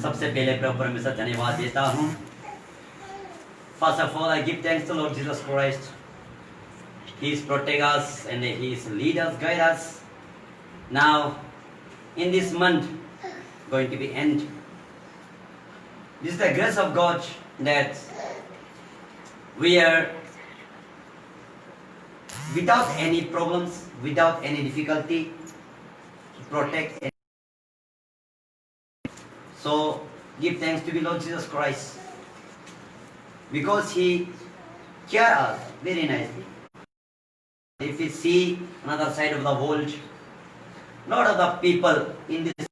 सबसे पहले प्रभु परमेश्वर धन्यवाद देता हूँ। First of all, I give thanks to Lord Jesus Christ. He is protect us and He is lead us, guide us. Now, in this month, going to be end. This is the grace of God that we are without any problems, without any difficulty, protect. So give thanks to the Lord Jesus Christ because He cares us very nicely. If we see another side of the world, lot of the people in this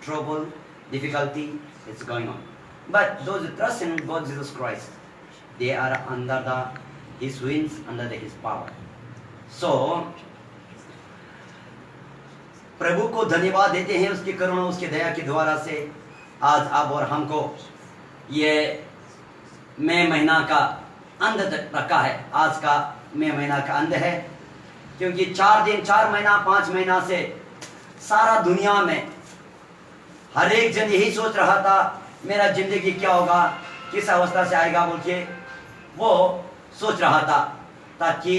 trouble, difficulty is going on. But those who trust in God Jesus Christ, they are under His wings, under His power. So प्रभु को धन्यवाद देते हैं उसकी करुणा उसकी दया के द्वारा से आज आप और हमको ये मई महीना का अंत तक रखा है। आज का मई महीना का अंत है क्योंकि 4 दिन 4 महीना 5 महीना से सारा दुनिया में हर एक जन यही सोच रहा था मेरा जिंदगी क्या होगा, किस अवस्था से आएगा बोल के वो सोच रहा था ताकि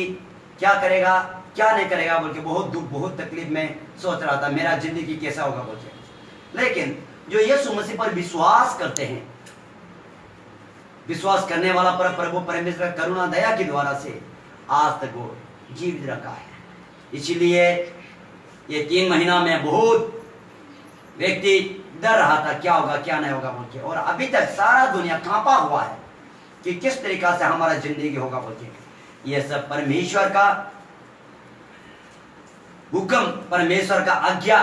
क्या करेगा क्या नहीं करेगा बोल के बहुत दुख बहुत तकलीफ में सोच रहा था मेरा जिंदगी कैसा होगा बोल के। लेकिन जो यीशु मसीह पर विश्वास करते हैं, विश्वास करने वाला पर प्रभु परमेश्वर करुणा दया के द्वारा से आज तक वो जीवित रखा है। इसीलिए ये 3 महीना में बहुत व्यक्ति डर रहा था क्या होगा क्या नहीं होगा बोल के, और अभी तक सारा दुनिया कांपा हुआ है कि किस तरीका से हमारा जिंदगी होगा बोल के। ये सब परमेश्वर का हुक्म, परमेश्वर का आज्ञा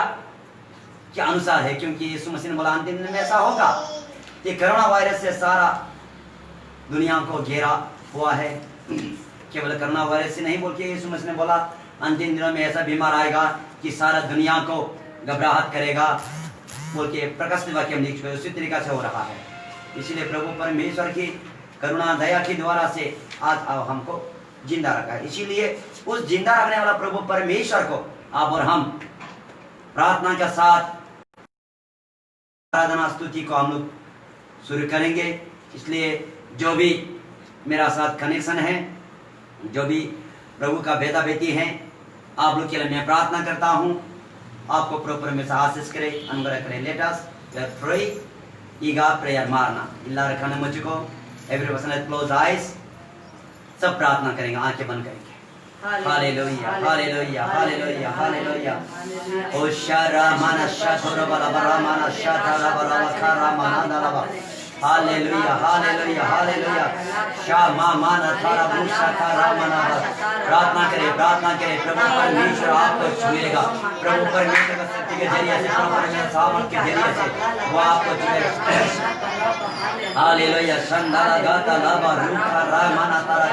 के अनुसार है क्योंकि यीशु मसीह ने बोला अंतिम दिन में ऐसा होगा कि कोरोना वायरस से सारा दुनिया को घेरा हुआ है। केवल कोरोना वायरस से नहीं बोल के यीशु मसीह ने बोला अंतिम दिनों में ऐसा बीमार आएगा कि सारा दुनिया को घबराहट करेगा बोल के प्रकाशित वाक्य में लिखा है। उसी तरीका से हो रहा है। इसलिए प्रभु परमेश्वर की करुणा दया के द्वारा से आज हमको जिंदा रखा है। इसीलिए उस जिंदा रखने वाला प्रभु परमेश्वर को आप और हम प्रार्थना के साथ आराधना स्तुति को हम लोग शुरू करेंगे। इसलिए जो भी मेरा साथ कनेक्शन है, जो भी प्रभु का बेटा बेटी हैं, आप लोग के लिए मैं प्रार्थना करता हूँ आपको प्रभु परमेश्वर आशीष करे, अनुग्रह करे। लेट अस प्रे ईगा प्रेयर मारना इल्ला रखने मुझको एवरी पर्सन क्लोज आइज, सब प्रार्थना करेंगे, आंखें बंद करेंगे। हालेलुया हालेलुया हालेलुया हालेलुया ओ शरा माना शथोर बला बला माना शथरा बला खरा माना दलबा हालेलुया हालेलुया हालेलुया शामा माना थारा बुशा थारा माना। प्रार्थना करें प्रभु परमेश्वर आपको छुएगा। प्रभु परमेश्वर का शक्ति के जरिए से, प्रभु परमेश्वर सामर्थ के जरिए से वो आपको छुएगा। हालेलुया संदारा गाता लाबा रूखा रामाना तारा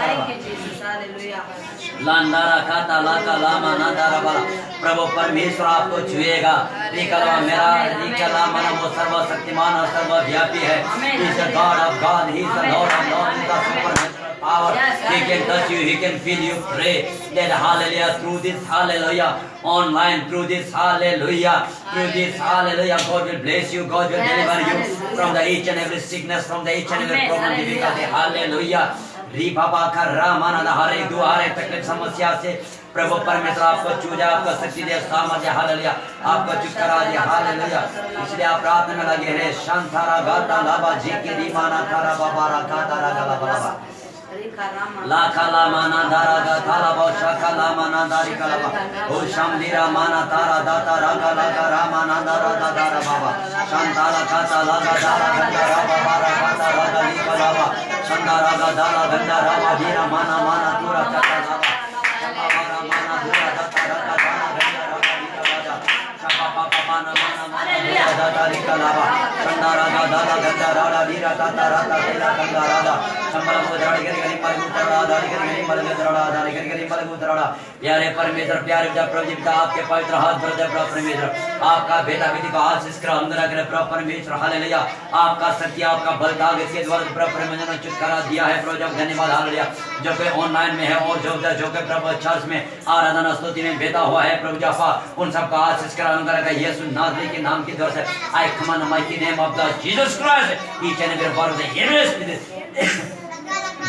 लांदारा खाता लाका लामा नादारा बाला। प्रभु परमेश्वर आपको छुएगा। निकलवा मेरा निकला मन वो सर्वशक्तिमान और सर्वव्यापी है। He is the God of God, He is the Lord of Lords, He is the supernatural power. He can touch you, He can feel you. Pray that hallelujah through this hallelujah online, through this hallelujah, God will bless you, God will deliver you from the each and every sickness, from the each and every problem, difficulty. Hallelujah. री बाबा का रामाना हर एक दुआरे तकलीफ समस्या से प्रभु परमेश्वर आपको चूजा, आपको शक्ति दे, सामर्थ्य हालेलुया आपको चुकरा दे हालेलुया। इसलिए आप प्रार्थना में लगे हैं। शांतारा गाता लाबा जी के दीवाना थारा बाबा रखा तारा गला बाबा लाखा ला माना दारा गा थाला बौशा खाला माना दारी कलाबा ओ शामदीरा माना तारा दाता रागा लागा रामाना दारा दारा बाबा शांतारा खाता लागा दारा गंगा बाबा रागा रागा ली कलाबा संदारा गा दारा गंगा रामा धीरा माना माना पूरा खाता लाबा बाबा माना दूरा दाता रागा दारा गंगा रागा ली कलाबा शाबा बाबा माना माना माना दाता ली कलाबा संदारा गा दारा गंगा रागा धीरा दाता रागा तेरा गंगा रागा प्यारे परमेश्वर, प्यारे प्रभु जी पिता, आपके पवित्र हाथ भर प्रभु परमेश्वर, आपका बेटा बेटी को आशीष करो, अंदर करे प्रभु परमेश्वर, हालेलुया। आपका शक्ति, आपका बल ताकत के द्वारा प्रभु परमेश्वर ने छुटकारा दिया है प्रभु, जब धन्यवाद, हालेलुया। जो कोई ऑनलाइन में है और जो कोई प्रभु चर्च में आराधना स्तुति में बेटा हुआ है प्रभु जाफा, उन सबका आशीष करो, अनुग्रह का यीशु नासरी के नाम की द्वारा से आई command mighty name of the Jesus Christ, each and every one of the enemies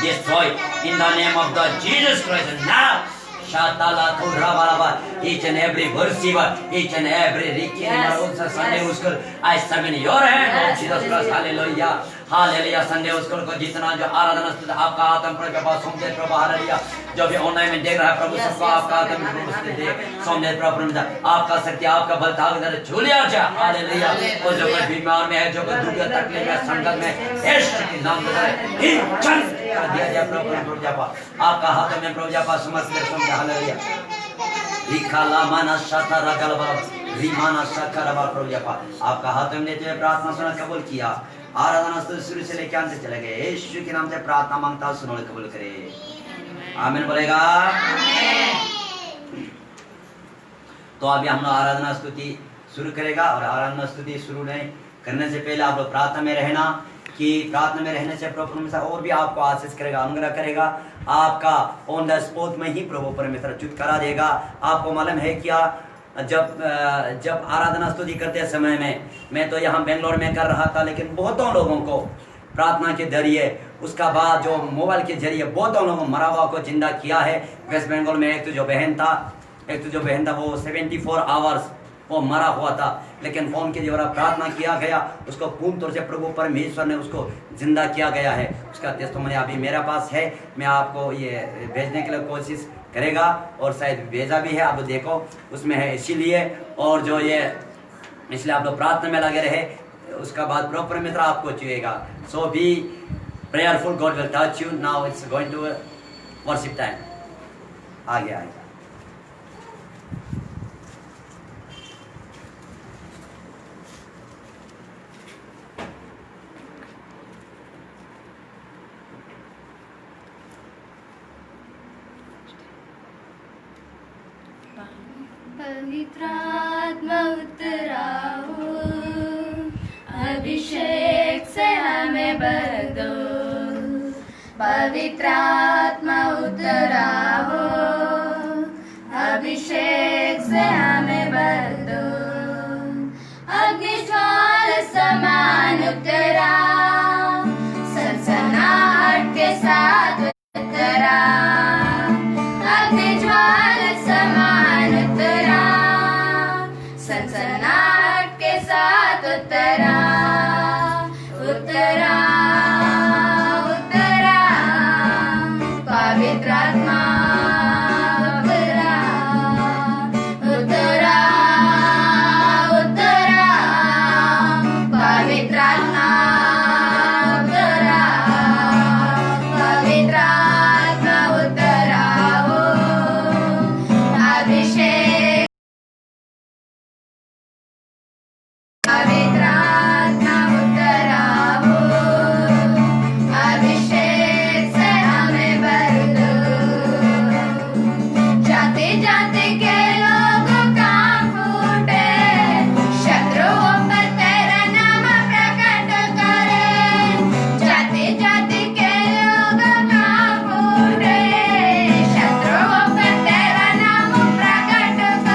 destroy in the name of the Jesus Christ now. Shatala Turrabalaba, each and every worshipper, each and every Ricky also Sunday Uskul, I submit your hand, Lord Jesus Christ, hallelujah, hallelujah. Sunday Uskul को जितना जो आराधना स्तुति आपका आत्म प्रभु के पास सोमदेव प्रभु, hallelujah. जो भी online में देख रहा है प्रभु, सबको आपका आत्म प्रभु दे सोमदेव प्रभु, आपका शक्ति, आपका बल ताकत झूलिया जा, हालेलुया। और जो कोई बीमार में है, जो कोई दुख तकलीफ में संकट में, यीशु के नाम से ही चल दिया जाए प्रभु प्रभु जापा, आपका हाथ में प्रभु जापा समर्पित समझा, हालेलुया। लिखाला माना शाता रगलबा रीमाना शकरबा प्रभु जापा, आपका हाथ में लेते हुए प्रार्थना सुना कबूल किया, आराधना स्तुति शुरू से लेकर अंत चले गए, यीशु के नाम से प्रार्थना मांगता हूं, सुनो कबूल करे, आमीन बोलेगा। तो अभी हम लोग आराधना स्तुति शुरू करेगा, और आराधना स्तुति शुरू नहीं करने से पहले आप लोग प्रार्थना में रहना, कि प्रार्थना में रहने से प्रभु परमेश्वर और भी आपको आशीष करेगा, अनुग्रह करेगा, आपका ऑन द स्पॉट में ही प्रभु परमेश्वर छुटकारा देगा। आपको मालूम है क्या, जब आराधना स्तुति करते समय में, मैं तो यहाँ बेंगलोर में कर रहा था, लेकिन बहुतों लोगों को प्रार्थना के जरिए, उसका बाद जो मोबाइल के जरिए बहुतों लोगों मरावा को जिंदा किया है। वेस्ट बंगाल में एक तो जो बहन था वो 74 आवर्स वो मरा हुआ था, लेकिन फोन के द्वारा प्रार्थना किया गया, उसको पूर्ण तौर से प्रभु परमेश्वर ने उसको जिंदा किया गया है। उसका टेस्टिमनी अभी मेरे पास है, मैं आपको ये भेजने के लिए कोशिश करेगा, और शायद भेजा भी है, आप देखो उसमें है, इसीलिए। और जो ये इसलिए आप लोग प्रार्थना में लगे रहे, उसका बाद प्रभु परमेश्वर आपको छुएगा। So be prayerful, God will touch you. Now it's going to worship time. आगे पवित्रात्मा उतराओ, अभिषेक से हमें भर दो, पवित्रात्मा उतराओ, अभिषेक से हमें भर दो, अग्निज्वाल समान उतरा, सनसनाहट के साथ उतरा, अग्निज्वाल समान उतरा, सनसनाहट के साथ उतरा, उतरा, उतरा, पवित्र आत्मा उतरा, उतरा, उतरा, पवित्र आत्मा उतरा, पवित्र आत्मा उतरा, अभिषेक, पवित्र आत्मा उतरा, अभिषेक से हमें भर दो, जाते जाते के लोगों कान फूटे, शत्रुओं पर तेरा नाम प्रकट करे, जाते जाते के लोगों कान फूटे, शत्रुओं पर तेरा नाम प्रकट करे,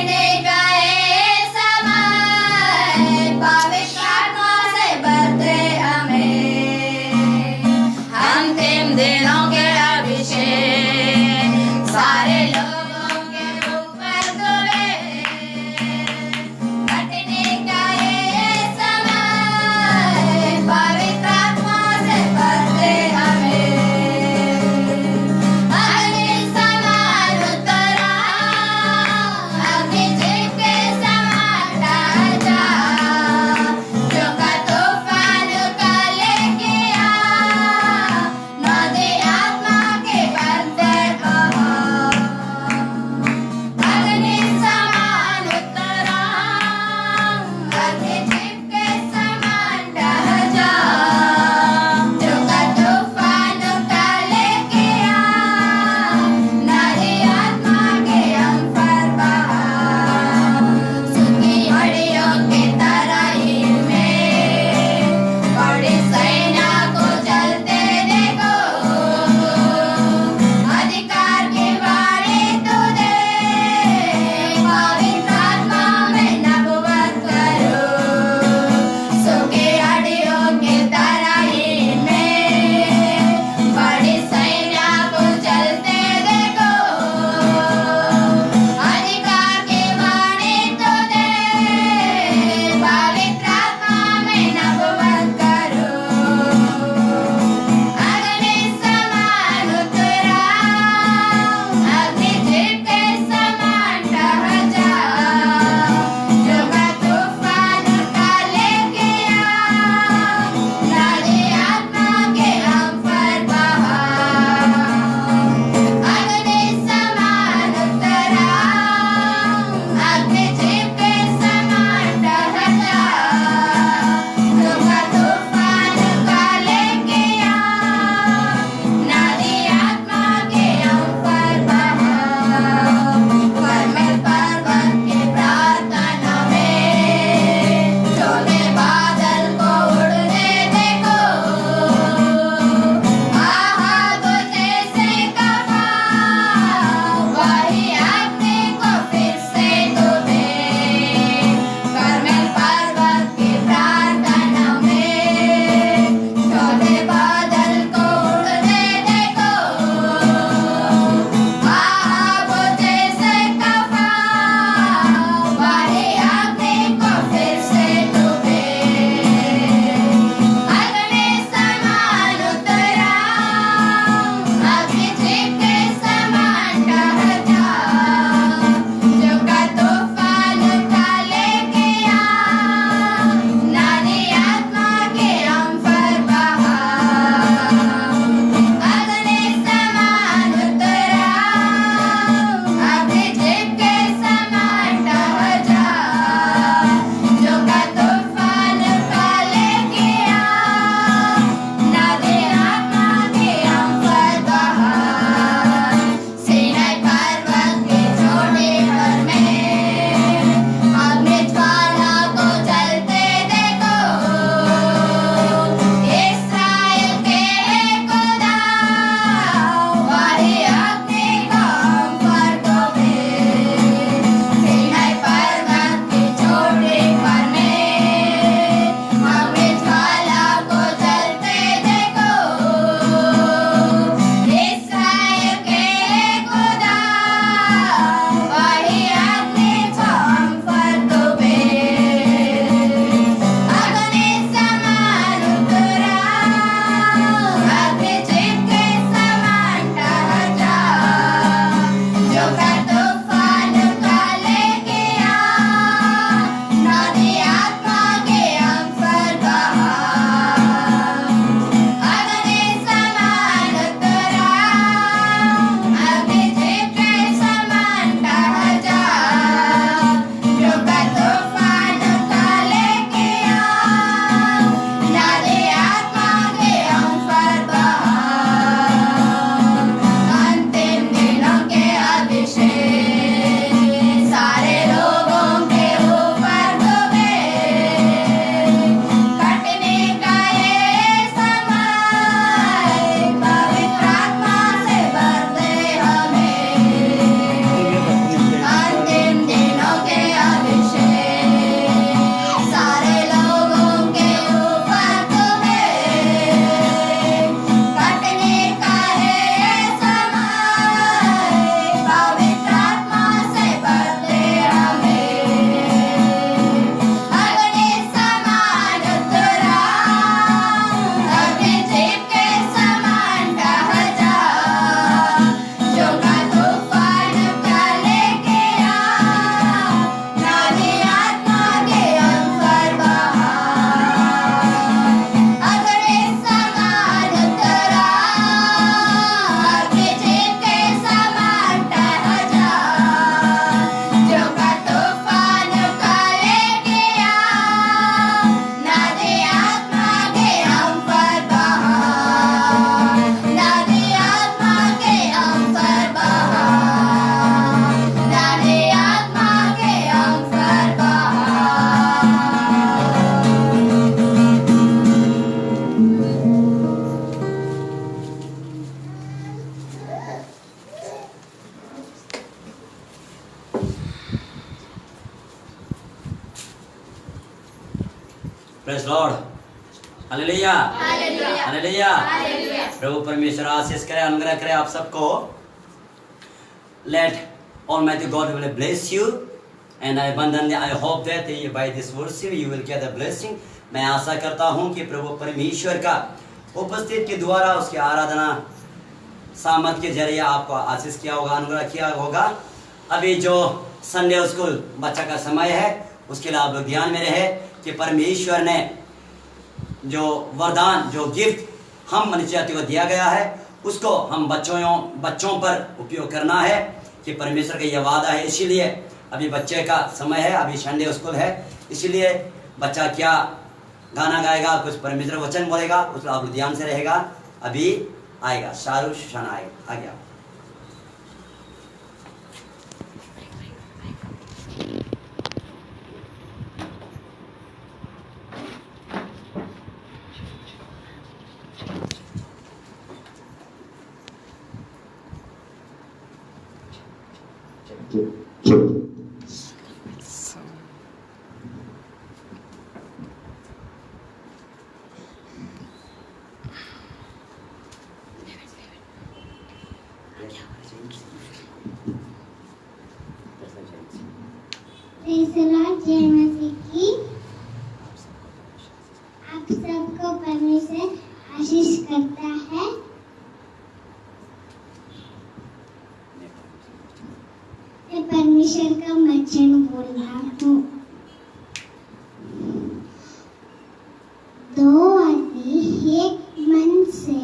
घटने का ये समय पवित्र आत्मा से भरते हमें अंतिम दिनों के अभिषेक सारे लोगों के ऊपर धुले घटने का ये समय पवित्र आत्मा से भरते हमें अग्नि समान उतरा अग्नि प्रेज लॉर्ड, हालेलुया, हालेलुया। प्रभु परमेश्वर आशीष करे, अनुग्रह करे आप सबको। Let Almighty God will bless you, and abundantly I hope that by this worship you will get a blessing. मैं आशा करता हूँ कि प्रभु परमेश्वर का उपस्थित के द्वारा उसकी आराधना सामर्थ के जरिए आपको आशीष किया होगा, अनुग्रह किया होगा। अभी जो संडे स्कूल बच्चा का समय है, उसके लिए आप लोग ध्यान में रहे कि परमेश्वर ने जो वरदान, जो गिफ्ट हम मनुष्य जाति को दिया गया है, उसको हम बच्चों पर उपयोग करना है कि परमेश्वर का यह वादा है। इसीलिए अभी बच्चे का समय है, अभी संडे स्कूल है, इसीलिए बच्चा क्या गाना गाएगा, कुछ परमेश्वर वचन बोलेगा, उस आप ध्यान से रहेगा। अभी आएगा शाहरुख सुशान आएगा, आ गया। जय मसीह की। आप सबको परमेश्वर आशीष करता है। मैं परमेश्वर का वचन बोल रहा हूँ। 2 आदमी एक मन से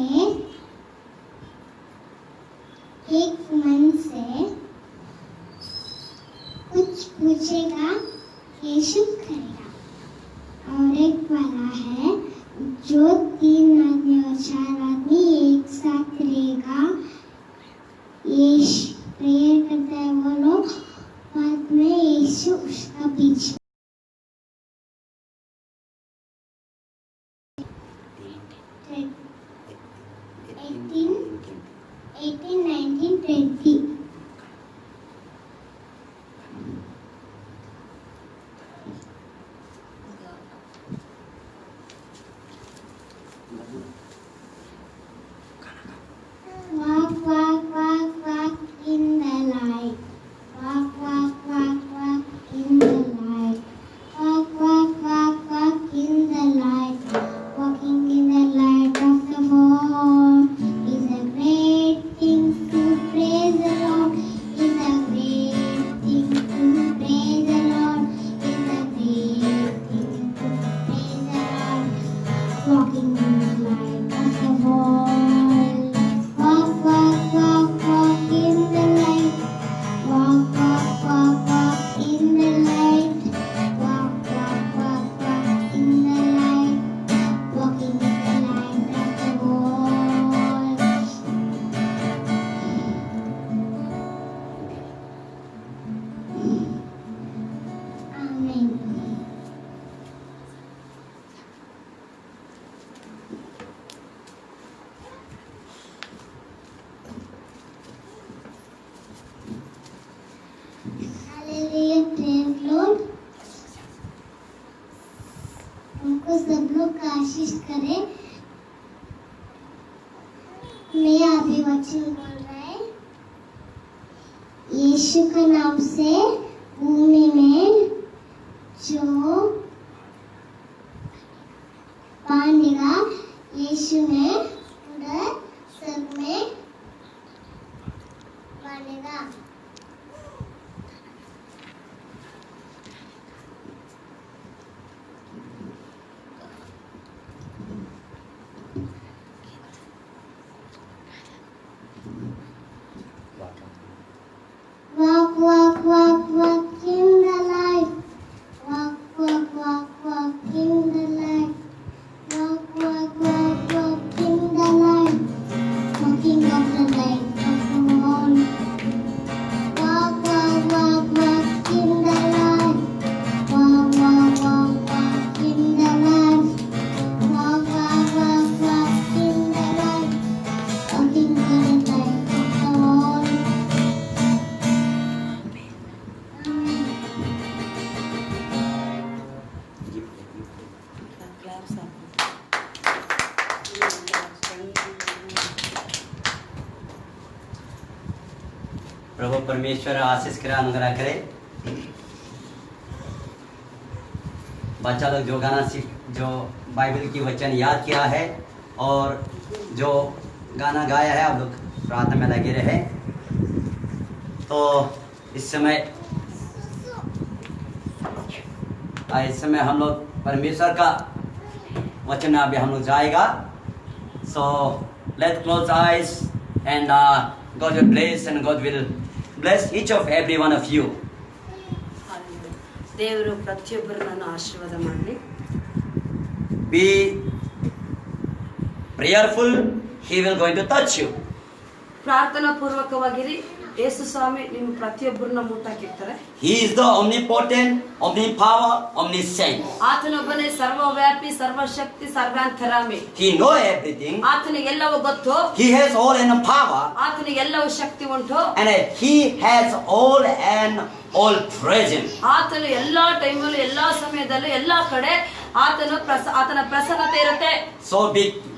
कुछ पूछेगा, यीशु करेगा। और एक वाला है जो 3 आदमी और 4 आदमी एक साथ रहेगा, यीशु प्रेयर करता है वो लोग, बाद में यीशु उसका पीछे 18, 19, 20 Walk, walk, walk, walk in the light. Walk, walk, walk, walk in the light. Walk, walk, walk, walk in the light. Walking in the light of the world is a great thing to praise the Lord. Is a great thing to praise the Lord. Is a great thing to praise the Lord. Walking in the light of the world. Walk, walk, walk, walk in the light. Walk, walk, walk, walk in the light. Walk, walk, walk, walk in the light. Walking in the light of the world. Amen. Hallelujah, praise Lord. हमको सब लोग का आशीष करे। मैं अभी वचन बोल रहा है। यीशु का नाम से भूमि में जो बांधेगा, यीशु ने उधर सब में बांधेगा। Walk, walk, walk, walk in the light. प्रभु परमेश्वर आशीष करे, अनुग्रह करे। बच्चा लोग जो गाना सीख, जो बाइबल की वचन याद किया है और जो गाना गाया है, आप लोग प्रार्थना में लगे रहे। तो इस समय हम लोग परमेश्वर का वचन अभी हम लोग जाएगा। So let's close eyes and God will bless and God will bless each of every one of you. ದೇವರು ಪ್ರತಿಯೊಬ್ಬರನ್ನು ಆಶೀರ್ವಾದ ಮಾಡಲಿ. Be prayerful, he will going to touch you. ಪ್ರಾರ್ಥನಾ ಪೂರ್ವಕವಾಗಿರಿ. ಯೇಸು ಸ್ವಾಮಿ ನಿಮ್ಮ ಪ್ರತಿಯೊಬ್ಬರನ್ನ ಮುಟ್ಟಾಕಿರ್ತಾರೆ. He is the omnipotent, omnipower, omniscient. ಆತನೊಬ್ಬನೇ ಸರ್ವವ್ಯಾಪಿ, ಸರ್ವಶಕ್ತಿ, ಸರ್ವಾಂತರಾಮಿ. He know everything. ಆತನಿಗೆ ಎಲ್ಲವೂ ಗೊತ್ತು. He has all and power. ಆತನಿಗೆ ಎಲ್ಲವೂ ಶಕ್ತಿ ಉಂಟು. And he has all and all present. ಆತನು ಎಲ್ಲಾ ಟೈಮಲ್ಲೂ, ಎಲ್ಲಾ ಸಮಯದಲ್ಲೂ, ಎಲ್ಲಾ ಕಡೆ ಆತನ ಪ್ರಸನ್ನತೆ ಇರುತ್ತೆ. So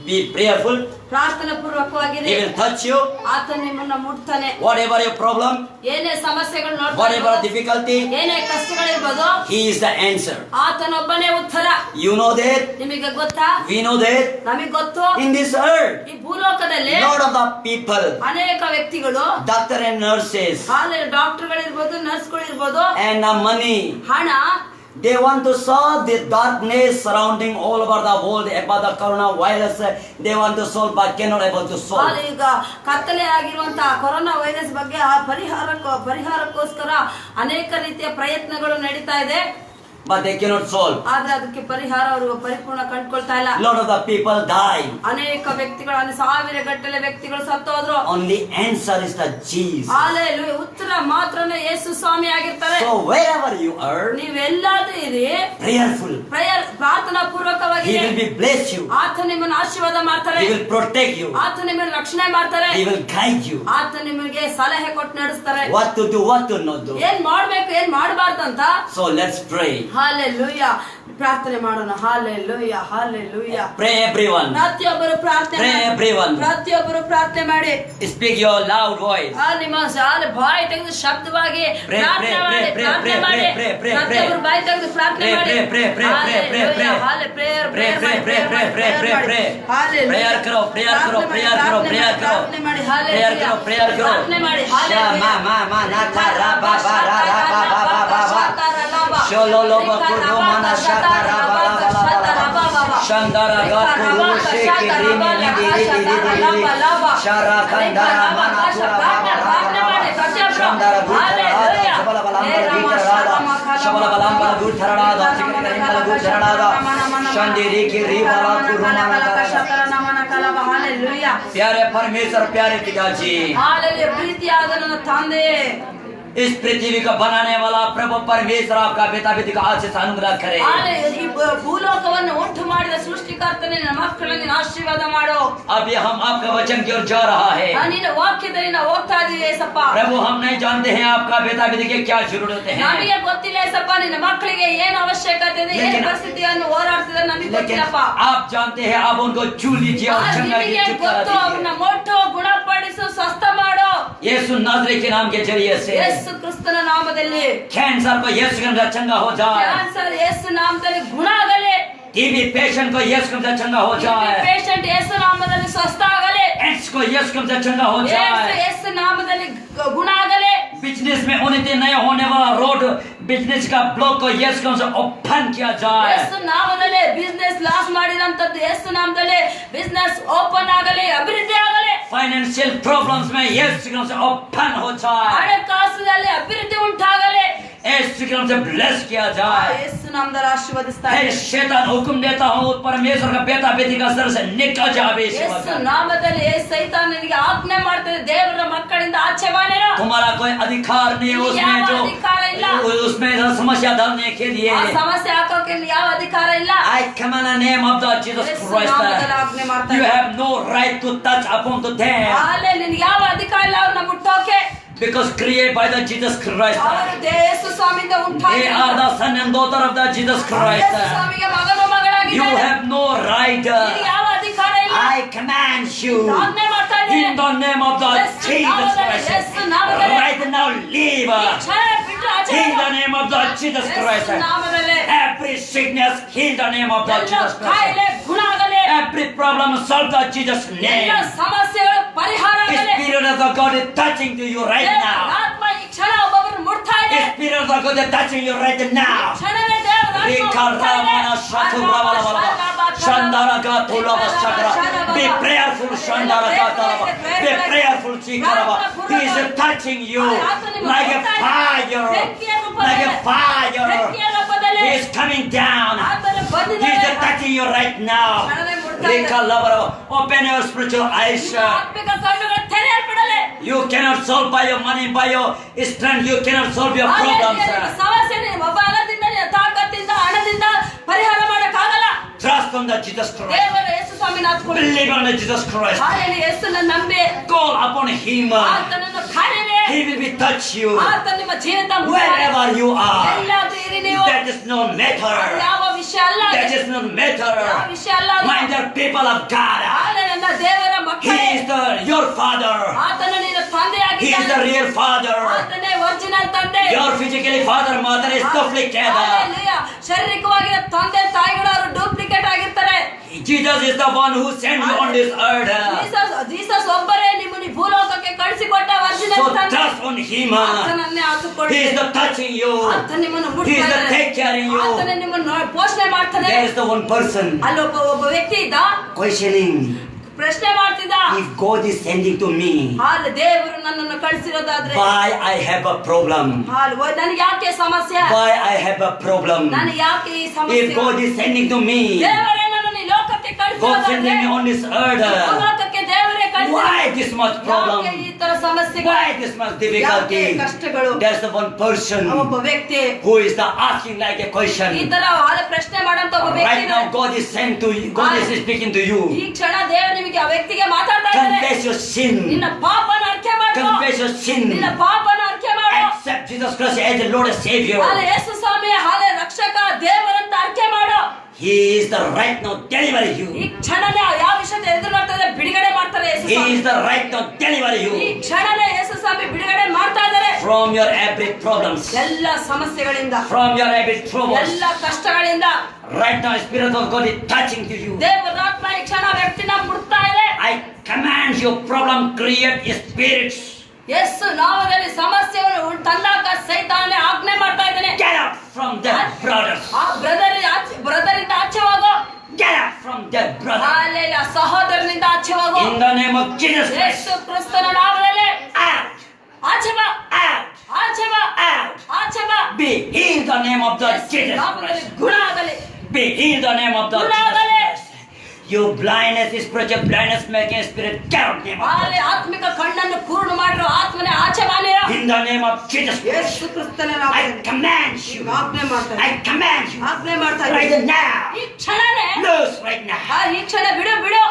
be prayerful. ಪ್ರಾರ್ಥನಾ ಪೂರ್ವಕವಾಗಿರಿ. He will touch you. ಆತನ ನಿಮ್ಮನ್ನ ಮುಟ್ತಾನೆ. Whatever your problem, ಏನೇ ಸಮಸ್ಯೆಗಳು whatever ನೋಡ್ತಾ difficulty, ಏನೇ ಕಷ್ಟಗಳಿರ್ಬೋದು, he is the answer. ಆತನೊಬ್ಬನೇ ಉತ್ತರ. You know that. ನಿಮಗೆ ಗೊತ್ತಾ? We know that. ನಮಗೆ ಗೊತ್ತು. In this earth, ಈ ಭೂಲೋಕದಲ್ಲಿ lot of the people, ಅನೇಕ ವ್ಯಕ್ತಿಗಳು, doctor and nurses, ಡಾಕ್ಟರ್ಗಳಿರ್ಬೋದು, ನರ್ಸ್ಗಳಿರ್ಬೋದು, and money, ಹಣ, they want to solve the darkness surrounding all over the world about the coronavirus. They want to solve but cannot able to solve. ಈಗ ಕತ್ತಲೆ ಆಗಿರುವಂತಹ corona virus ಬಗ್ಗೆ ಆ ಪರಿಹಾರಕ್ಕೋಸ್ಕರ ಅನೇಕ ರೀತಿಯ ಪ್ರಯತ್ನಗಳು ನಡೀತಾ ಇದೆ. But they cannot solve. ಆದ್ರೆ ಅದಕ್ಕೆ ಪರಿಹಾರ ಅವರು ಪರಿಪೂರ್ಣ ಕಂಡುಕೊಳ್ತಾ ಇಲ್ಲ. Lot of the people die. ಅನೇಕ ವ್ಯಕ್ತಿಗಳು, ಸಾವಿರ ಗಟ್ಟಲೆ ವ್ಯಕ್ತಿಗಳು ಸತ್ತೋದ್ರು. Only answer is the Jesus. Hallelujah. ಉತ್ತರ ಮಾತ್ರನೇ ಯೇಸು ಸ್ವಾಮಿ ಆಗಿರ್ತಾರೆ. So wherever you are, ನೀವೆಲ್ಲಾದ್ರೂ ಇರಿ, prayerful. ಪ್ರಾರ್ಥನಾ ಪೂರ್ವಕವಾಗಿ He will be bless you. ಆತ ನಿಮ್ಮನ್ನು ಆಶೀರ್ವಾದ ಮಾಡ್ತಾರೆ. He will protect you. ಆತ ನಿಮ್ಮನ್ನು ರಕ್ಷಣೆ ಮಾಡ್ತಾರೆ. He will guide you. ಆತ ನಿಮಗೆ ಸಲಹೆ ಕೊಟ್ಟು ನಡೆಸ್ತಾರೆ. What to do, what to not do. ಏನ್ ಮಾಡ್ಬೇಕು, ಏನ್ ಮಾಡಬಾರ್ದು ಅಂತ. So let's pray. ಹಾಲೆಲೂಯಾ. ಪ್ರಾರ್ಥನೆ ಮಾಡೋಣ. Hallelujah, hallelujah. Pray everyone. ಪ್ರತಿಯೊಬ್ಬರು ಪ್ರಾರ್ಥನೆ Pray ಮಾಡಿ. everyone. ಪ್ರತಿಯೊಬ್ಬರು ಪ್ರಾರ್ಥನೆ ಮಾಡಿ. Speak your loud voice. ನಿಮ್ಮ ಬಾಯಿ ತೆಗೆದು ಶಬ್ದವಾಗಿ Pray, ಪ್ರಾರ್ಥನೆ pray, ಮಾಡಿ. pray, ಪ್ರಾರ್ಥನೆ pray, ಮಾಡಿ. pray, pray, pray, ಪ್ರತಿಯೊಬ್ಬರು ಬಾಯಿ ತೆಗೆದು ಪ್ರಾರ್ಥನೆ Pray, ಮಾಡಿ. pray, pray, pray, pray, pray, pray. ಹಾಲೆ prayer Pray, pray, pray, pray, pray, pray, pray. Prayer karo, prayer karo, prayer karo, prayer karo. ಪ್ರಾರ್ಥನೆ ಮಾಡಿ. Prayer karo, prayer karo. ಪ್ರಾರ್ಥನೆ ಮಾಡಿ. Sha ma ma ma na ka ra ba ba ra ra ba ba ba ba ba. Sholo lo ba ku ro ma na sha ka ra ba la ba la ba la. Shandara ga ku ro she ki ri mi ni di di di di di. Shara kandara ma na tu ra ba ba ra ba la. Shandara gu ra da shabala balam ba gu ra da. Shabala balam ba gu ra da. Sikri karim ba gu ra da. Shandiri ki ri ba la ku ro ma na ka. Hallelujah. प्यारे परमेश्वर, प्यारे पिताजी, hallelujah. ಪ್ರೀತಿಯಾದ ನನ್ನ ತಂದೆಯೇ, इस पृथ्वी को बनाने वाला प्रभु परमेश्वर आपका पिता पिता का आशीष अनुग्रह करे। ಈ ಭೂಲೋಕವನ್ನು ಉಂಟು ಮಾಡಿದ ಸೃಷ್ಟಿಕರ್ತನೇ ನನ್ನ ಮಕ್ಕಳನ್ನು ಆಶೀರ್ವಾದ ಮಾಡು. अभी हम आपका वचन की ओर जा रहा है। ನಿನ್ನ ವಾಕ್ಯದಲ್ಲಿ ನಾವು ಹೋಗ್ತಾ ಇದೀವಿ ಏಸಪ್ಪ. प्रभु हम नहीं जानते हैं आपका पिता पिता के क्या जरूरत है, ನಮಗೆ ಗೊತ್ತಿಲ್ಲ ಏಸಪ್ಪ, ನಿನ್ನ ಮಕ್ಕಳಿಗೆ ಏನು ಅವಶ್ಯಕತೆ ಇದೆ, ಏನು ಪರಿಸ್ಥಿತಿಯನ್ನು ಹೋರಾಡ್ತಿದ್ದಾರೆ ನಮಗೆ लेकिन ಗೊತ್ತಿಲ್ಲಪ್ಪ. आप जानते हैं। आप उनको छू लीजिए और चंगा की ನಿಮಗೆ छुटकारा ಗೊತ್ತು, ಅವ್ರನ್ನ दीजिए। ಮೊಟ್ಟು ಗುಣಪಡಿಸು, ಸ್ವಸ್ಥ ಮಾಡು. यीशु नाज़री के नाम के जरिए से ಯೇಸು ಕ್ರಿಸ್ತನ ನಾಮದಲ್ಲಿ कैंसर को यीशु के नाम से चंगा हो जाए। ಕ್ಯಾನ್ಸರ್ ಯೇಸು ನಾಮದಲ್ಲಿ ಗುಣ ಆಗಲಿ. टीबी पेशेंट को यीशु के नाम से चंगा हो जाए। ಪೇಷಂಟ್ ಯೇಸು ನಾಮದಲ್ಲಿ ಸ್ವಸ್ಥ ಆಗಲಿ. एड्स को यीशु के नाम से चंगा हो जाए। ಯೇಸು ನಾಮದಲ್ಲಿ ಗುಣ ಆಗಲಿ. बिजनेस में उन्नति नहीं होने वाला रोड बिजनेस का ब्लॉक को यीशु के नाम से ओपन किया जाए। ಯೇಸು ನಾಮದಲ್ಲಿ ಬಿಸಿನೆಸ್ ಲಾಸ್ ಮಾಡಿದಂತದ್ದು ಯೇಸು ನಾಮದಲ್ಲಿ ಬಿಸಿನೆಸ್ ಓಪನ್ ಆಗಲಿ, ಅಭಿವೃದ್ಧಿ ಆಗಲಿ. फाइनेंशियल प्रॉब्लम्स में यीशु के नाम से ओपन हो जाए। ಹಣಕಾಸಿನಲ್ಲಿ ಅಭಿವೃದ್ಧಿ ಉಂಟಾಗಲಿ. यीशु के नाम से ब्लेस किया जाए। ಯೇಸು ನಾಮದಲ್ಲಿ ಆಶೀರ್ವದಿಸ್ತಾರೆ. हे शैतान हुक्म देता हूँ परमेश्वर का बेटा बेटी का सर से निकल जावे। ಯೇಸು ನಾಮದಲ್ಲಿ ಸೈತಾನನಿಗೆ ಆಜ್ಞೆ ಮಾಡ್ತಾರೆ, ದೇವರ ಮಕ್ಕಳಿಂದ ಆಚೆ ಬಾನೇನು. तुम्हारा कोई अधिकार नहीं है उसमें ಯಾವ जो ಅಧಿಕಾರ ಇಲ್ಲ. उसमें समस्या डालने के लिए। ಆ ಸಮಸ್ಯೆ ಹಾಕೋಕೆ ಯಾವ ಅಧಿಕಾರ ಇಲ್ಲ. I come in the name of the Jesus Yesu Christ. ನಾಮದಲ್ಲಿ ಆಜ್ಞೆ You ಮಾಡ್ತಾರೆ. have no right to touch upon to them ಆಲೆ ನಿನಗೆ ಯಾವ ಅಧಿಕಾರ ಇಲ್ಲ ಅವ್ರನ್ನ ಮುಟ್ಟೋಕೆ. because created by the Jesus Christ. ಅವರು ಯೇಸು ಸ್ವಾಮಿಯಿಂದ They ಉಂಟಾಗಿದ್ದಾರೆ. are the son and daughter of the Jesus Yesu Christ. ಸ್ವಾಮಿಗೆ ಮಗನು You ಮಗಳಾಗಿದ್ದಾರೆ. have no right. ನಿನಗೆ ಯಾವ ಅಧಿಕಾರ ಇಲ್ಲ. I command you. ಆಜ್ಞೆ ಮಾಡ್ತಾ In the name of the Jesus Christ. ಯೇಸು ನಾಮದಲ್ಲಿ Right now, leave. ಕ್ಷಣ ಬಿಟ್ಟು ಆಚೆ In ಹೋಗು. the name of the Jesus Christ. ಯೇಸು ನಾಮದಲ್ಲಿ Every sickness, in the name of the ಎಲ್ಲ Jesus ಕಾಯಿಲೆ Christ. ಗುಣ ಆಗಲಿ. Every problem, solve the Jesus ಎಲ್ಲ name. ಸಮಸ್ಯೆಗಳು ಪರಿಹಾರ The ಆಗಲಿ. Spirit of the God is touching to you right ದೇವರ now. ಆತ್ಮ ಈ ಕ್ಷಣ ಒಬ್ಬೊಬ್ಬರನ್ನು ಮುಟ್ತಾ ಇದೆ. The Spirit of the God is touching you right now. ಕ್ಷಣವೇ ದೇವರ ಆತ್ಮ ಮುಟ್ತಾ ಇದೆ. Rikaramana Shaturabala. Shandara Gatulava Sakara. Be prayerful, Shandara Gatalava. Be prayerful, Chikarava. He is touching you like a fire. Like a fire. He is coming down. ಆತನು He is ಬಂದಿದ್ದಾನೆ. touching you right now. Rikalavara. Open your spiritual eyes. ಆತ್ಮಿಕ ಕಣ್ಣುಗಳು ತೆರೆಯಲ್ಪಡಲಿ. You cannot solve by your money, by your strength. You cannot solve your problems. ಸಮಸ್ಯೆ ಒಬ್ಬ ಹಣದಿಂದ ತಾಕತ್ತಿಂದ ಹಣದಿಂದ ಪರಿಹಾರ ಮಾಡಕ್ಕಾಗಲ್ಲ. Trust on the Jesus Christ. ದೇವರ ಯೇಸು ಸ್ವಾಮಿನ ಆತ್ಮಗಳು Believe on the Jesus Christ. Hallelujah. ಯೇಸುನ ನಂಬಿ Call upon Him. ಆತನನ್ನು ಕರೆಯಿರಿ. He will be touch you ಆತನು ನಿಮ್ಮ ಜೀವಿತ wherever you are. ಎಲ್ಲಾದ್ರೂ ಇರಿ ನೀವು. That is no matter. ಅದು ಯಾವ ವಿಷಯ ಅಲ್ಲ. That is no matter. ಯಾವ ವಿಷಯ ಅಲ್ಲ ಅದು. Mind the people of God. Hallelujah. ನನ್ನ ದೇವರ He ಮಕ್ಕಳೇ, is your Father. ಆತನು ನಿನ್ನ He is the ತಂದೆಯಾಗಿದ್ದಾನೆ. real Father. ಆತನೇ ಒರಿಜಿನಲ್ ತಂದೆ. Your physically father, mother is duplicate. Hallelujah. ಶಾರೀರಿಕವಾಗಿ ತಂದೆ ತಾಯಿಗಳು ಅವರು ಡೂಪ್ಲಿಕೇಟ್ ಆಗಿರ್ತಾರೆ. Jesus is the one who sent you on this earth. Jesus ಒಬ್ಬರೇ ನಿಮ್ಮನ್ನು ಈ ಭೂಲೋಕಕ್ಕೆ ಕಳಿಸಿಕೊಟ್ಟ So ಒರಿಜಿನಲ್ ತಂದೆ. trust on Him. ಆತನನ್ನೇ ಆತುಕೊಳ್ಳಿ. He is the touching you. ಆತ ನಿಮ್ಮನ್ನು He ಮುಟ್ತಾ is the ಇದ್ದಾನೆ. take caring you. ಆತನೇ ನಿಮ್ಮನ್ನು ಪೋಷಣೆ ಮಾಡ್ತಾನೆ. There is the one person ಅಲ್ಲಿ ಒಬ್ಬ ವ್ಯಕ್ತಿ ಇದ್ದ, questioning ಪ್ರಶ್ನೆ ಮಾಡ್ತಿದ್ದ. if God is sending to me, ಹಾಲು ದೇವರು ನನ್ನನ್ನು ಕಳಿಸಿರೋದಾದ್ರೆ why I have a problem? ಹಾಲು ನನಗೆ ಯಾಕೆ ಸಮಸ್ಯೆ? Why I have a problem? ನನಗೆ ಯಾಕೆ ಈ If ಸಮಸ್ಯೆ? God is sending to me, ದೇವರೇ ನನ್ನನ್ನು ಈ ಲೋಕಕ್ಕೆ God ಕಳಿಸಿರೋದಾದ್ರೆ sending me on this earth, ಭೂಲೋಕಕ್ಕೆ ದೇವರೇ ಕಳಿಸಿರೋ. why this much ಯಾಕೆ problem? ಈ ತರ ಸಮಸ್ಯೆಗಳು? Why this much difficulty? ಯಾಕೆ ಕಷ್ಟಗಳು? There's the one person ಒಬ್ಬ ವ್ಯಕ್ತಿ who is the asking like a ಈ question. ತರ ಹಾಲು ಪ್ರಶ್ನೆ ಮಾಡಂತ ಒಬ್ಬ ವ್ಯಕ್ತಿ Right now God is sent to you. God is speaking to you. ಈ ಕ್ಷಣ ದೇವರು ನಿಮಗೆ ಆ ವ್ಯಕ್ತಿಗೆ ಮಾತಾಡ್ತಾ ಇದ್ದಾರೆ. Confess your sin. ನಿನ್ನ ಪಾಪನ ಅರಿಕೆ ಮಾಡು. Confess your sin. ನಿನ್ನ ಪಾಪನ ಅರಿಕೆ ಮಾಡು. Accept Jesus Christ as the Lord and Savior. ಹಾಲೆ ಯೇಸು ಸ್ವಾಮಿ ಹಾಲೆ ರಕ್ಷಕ ದೇವರಂತ ಅರಿಕೆ ಮಾಡು. He is the right now deliver ಈ you. ಕ್ಷಣನೇ ಯಾವ ವಿಷಯದ ಎದುರು ಮಾಡ್ತಾರೆ ಬಿಡುಗಡೆ ಮಾಡ್ತಾರೆ ಯೇಸು He Swami. is the right now deliver ಈ you ಕ್ಷಣನೇ ಯೇಸು ಸ್ವಾಮಿ ಬಿಡುಗಡೆ ಮಾಡ್ತಾ ಇದ್ದಾರೆ. from your every problems, ಎಲ್ಲ ಸಮಸ್ಯೆಗಳಿಂದ, from your every troubles. ಎಲ್ಲ ಕಷ್ಟಗಳಿಂದ Right now Spirit of God is touching to you. ದೇವರ ಆತ್ಮ ಈ ಕ್ಷಣ ವ್ಯಕ್ತಿನ ಮುಟ್ತಾ ಇದೆ. I command your problem create spirits. ಯೇಸು ನಾಮದಲ್ಲಿ ಸಮಸ್ಯೆಯನ್ನು ತಂದಾಕ ಸೈತಾನನೇ ಆಜ್ಞೆ ಮಾಡ್ತಾ ಇದ್ದಾನೆ. Get out from that brothers. ಆ ಬ್ರದರಿಂದ ಆಚೆ ಹೋಗೋ. Get out from that brother. Hallelujah. ಸಹೋದರನಿಂದ ಆಚೆ ಹೋಗೋ. In the name of Jesus Christ. ಯೇಸು ಕ್ರಿಸ್ತನ ನಾಮದಲ್ಲಿ Out. ಆಚೆ ಬಾ, Out. ಆಚೆ ಬಾ, Out. ಆಚೆ ಬಾ. Be in the name of the Yesu Jesus ನಾಮದಲ್ಲಿ Christ. ಗುಣ ಆಗಲಿ. Be in the name of the ಗುಣ Jesus ಆಗಲಿ. Christ. You blindness, spiritual blindness, making spirit get out name of ಹಾಲೆ God. ಆತ್ಮಿಕ ಕಣ್ಣನ್ನು ಕುರುಡು ಮಾಡಿರೋ ಆತ್ಮನೇ ಆಚೆ ಬಾನಿರ. In the name of Jesus Christ. ಯೇಸು ಕ್ರಿಸ್ತನ I ನಾಮದಲ್ಲಿ command you. ಆಜ್ಞೆ ಮಾಡ್ತಾರೆ. I command you. ಆಜ್ಞೆ ಮಾಡ್ತಾ Right ಇದ್ದಾರೆ. now. ಈ ಕ್ಷಣನೇ Loose right now. ಈ ಕ್ಷಣ ಬಿಡು ಬಿಡು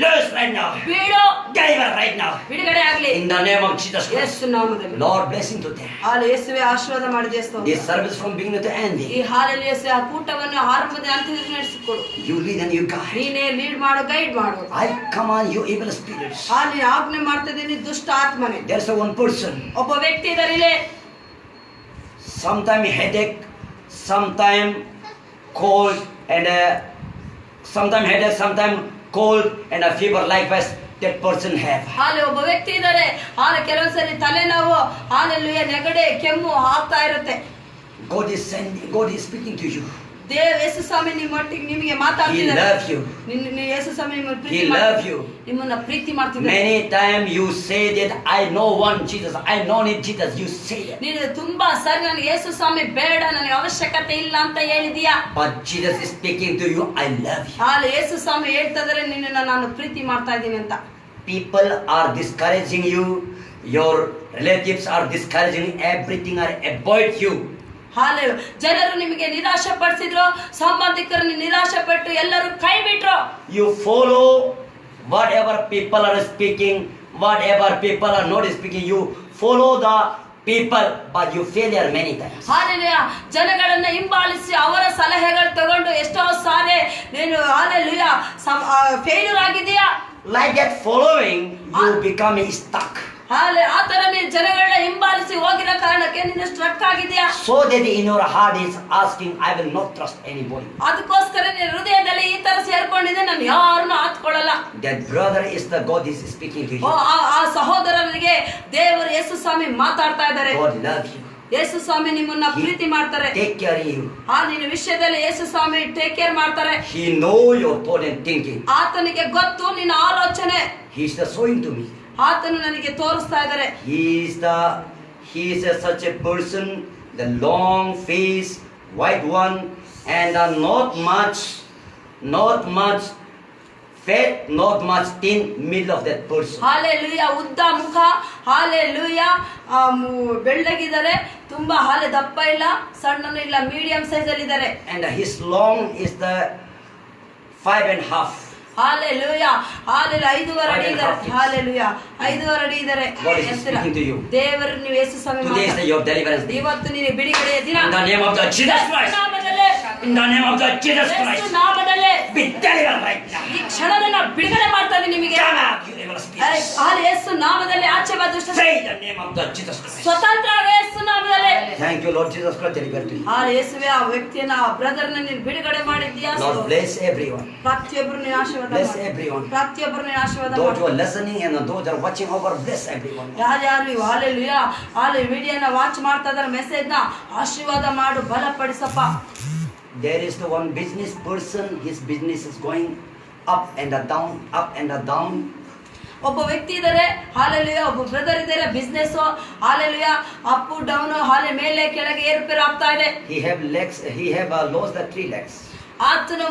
Loose right now. ಬಿಡು, Deliver right now. ಬಿಡುಗಡೆ ಆಗ್ಲಿ. In the name of Jesus Christ. ಯೇಸು ನಾಮದಲ್ಲಿ Lord blessing to them. ಹಾಲೆ ಯೇಸುವೆ ಆಶೀರ್ವಾದ ಮಾಡಿ ದೇವಸ್ಥಾನ. This service from beginning to end. ಈ ಹಾಲೆಲೂಯಾ ಯೇಸುವೆ ಆ ಕೂಟವನ್ನು ಆರಂಭದ ಅಂತ್ಯದಲ್ಲಿ ನಡೆಸಿಕೊಡು. You lead and you guide. ನೀನೇ ಲೀಡ್ ಮಾಡು, ಗೈಡ್ ಮಾಡು. I command you evil spirits. ಹಾಲೆ ಆಜ್ಞೆ ಮಾಡ್ತಾ ಇದ್ದೀನಿ ದುಷ್ಟ ಆತ್ಮನೆ. There's a one person. ಒಬ್ಬ ವ್ಯಕ್ತಿ ಇದ್ದಾರೆ ಇಲ್ಲಿ. Sometime headache, sometime cold, and sometime headache, sometime cold, and a fever likewise that person have. ಹಾಲೆ ಒಬ್ಬ ವ್ಯಕ್ತಿ ಇದ್ದಾರೆ. ಹಾಲೆ ಕೆಲವೊಂದ್ಸರಿ ತಲೆನೋವು, ಹಾಲೆಲೂಯಾ ನೆಗಡೆ, ಕೆಮ್ಮು ಆಗ್ತಾ ಇರುತ್ತೆ. God is sending. God is speaking to you. ಯೇಸು ಸ್ವಾಮಿ ನಿಮ್ಮೊಟ್ಟಿಗೆ ನಿಮಗೆ He ಮಾತಾಡ್ತಿದ್ದಾರೆ. loves you. ಯೇಸು ಸ್ವಾಮಿ ನಿಮ್ಮನ್ನು He ಪ್ರೀತಿ loves you. ನಿಮ್ಮನ್ನ ಪ್ರೀತಿ ಮಾಡ್ತಿದ್ದಾರೆ. Many times you say that I know one Jesus. I know it Jesus. You say it. ನೀನು ತುಂಬಾ ಸರಿ ನನಗೆ ಯೇಸು ಸ್ವಾಮಿ ಬೇಡ, ನನಗೆ ಅವಶ್ಯಕತೆ ಇಲ್ಲ ಅಂತ ಹೇಳಿದೀಯಾ. But Jesus is speaking to you. I love you. ಹಾಲೆ ಯೇಸು ಸ್ವಾಮಿ ಹೇಳ್ತಾ ಇದ್ದಾರೆ ನಿನ್ನನ್ನು ನಾನು ಪ್ರೀತಿ ಮಾಡ್ತಾ ಇದ್ದೀನಿ ಅಂತ. People are discouraging you. Your relatives are discouraging. Everything are avoid you. ಹಾಲೆ ಜನರು ನಿಮಗೆ ನಿರಾಶೆ ಪಡಿಸಿದ್ರು, ಸಂಬಂಧಿಕರನ್ನು ನಿರಾಶೆ ಪಟ್ಟು ಎಲ್ಲರೂ ಕೈ ಬಿಟ್ರು. You follow whatever people are speaking, whatever people are not speaking. You follow the people, but you failure many times. Hallelujah. ಜನಗಳನ್ನ ಹಿಂಬಾಲಿಸಿ ಅವರ ಸಲಹೆಗಳು ತಗೊಂಡು ಎಷ್ಟೋ ಸಾರಿ ನೀನು ಹಾಲೆಲೂಯಾ ಫೇಲ್ಯೂರ್ ಆಗಿದೆಯಾ. like that following, you become stuck. ಆ ತರ ನೀನು ಜನಗಳನ್ನ ಹಿಂಬಾಲಿಸಿ ಹೋಗಿರೋ ಕಾರಣಕ್ಕೆ ನೀನು ಸ್ಟ್ರಕ್ ಆಗಿದ್ಯಾ. So that in your heart is asking, I will not trust anybody. ಅದಕ್ಕೋಸ್ಕರ ನಿನ್ನ ಹೃದಯದಲ್ಲಿ ಈ ತರ ಸೇರ್ಕೊಂಡಿದೆ, ನಾನು ಯಾರನ್ನು ಆತ್ಕೊಳ್ಳಲ್ಲ. That brother is the God is speaking to you. ಆ ಸಹೋದರನಿಗೆ ದೇವರು ಯೇಸು ಸ್ವಾಮಿ ಮಾತಾಡ್ತಾ ಇದ್ದಾರೆ. God loves you. ಯೇಸು ಸ್ವಾಮಿ ನಿಮ್ಮನ್ನ ಪ್ರೀತಿ ಮಾಡ್ತಾರೆ. Take care of you. ನಿನ್ನ ವಿಷಯದಲ್ಲಿ ಯೇಸು ಸ್ವಾಮಿ ಟೇಕ್ ಕೇರ್ ಮಾಡ್ತಾರೆ. He know your thought and thinking. ಆತನಿಗೆ ಗೊತ್ತು ನಿನ್ನ ಆಲೋಚನೆ. He is showing to me. ಆತನು ನನಗೆ ತೋರಿಸ್ತಾ ಇದ್ದಾರೆ. He is such a person, the long face, white one, and not much fat, not much thin, middle of that person. Hallelujah. ಉದ್ದ ಮುಖ, ಹಾಲೆಲೂಯಾ. ಬೆಳ್ಳಗಿದ್ದಾರೆ, ತುಂಬಾ ದಪ್ಪ ಇಲ್ಲ, ಸಣ್ಣನು ಇಲ್ಲ, ಮೀಡಿಯಂ ಸೈಜ್ ಅಲ್ಲಿ ಇದ್ದಾರೆ. And his long is the 5.5. Hallelujah. Hallelujah. 5.5 ಅಡಿ ಇದ್ದಾರೆ. ಹಾಲೆಲೂಯಾ. 5.5 ಅಡಿ ಇದ್ದಾರೆ. God is speaking to you. ದೇವರು ನೀವು ಯೇಸು ಸ್ವಾಮಿ Today is your deliverance day. ಇವತ್ತು ನೀನು ಬಿಡುಗಡೆಯ ದಿನ. In the name of the Jesus Christ. ನಾಮದಲ್ಲಿ, In the name of the Jesus Yesu Christ. ನಾಮದಲ್ಲಿ Be delivered right now. ಈ ಕ್ಷಣದಲ್ಲಿ ನಾನು ಬಿಡುಗಡೆ ಮಾಡ್ತಾ ಇದ್ದೀನಿ ನಿಮಗೆ. Come out, you evil spirits. ಯೇಸು ನಾಮದಲ್ಲಿ ಆಚೆ ಬಾ ದುಷ್ಟ. Say the name of the Jesus Christ. ಸ್ವತಂತ್ರ ಯೇಸು ನಾಮದಲ್ಲಿ. Thank you, Lord Jesus Christ. Deliver to you. ಯೇಸುವೇ ಆ ವ್ಯಕ್ತಿಯನ್ನ, ಆ ಬ್ರದರ್ ನೀನು ಬಿಡುಗಡೆ ಮಾಡಿದ್ಯಾ. Lord bless everyone. ಪ್ರತಿಯೊಬ್ಬರು ನೀನು ಆಶೀರ್ವಾದ Bless ಮಾಡು. everyone. ಪ್ರತಿಯೊಬ್ಬರು ನೀನು ಆಶೀರ್ವಾದ Those ಮಾಡು. who are listening and those who are watching over, bless everyone. ಯಾರ್ಯಾರು ಹಾಲೆಲೂಯಾ ವಿಡಿಯೋನ ವಾಚ್ ಮಾಡ್ತಾ ಇದ್ದಾರೆ, ಮೆಸೇಜ್ ನ ಆಶೀರ್ವಾದ ಮಾಡು, ಬಲಪಡಿಸಪ್ಪ. There is the one business person, his business is going up and down, up and down. ಒಬ್ಬ ವ್ಯಕ್ತಿ ಇದ್ದಾರೆ, ಹಾಲೆಲೂಯಾ. ಒಬ್ಬ ಬ್ರದರ್ ಇದ್ದಾರೆ, ಬಿಸ್ನೆಸ್, ಹಾಲೆಲೂಯಾ, ಅಪ್ ಡೌನ್, ಹಾಲೆ ಮೇಲೆ ಕೆಳಗೆ ಏರುಪೇರು ಆಗ್ತಾ ಇದೆ. He have lost the 3 lakhs. ಆತನು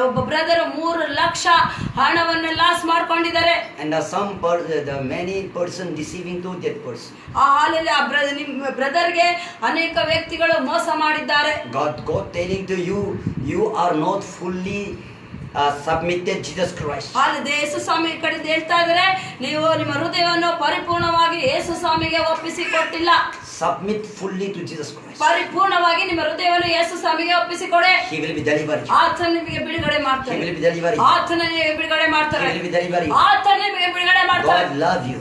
ಒಬ್ಬ ಬ್ರದರ್ 3 ಲಕ್ಷ ಹಣವನ್ನು ಲಾಸ್ ಮಾಡ್ಕೊಂಡಿದ್ದಾರೆ. And the many person deceiving to that person. Hallelujah. ನಿಮ್ಮ ಬ್ರದರ್ಗೆ ಅನೇಕ ವ್ಯಕ್ತಿಗಳು ಮೋಸ ಮಾಡಿದ್ದಾರೆ. God telling to you, you are not fully submitted Jesus Christ. ಯೇಸು ಸ್ವಾಮಿ ಕಡೆಯಿಂದ ಹೇಳ್ತಾ ಇದ್ದಾರೆ, ನೀವು ನಿಮ್ಮ ಹೃದಯವನ್ನು ಪರಿಪೂರ್ಣವಾಗಿ ಯೇಸು ಸ್ವಾಮಿಗೆ ಒಪ್ಪಿಸಿ ಕೊಟ್ಟಿಲ್ಲ. Submit fully to Jesus Christ. ಪರಿಪೂರ್ಣವಾಗಿ ನಿಮ್ಮ ಹೃದಯವನ್ನು ಯೇಸು ಸ್ವಾಮಿಗೆ ಒಪ್ಪಿಸಿ ಕೊಡೆ. He will be delivered. ಆತನು ನಿಮಗೆ ಬಿಡುಗಡೆ ಮಾಡ್ತಾನೆ. He will be delivered. ಆತನು ನಿಮಗೆ ಬಿಡುಗಡೆ ಮಾಡ್ತಾನೆ. He will be delivered. ಆತನು ನಿಮಗೆ ಬಿಡುಗಡೆ ಮಾಡ್ತಾನೆ. God love you.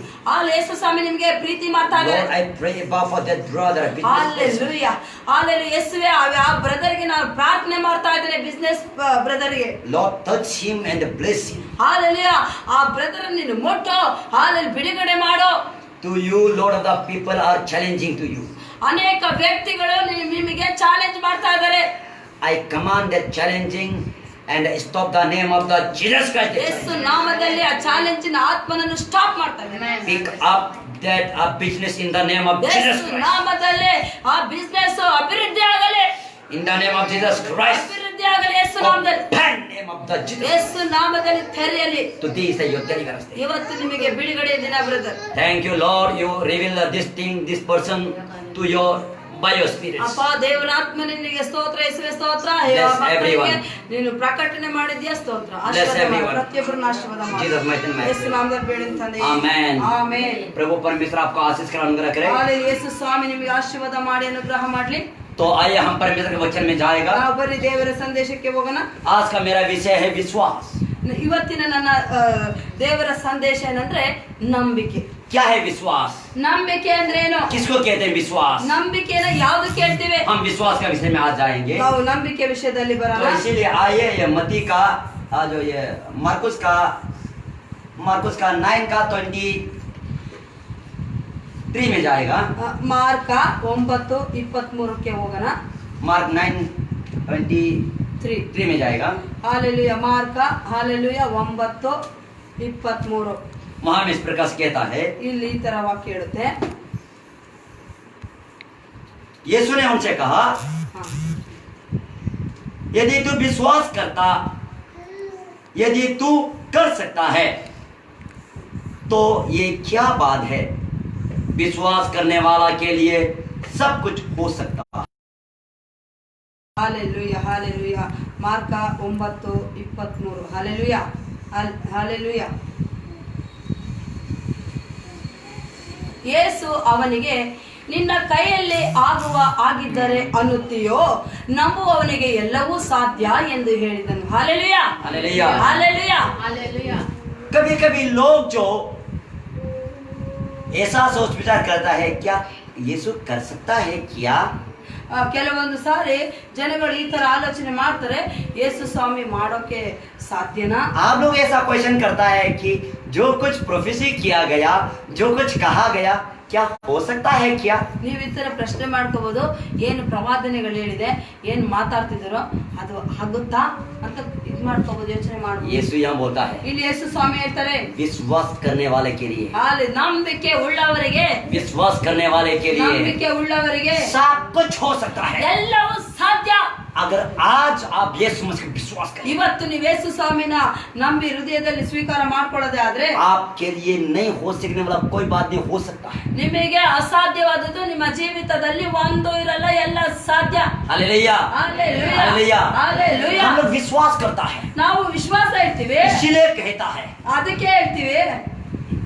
ಯೇಸು ಸ್ವಾಮಿ ನಿಮಗೆ ಪ್ರೀತಿ ಮಾಡ್ತಾ ಇದ್ದಾರೆ. Lord, I pray for that brother. Hallelujah. Hallelujah. ಯೇಸುವೇ ಆ ಬ್ರದರ್ಗೆ ನಾನು ಪ್ರಾರ್ಥನೆ ಮಾಡ್ತಾ ಇದ್ದೇನೆ, ಬಿಸ್ನೆಸ್ ಬ್ರದರ್ಗೆ. Lord, touch him and bless him. Hallelujah. ಆ ಬ್ರದರ್ ನೀನು ಮುಟ್ಟು, ಹಾಲೆಲೂಯಾ, ಬಿಡುಗಡೆ ಮಾಡು. To you, Lord, of the people are challenging to you. ಅನೇಕ ವ್ಯಕ್ತಿಗಳು ನಿಮಗೆ ಚಾಲೆಂಜ್ ಮಾಡ್ತಾ ಇದ್ದಾರೆ. I command that challenging and stop the name of the Jesus Christ. ಯೇಸು ನಾಮದಲ್ಲಿ ಆ ಚಾಲೆಂಜಿನ ಆತ್ಮನನ್ನು ಸ್ಟಾಪ್ ಮಾಡ್ತಾ ಇದ್ದೇನೆ. Pick up that business in the name of Jesus Yesu Christ. ನಾಮದಲ್ಲಿ ಆ ಬಿಸ್ನೆಸ್ ಅಭಿವೃದ್ಧಿ ಆಗಲಿ. In the name of Jesus Christ. ಅಭಿವೃದ್ಧಿ ಆಗಲಿ ಯೇಸು ನಾಮದಲ್ಲಿ. Open name of the Jesus. ಯೇಸು ನಾಮದಲ್ಲಿ ತೆರೆಯಲಿ. Today is your deliverance day. ಇವತ್ತು ನಿಮಗೆ ಬಿಡುಗಡೆ ದಿನ brother. Thank you, Lord. You reveal this thing, this person to your by your spirit. ಅಪ್ಪ ದೇವರ ಆತ್ಮ ನಿನಗೆ ಸ್ತೋತ್ರ, ಯೇಸುವೇ ಸ್ತೋತ್ರ. Bless everyone. ನೀನು ಪ್ರಕಟಣೆ ಮಾಡಿದ್ಯಾ, ಸ್ತೋತ್ರ. Bless ಆಶೀರ್ವಾದ ಮಾಡು, everyone. ಪ್ರತಿಯೊಬ್ಬರನ್ನು ಆಶೀರ್ವಾದ ಮಾಡು. Jesus mighty name. ಯೇಸು ನಾಮದಲ್ಲಿ ಬೇಡಿದ ತಂದೆಯೇ. Amen. ಆಮೆನ್. प्रभु परमेश्वर आपको आशीष कर अनुग्रह करे. ಹಾಲೆಲೂಯಾ. ಯೇಸು ಸ್ವಾಮಿ ನಿಮಗೆ ಆಶೀರ್ವಾದ ಮಾಡಿ ಅನುಗ್ರಹ ಮಾಡಲಿ. तो आइए हम परमेश्वर के वचन में जाएगा. ನಾವು ಬರೀ ದೇವರ ಸಂದೇಶಕ್ಕೆ ಹೋಗೋಣ. आज का मेरा विषय है विश्वास. ಇವತ್ತಿನ ನನ್ನ ದೇವರ ಸಂದೇಶ ಏನಂದ್ರೆ ನಂಬಿಕೆ. क्या है विश्वास? ನಂಬಿಕೆ ಅಂದ್ರೆ ಏನು? किसको कहते हैं विश्वास? ನಂಬಿಕೆನ ಯಾವುದು ಕೇಳ್ತೀವಿ? हम विश्वास का विषय में आज जाएंगे. ನಾವು ನಂಬಿಕೆ ವಿಷಯದಲ್ಲಿ तो ಬರೋಣ. इसीलिए आइए ये मती का जो ये मार्कुस का 9 का 23 में जाएगा. ಮಾರ್ಕ 9:23ಕ್ಕೆ ಹೋಗೋಣ. मार्क 9:23 में जाएगा. ಹಾಲೆಲೂಯಾ. Mark hallelujah 9:23. वहां में इस प्रकार से कहता है, ಇಲ್ಲಿ ಈ ತರ ವಾಕ್ಯ ಹೇಳುತ್ತೆ. यीशु ने उनसे कहा, यदि तू विश्वास करता, यदि तू कर सकता है तो ये क्या बात है, विश्वास करने वाला के लिए सब कुछ हो सकता. Hallelujah. Hallelujah. Mark 9:23. Hallelujah. Hallelujah. ಯೇಸು ಅವನಿಗೆ, ನಿನ್ನ ಕೈಯಲ್ಲಿ ಆಗಿದ್ದರೆ ಅನ್ನುತ್ತೀಯೋ, ನಂಬುವವನಿಗೆ ಎಲ್ಲವೂ ಸಾಧ್ಯ ಎಂದು ಹೇಳಿದನು. ಹಾಲೆಲೂಯಾ. हालेलुया. ಹಾಲೆಲೂಯಾ. Hallelujah. कभी कभी लोग जो ऐसा सोच विचार करता है, क्या यीशु कर सकता है क्या? ಕೆಲವೊಂದು ಸಾರಿ ಜನಗಳು ಈ ತರ ಆಲೋಚನೆ ಮಾಡ್ತಾರೆ, ಯೇಸು ಸ್ವಾಮಿ ಮಾಡೋಕೆ ಸಾಧ್ಯನಾ? आप लोग ऐसा क्वेश्चन करता है कि जो कुछ प्रोफेसी किया गया, जो कुछ कहा गया, क्या हो सकता है क्या? ನೀವು ಈ ತರ ಪ್ರಶ್ನೆ ಮಾಡ್ಕೋಬಹುದು, ಏನು ಪ್ರವಾದನೆಗಳು ಹೇಳಿದೆ, ಏನು ಮಾತಾಡ್ತಿದಾರೋ ಅದು ಆಗುತ್ತಾ ಅಂತ ಇದು ಮಾಡ್ಕೋಬಹುದು, ಯೋಚನೆ ಮಾಡಬಹುದು. यीशु यहाँ बोलता है ಇಲ್ಲಿ ಯೇಸು ಸ್ವಾಮಿ ಹೇಳ್ತಾರೆ, विश्वास करने वाले के लिए, ಅಲ್ಲಿ ನಂಬಿಕೆ ಉಳ್ಳವರಿಗೆ, विश्वास करने वाले के लिए ನಂಬಿಕೆ ಉಳ್ಳವರಿಗೆ सब कुछ हो सकता है ಎಲ್ಲವೂ ಸಾಧ್ಯ. अगर आज आप यीशु मसीह पर विश्वास करें। ಇವತ್ತು ನೀವು ಯೇಸು ಸ್ವಾಮಿನ ನಂಬಿ ಹೃದಯದಲ್ಲಿ ಸ್ವೀಕಾರ ಮಾಡ್ಕೊಳ್ಳೋದೇ ಆದ್ರೆ आपके लिए नहीं हो सकने वाला कोई बात नहीं हो सकता है। ನಿಮಗೆ ಅಸಾಧ್ಯವಾದದ್ದು ನಿಮ್ಮ ಜೀವಿತದಲ್ಲಿ ಒಂದು ಇರಲ್ಲ, ಎಲ್ಲ ಸಾಧ್ಯ. Hallelujah, hallelujah, hallelujah. हालेलुया। हम लोग विश्वास करता है, ನಾವು ವಿಶ್ವಾಸ ಇರ್ತೀವಿ, इसीलिए कहता है ಅದಕ್ಕೆ ಹೇಳ್ತೀವಿ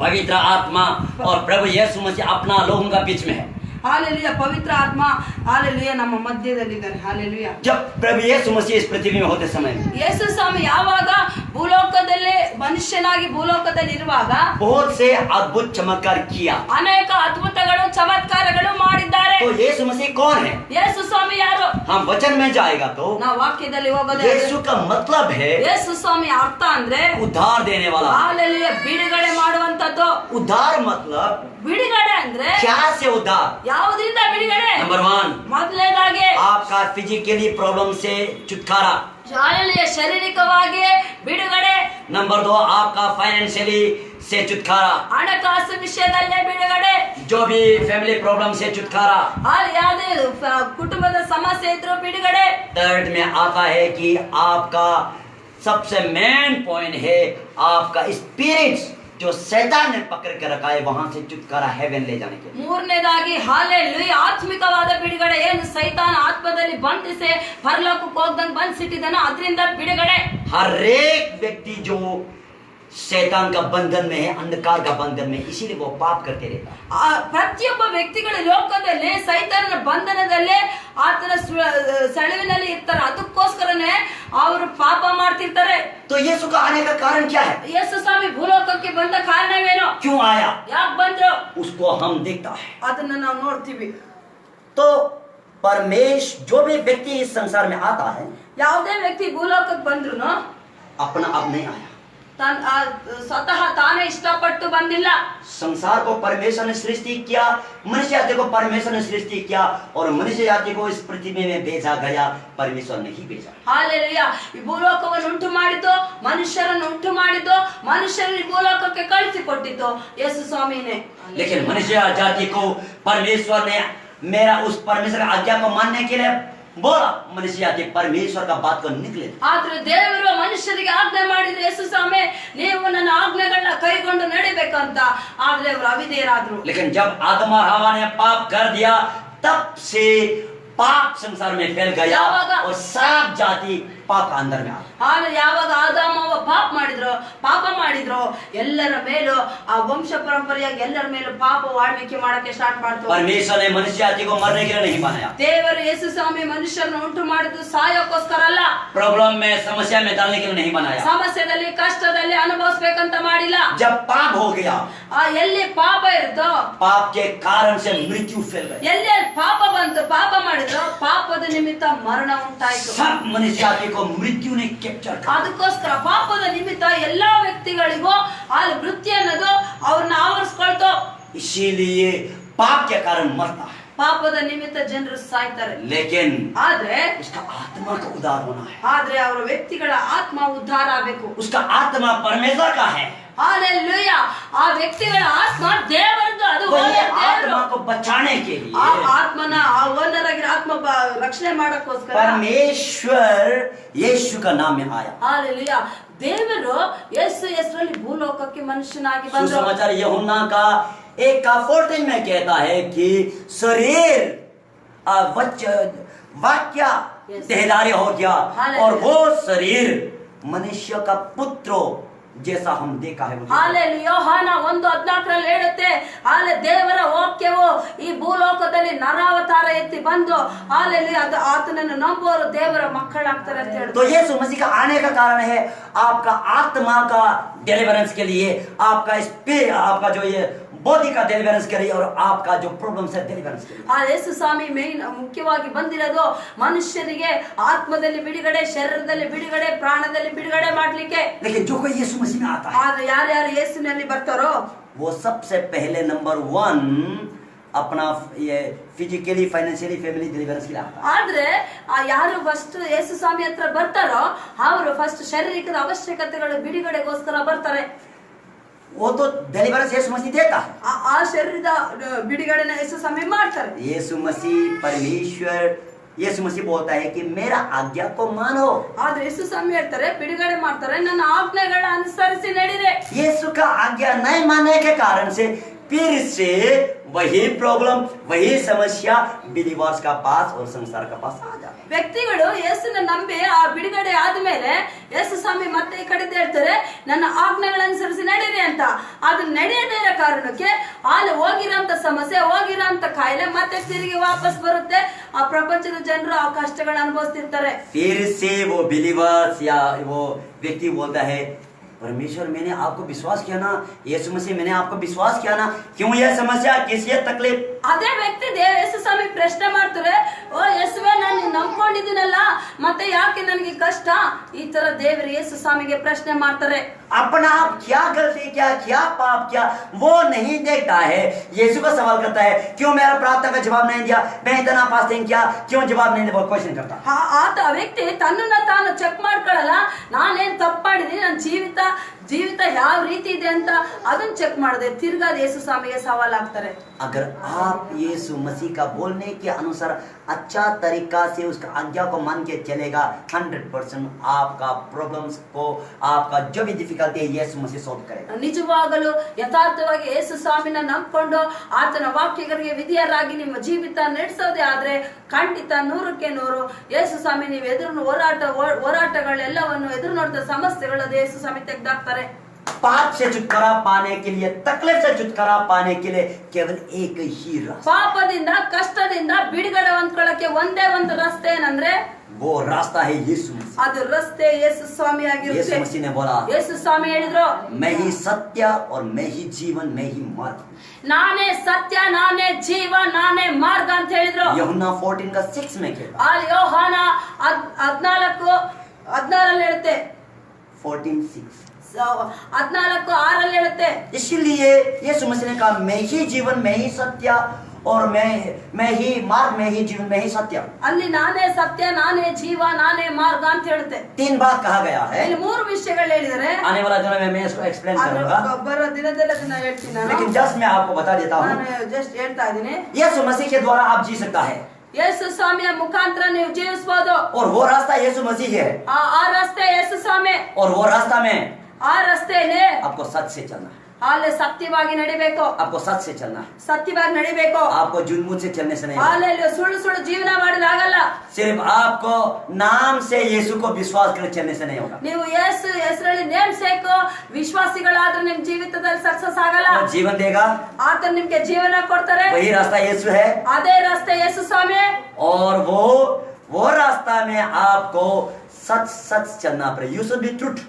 पवित्र आत्मा और प्रभु यीशु मसीह अपना लोगों का बीच में है। ಹಾಲೆಲುಯಾ, ಪವಿತ್ರ ಆತ್ಮ ಹಾಲೆಲುಯಾ ನಮ್ಮ ಮಧ್ಯದಲ್ಲಿದ್ದಾರೆ. ಹಾಲೆಲುಯಾ. जब प्रभु यीशु मसीह इस पृथ्वी में होते समय ಯೇಸು ಸ್ವಾಮಿ ಯಾವಾಗ ಭೂಲೋಕದಲ್ಲಿ ಮನುಷ್ಯನಾಗಿ ಭೂಲೋಕದಲ್ಲಿ ಇರುವಾಗ बहुत से अद्भुत चमत्कार किया। ಅನೇಕ ಅದ್ಭುತಗಳು ಚಮತ್ಕಾರಗಳು ಮಾಡಿದ್ದಾರೆ. तो यीशु मसीह कौन है? ಯೇಸು ಸ್ವಾಮಿ ಯಾರು? हम वचन में जाएगा तो ನಾವು ವಾಕ್ಯದಲ್ಲಿ ಹೋಗೋದೇ यीशु का मतलब है ಯೇಸು ಸ್ವಾಮಿ ಅರ್ಥ ಅಂದ್ರೆ उद्धार देने वाला। ಹಾಲೆಲುಯಾ, ಬಿಡುಗಡೆ ಮಾಡುವಂತದ್ದು. उद्धार मतलब ಬಿಡುಗಡೆ ಅಂದ್ರೆ क्या से उद्धार? ಯಾವುದರಿಂದ ಬಿಡುಗಡೆ? नंबर 1, ಮೊದಲನೇದಾಗಿ आपका फिजिकली प्रॉब्लम से छुटकारा। ಶಾಲೆಯ ಶಾರೀರಿಕವಾಗಿ ಬಿಡುಗಡೆ. नंबर 2, आपका फाइनेंशियली से छुटकारा, ಹಣಕಾಸು ವಿಷಯದಲ್ಲೇ ಬಿಡುಗಡೆ. जो भी फैमिली प्रॉब्लम से छुटकारा। ಅಲ್ಲಿ ಯಾವುದೇ ಕುಟುಂಬದ ಸಮಸ್ಯೆ ಇದ್ರೂ ಬಿಡುಗಡೆ. थर्ड में आता है कि आपका सबसे मेन पॉइंट है आपका स्पिरिट जो शैतान ने पकड़ कर रखा है, वहां से छुटकारा हेवन ले जाने के लिए। ಮೂರನೇದಾಗಿ ಹಾಲೆಲುಯಾ, ಆತ್ಮಿಕವಾದ ಬಿಡುಗಡೆ. ಏನು ಸೈತಾನ ಆತ್ಮದಲ್ಲಿ ಬಂಧಿಸಿ ಪರಲೋಕಕ್ಕೆ ಹೋಗ್ದಂಗ್ ಬಂಧಿಸಿಟ್ಟಿದ್ದಾನೋ ಅದರಿಂದ ಬಿಡುಗಡೆ. हर एक व्यक्ति जो शैतान का बंधन में है, अंधकार का बंधन में, इसीलिए वो पाप करते रहता है। ಪ್ರತಿಯೊಬ್ಬ ವ್ಯಕ್ತಿಗಳು ಲೋಕದಲ್ಲಿ ಸೈತಾನನ ಬಂಧನದಲ್ಲೇ ಆತನ ಸೆಳವಿನಲ್ಲಿ ಇರ್ತಾರೆ, ಅದಕ್ಕೋಸ್ಕರನೇ ಅವರು ಪಾಪ ಮಾಡ್ತಿರ್ತಾರೆ. तो यीशु का आने का कारण क्या है? ಯೇಸು ಸ್ವಾಮಿ ಭೂಲೋಕಕ್ಕೆ ಬಂದ ಕಾರಣವೇನು? क्यों आया? ಯಾಕೆ ಬಂದ್ರು? उसको हम देखता है। ಅದನ್ನ ನಾವು ನೋಡ್ತೀವಿ. तो परमेश्वर जो भी व्यक्ति इस संसार में आता है, ಯಾವುದೇ ವ್ಯಕ್ತಿ ಭೂಲೋಕಕ್ಕೆ ಬಂದ್ರು अपना आप नहीं आया। ಸ್ವತಃ ತಾನೇ ಇಷ್ಟಪಟ್ಟು ಬಂದಿಲ್ಲ. संसार को परमेश्वर ने सृष्टि किया, मनुष्य जाति को परमेश्वर ने सृष्टि किया और मनुष्य जाति को इस पृथ्वी में भेजा गया, परमेश्वर ने ही भेजा। ಹಾಲೆಲುಯಾ, ಈ ಭೂಲೋಕವನ್ನು ಉಂಟು ಮಾಡಿದ್ದು, ಮನುಷ್ಯರನ್ನು ಉಂಟು ಮಾಡಿದ್ದು, ಮನುಷ್ಯರನ್ನು ಈ ಭೂಲೋಕಕ್ಕೆ ಕಳಿಸಿಕೊಟ್ಟಿದ್ದು ಯೇಸು ಸ್ವಾಮಿನೇ. लेकिन मनुष्य जाति को परमेश्वर ने मेरा उस परमेश्वर की आज्ञा को मानने के लिए बोला, मनुष्य जाति परमेश्वर का बात को निकले। ಆದ್ರೆ ದೇವರು ಮನುಷ್ಯರಿಗೆ ಆಜ್ಞೆ ಮಾಡಿದ್ರು, ಯೇಸು ಸ್ವಾಮಿ ನೀವು ನನ್ನ ಆಜ್ಞೆಗಳನ್ನ ಕೈಗೊಂಡು ನಡಿಬೇಕಂತ. ಆದ್ರೆ ಅವರು ಅವಿಧೇಯರಾದ್ರು. लेकिन जब आदम और हवा ने पाप कर दिया, तब से पाप संसार में फैल गया और सब जाति पाप अंदर में आ गई। ಆದ್ರೆ ಯಾವಾಗ ಆದಾಮವ ಪಾಪ ಮಾಡಿದ್ರು ಎಲ್ಲರ ಮೇಲೂ ಆ ವಂಶ ಪರಂಪರೆಯಾಗಿ ಎಲ್ಲರ ಮೇಲೂ ಪಾಪ ಆಳ್ವಿಕೆ ಮಾಡಕ್ಕೆ ಸ್ಟಾರ್ಟ್ ಮಾಡ್ತು. परमेश्वर ने मनुष्य जाति को मरने के लिए नहीं बनाया। ದೇವರು ಯೇಸು ಸ್ವಾಮಿ ಮನುಷ್ಯರನ್ನು ಉಂಟು ಮಾಡಿದ್ದು ಸಾಯೋಕ್ಕೋಸ್ಕರ ಅಲ್ಲ, प्रॉब्लम में समस्या में डालने के लिए नहीं बनाया। ಸಮಸ್ಯೆದಲ್ಲಿ ಕಷ್ಟದಲ್ಲಿ ಅನುಭವಿಸ್ಬೇಕಂತ ಮಾಡಿಲ್ಲ. जब पाप हो गया, ಎಲ್ಲಿ ಪಾಪ ಇರುತ್ತೋ पाप के कारण से मृत्यु फैल गई। ಎಲ್ಲಿ ಪಾಪ ಬಂತು, ಪಾಪ ಮಾಡಿದ್ರು, ಪಾಪದ ನಿಮಿತ್ತ ಮರಣ ಉಂಟಾಯ್ತು. सब मनुष्य जाति को मृत्यु ने कैप्चर कर। ಅದಕ್ಕೋಸ್ಕರ ಪಾಪದ ನಿಮಿತ್ತ ಎಲ್ಲಾ ವ್ಯಕ್ತಿಗಳಿಗೂ ಅಲ್ಲಿ ಮೃತ್ಯು ಅನ್ನೋದು ಅವ್ರನ್ನ ಆವರಿಸ್ಕೊಳ್ತು. इसीलिए पाप के कारण मरता है, ಪಾಪದ ನಿಮಿತ್ತ ಜನರು ಸಾಯ್ತಾರೆ. लेकिन ಆದ್ರೆ उसका आत्मा का उद्धार होना है। ಅವರ ವ್ಯಕ್ತಿಗಳ ಆತ್ಮ ಉದ್ಧಾರ ಆಗಬೇಕು. उसका आत्मा परमेश्वर का है। ಹಾಲೆಲೂಯಾ, ಆ ವ್ಯಕ್ತಿಗಳ ಆತ್ಮ ದೇವರದ್ದು. ಅದು वही ದೇವರು आत्मा को बचाने के लिए ಆ ಆತ್ಮನ ಆ ಓನರಾಗಿರೋ ಆತ್ಮ ರಕ್ಷಣೆ ಮಾಡಕ್ಕೋಸ್ಕರ परमेश्वर यीशु का नाम में आया। ಹಾಲೆಲೂಯಾ, ದೇವರು ಯೇಸು ಹೆಸರಲ್ಲಿ ಭೂಲೋಕಕ್ಕೆ ಮನುಷ್ಯನಾಗಿ ಬಂದರು. सुसमाचार यूहन्ना का 1:14 में कहता है कि शरीर वाक्य देहधारी हो गया और वो शरीर मनुष्य का पुत्र जैसा हम देखा है। ಹಾಲೆಲೂಯಾ, ಯೋಹಾನ 1:14 ಹೇಳುತ್ತೆ, ದೇವರ ವಾಕ್ಯವು ಈ ಭೂಲೋಕದಲ್ಲಿ ನರಾವತಾರ ಎತ್ತಿ ಬಂದು ಹಾಲೆಲೂಯಾ ಆತನನ್ನು ನಂಬುವವರು ದೇವರ ಮಕ್ಕಳಾಗ್ತಾರೆ ಅಂತ ಹೇಳುತ್ತೆ. तो यीशु मसीह का आने का कारण है आपका आत्मा का डिलीवरेंस के लिए, आपका जो ये बॉडी का डिलीवरेंस के लिए और आपका जो प्रॉब्लम्स है डिलीवरेंस के लिए। ಆ ಯೇಸು ಸ್ವಾಮಿ ಮೇನ್ ಮುಖ್ಯವಾಗಿ ಬಂದಿರೋದು ಮನುಷ್ಯನಿಗೆ ಆತ್ಮದಲ್ಲಿ ಬಿಡುಗಡೆ, ಶರೀರದಲ್ಲಿ ಬಿಡುಗಡೆ, ಪ್ರಾಣದಲ್ಲಿ ಬಿಡುಗಡೆ ಮಾಡ್ಲಿಕ್ಕೆ. लेकिन जो कोई यीशु मसीह में आता है, ಆದ್ರೆ ಯಾರ್ಯಾರು ಯೇಸುನಲ್ಲಿ ಬರ್ತಾರೋ वो सबसे पहले नंबर 1 अपना ये फिजिकली, फाइनेंशियली, फैमिली डिलीवरेंस के लिए आता है। ಆದ್ರೆ ಯಾರು ಫಸ್ಟ್ ಯೇಸು ಸ್ವಾಮಿ ಹತ್ರ ಬರ್ತಾರೋ ಅವರು ಫಸ್ಟ್ ಶಾರೀರಿಕ ಅವಶ್ಯಕತೆಗಳು ಬಿಡುಗಡೆಗೋಸ್ಕರ ಬರ್ತಾರೆ. वो तो डिलीवरेंस यीशु मसीह देता है। ಆ ಶರೀರದ ಬಿಡುಗಡೆನ ಯೇಸು ಸ್ವಾಮಿ ಮಾಡ್ತಾರೆ. यीशु मसीह परमेश्वर, यीशु मसीह बोलता है कि मेरा आज्ञा को मानो। ಆದ್ರೆ ಯೇಸು ಸ್ವಾಮಿ ಹೇಳ್ತಾರೆ, ಬಿಡುಗಡೆ ಮಾಡ್ತಾರೆ, ನನ್ನ ಆಜ್ಞೆಗಳ ಅನುಸರಿಸಿ ನಡೀರಿ. यीशु का आज्ञा नहीं मानने के कारण से फिर से वही प्रॉब्लम, वही समस्या बिलीवर्स का पास और संसार का पास आ जाता है। ವ್ಯಕ್ತಿಗಳು ಯೇಸುನ ನಂಬಿ ಆ ಬಿಡುಗಡೆ ಆದ್ಮೇಲೆ ಯೇಸು ಸ್ವಾಮಿ ಮತ್ತೆ ಈ ಕಡೆ ಹೇಳ್ತಾರೆ, ನನ್ನ ಆಜ್ಞೆಗಳ ಅನುಸರಿಸಿ ನಡೀರಿ ಅಂತ. ಅದು ನಡೆಯದೇ ಇರೋ ಕಾರಣಕ್ಕೆ ಅಲ್ಲಿ ಹೋಗಿರೋಂತ ಸಮಸ್ಯೆ, ಹೋಗಿರೋಂತ ಕಾಯಿಲೆ ಮತ್ತೆ ತಿರುಗಿ ವಾಪಸ್ ಬರುತ್ತೆ. ಆ ಪ್ರಪಂಚದ ಜನರು ಆ ಕಷ್ಟಗಳನ್ನ ಅನುಭವಿಸ್ತಿರ್ತಾರೆ. फिर से वो बिलीवर्स या वो व्यक्ति बोलता है, परमेश्वर मैंने आपको विश्वास किया ना, यीशु मसीह मैंने आपको विश्वास किया ना, क्यों यह समस्या, किस ये तकलीफ? ಅದೇ ವ್ಯಕ್ತಿ ಯೇಸು ಸ್ವಾಮಿ ಪ್ರಶ್ನೆ ಮಾಡ್ತಾರೆ, ಓ ಯೇಸುವೆ, ನಾನು ನಂಬ್ಕೊಂಡಿದ್ದೀನಲ್ಲ, ಮತ್ತೆ ಯಾಕೆ ನನಗೆ ಕಷ್ಟ? ಈ ತರ ದೇವರು ಯೇಸು ಸ್ವಾಮಿಗೆ ಪ್ರಶ್ನೆ ಮಾಡ್ತಾರೆ. अपना आप क्या गलती किया, क्या पाप किया, वो नहीं देखता है। यीशु को सवाल करता है, क्यों मेरा प्रार्थना का जवाब नहीं दिया, मैं इतना फास्टिंग किया, क्यों जवाब नहीं दिया, वो क्वेश्चन करता। ಆತ ವ್ಯಕ್ತಿ ತನ್ನನ್ನ ತಾನು ಚೆಕ್ ಮಾಡ್ಕೊಳ್ಳಲ್ಲ, ನಾನೇನ್ ತಪ್ಪು ಮಾಡಿದೀನಿ, ನನ್ನ ಜೀವಿತ ಯಾವ ರೀತಿ ಇದೆ ಅಂತ ಅದನ್ನ ಚೆಕ್ ಮಾಡದೆ ತಿರ್ಗಾ ಯೇಸು ಸ್ವಾಮಿಗೆ ಸವಾಲ್ ಆಗ್ತಾರೆ. अगर आप यीशु मसीह का बोलने के अनुसार अच्छा तरीका से उसका आज्ञा को मान के चलेगा, 100% आपका प्रॉब्लम्स को, आपका जो भी डिफिकल्टी है यीशु मसीह सॉल्व करेगा। ನಿಜವಾಗಲೂ ಯಥಾರ್ಥವಾಗಿ ಯೇಸು ಸ್ವಾಮಿನ ನಂಬಿಕೊಂಡು ಆತನ ವಾಕ್ಯಗಳಿಗೆ ವಿಧಿಯರಾಗಿ ನಿಮ್ಮ ಜೀವಿತ ನಡೆಸೋದೇ ಆದ್ರೆ ಖಂಡಿತ 100ಕ್ಕೆ 100 ಯೇಸು ಸ್ವಾಮಿ ನೀವು ಎದುರು ಹೋರಾಟಗಳೆಲ್ಲವನ್ನು ಎದುರು ನೋಡಿದ ಸಮಸ್ಯೆಗಳು ಯೇಸು ಸ್ವಾಮಿ ತೆಗೆದಾಕ್ತಾರೆ. पाप से छुटकारा पाने के लिए, तकलीफ से छुटकारा पाने के लिए केवल एक ही रास्ता, ಪಾಪದಿಂದ ಕಷ್ಟದಿಂದ ಬಿಡುಗಡೆ ಹೊಂದ್ಕೊಳ್ಳಕ್ಕೆ ಒಂದೇ ಒಂದು ರಸ್ತೆ ಏನಂದ್ರೆ वो रास्ता है यीशु मसीह। ಅದು ರಸ್ತೆ ಯೇಸು ಸ್ವಾಮಿ यीशु ಆಗಿರುತ್ತೆ. मसीह ने बोला, ಯೇಸು ಸ್ವಾಮಿ ಹೇಳಿದ್ರು, मैं ही सत्य और मैं ही जीवन, मैं ही मार्ग। ನಾನೇ ಸತ್ಯ, ನಾನೇ ಜೀವ, ನಾನೇ ಮಾರ್ಗ ಅಂತ ಹೇಳಿದ್ರು. यूहन्ना 14 का 6 में कहता, ಅಲ್ಲಿ ಯೋಹಾನ 14:16 ಹೇಳುತ್ತೆ, 14:6। 14:6 ಹೇಳುತ್ತೆ. इसलिए यीशु मसीह ने कहा, मैं ही जीवन, मैं ही सत्य और मैं ही मार्ग, मैं ही जीवन, मैं ही सत्य। ಅಲ್ಲಿ ನಾನೇ ಸತ್ಯ, ನಾನೇ ಜೀವ, ನಾನೇ ಮಾರ್ಗ ಅಂತ ಹೇಳುತ್ತೆ. 3 बात कहा गया है। ಇಲ್ಲಿ 3 ವಿಷಯಗಳು ಹೇಳಿದರೆ आने वाला दिनों में मैं इसको एक्सप्लेन करूंगा, ಬರೋ ದಿನ ಹೇಳ್ತೀನಿ ನಾನು. लेकिन जस्ट मैं आपको बता देता हूँ, ನಾನು ಜಸ್ಟ್ ಹೇಳ್ತಾ ಇದ್ದೀನಿ, यीशु मसीह के द्वारा आप जी सकता है ಯೇಸು ಸ್ವಾಮಿಯ ಮುಖಾಂತರ ನೀವು ಜೀವಿಸಬಹುದು. और वो रास्ता यीशु मसीह है, ಆ ರಸ್ತೆ ಯೇಸು ಸ್ವಾಮಿ. और वो रास्ता में ಆ ರಸ್ತೆಯಲ್ಲಿ आपको सच से चलना है, ಅಲ್ಲಿ ಸತ್ಯವಾಗಿ ನಡಿಬೇಕು, आपको सच से चलना है, ಸತ್ಯವಾಗಿ ನಡಿಬೇಕು. आपको झूठ से चलने से नहीं, ಅಲ್ಲಿ ಸುಳ್ಳು ಜೀವನ ಮಾಡಿದ್ರೆ ಆಗಲ್ಲ. सिर्फ आपको नाम से यीशु को विश्वास कर चलने से नहीं होगा। ನೀವು ಯೇಸು ಹೆಸರಲ್ಲಿ ನೇಮ್ ಸೇಕು ವಿಶ್ವಾಸಿಗಳಾದ್ರೆ ನಿಮ್ ಜೀವಿತದಲ್ಲಿ ಸಕ್ಸಸ್ ಆಗಲ್ಲ. वो जीवन देगा, ಆತ ನಿಮ್ಗೆ ಜೀವನ ಕೊಡ್ತಾರೆ. वही रास्ता यीशु है, ಅದೇ ರಸ್ತೆ ಯೇಸು ಸ್ವಾಮಿ. और वो रास्ता में आपको सच चलना पड़ेगा। You should be truth.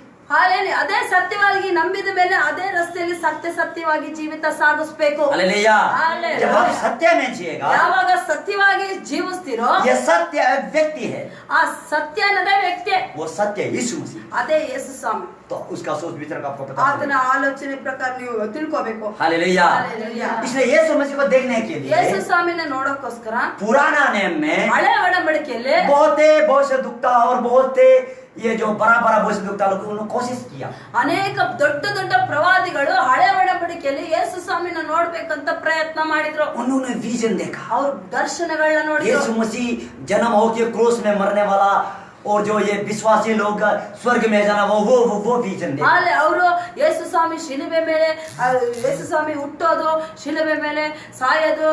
ಅದೇ ಸತ್ಯವಾಗಿ ನಂಬಿದ ಮೇಲೆ ಅದೇ ರಸ್ತೆಯಲ್ಲಿ ಸತ್ಯವಾಗಿ ಜೀವಿತ ಸಾಗಿಸ್ಬೇಕು. हालेलुया। हालेलुया। जब आप सत्य में जिएगा, ಯಾವಾಗ ಸತ್ಯವಾಗಿ ಜೀವಿಸ್ತಿರೋ, यह सत्य एक व्यक्ति है, ಆ ಸತ್ಯ ಅನ್ನೋದೇ ವ್ಯಕ್ತಿ, वो सत्य यीशु मसीह। ಅದೇ ಯೇಸು ಸ್ವಾಮಿ. तो उसका सोच विचार का आपको पता ಆತನ ಆಲೋಚನೆ ಪ್ರಕಾರ ನೀವು ತಿಳ್ಕೋಬೇಕು. हालेलुया। हालेलुया। इसलिए यीशु मसीह को देखने के ಯೇಸು लिए ಸ್ವಾಮಿನ ನೋಡೋಕ್ಕೋಸ್ಕರ पुराना नियम में ಹಳೆ ಒಡಂಬಡಿಕೆಯಲ್ಲಿ बहुत से दुखता और बहुत ये जो बड़ा बहुत से दुखता लोग उन्होंने कोशिश किया। ಅನೇಕ ದೊಡ್ಡ ಪ್ರವಾದಿಗಳು ಹಳೆ ಒಡಂಬಡಿಕೆಯಲ್ಲಿ ಯೇಸು ಸ್ವಾಮಿನ ನೋಡ್ಬೇಕಂತ ಪ್ರಯತ್ನ ಮಾಡಿದ್ರು. उन्होंने विजन देखा, ಅವ್ರು ದರ್ಶನಗಳನ್ನ ನೋಡಿದ್ರು. यीशु मसीह जन्म होके क्रूस में मरने वाला और जो ये विश्वासी लोग स्वर्ग में जाना, वो विजन देखा। ಅಲ್ಲಿ ಅವರು ಯೇಸು ಸ್ವಾಮಿ ಶಿಲುಬೆ ಮೇಲೆ, ಯೇಸು ಸ್ವಾಮಿ ಹುಟ್ಟೋದು, ಶಿಲುಬೆ ಮೇಲೆ ಸಾಯೋದು,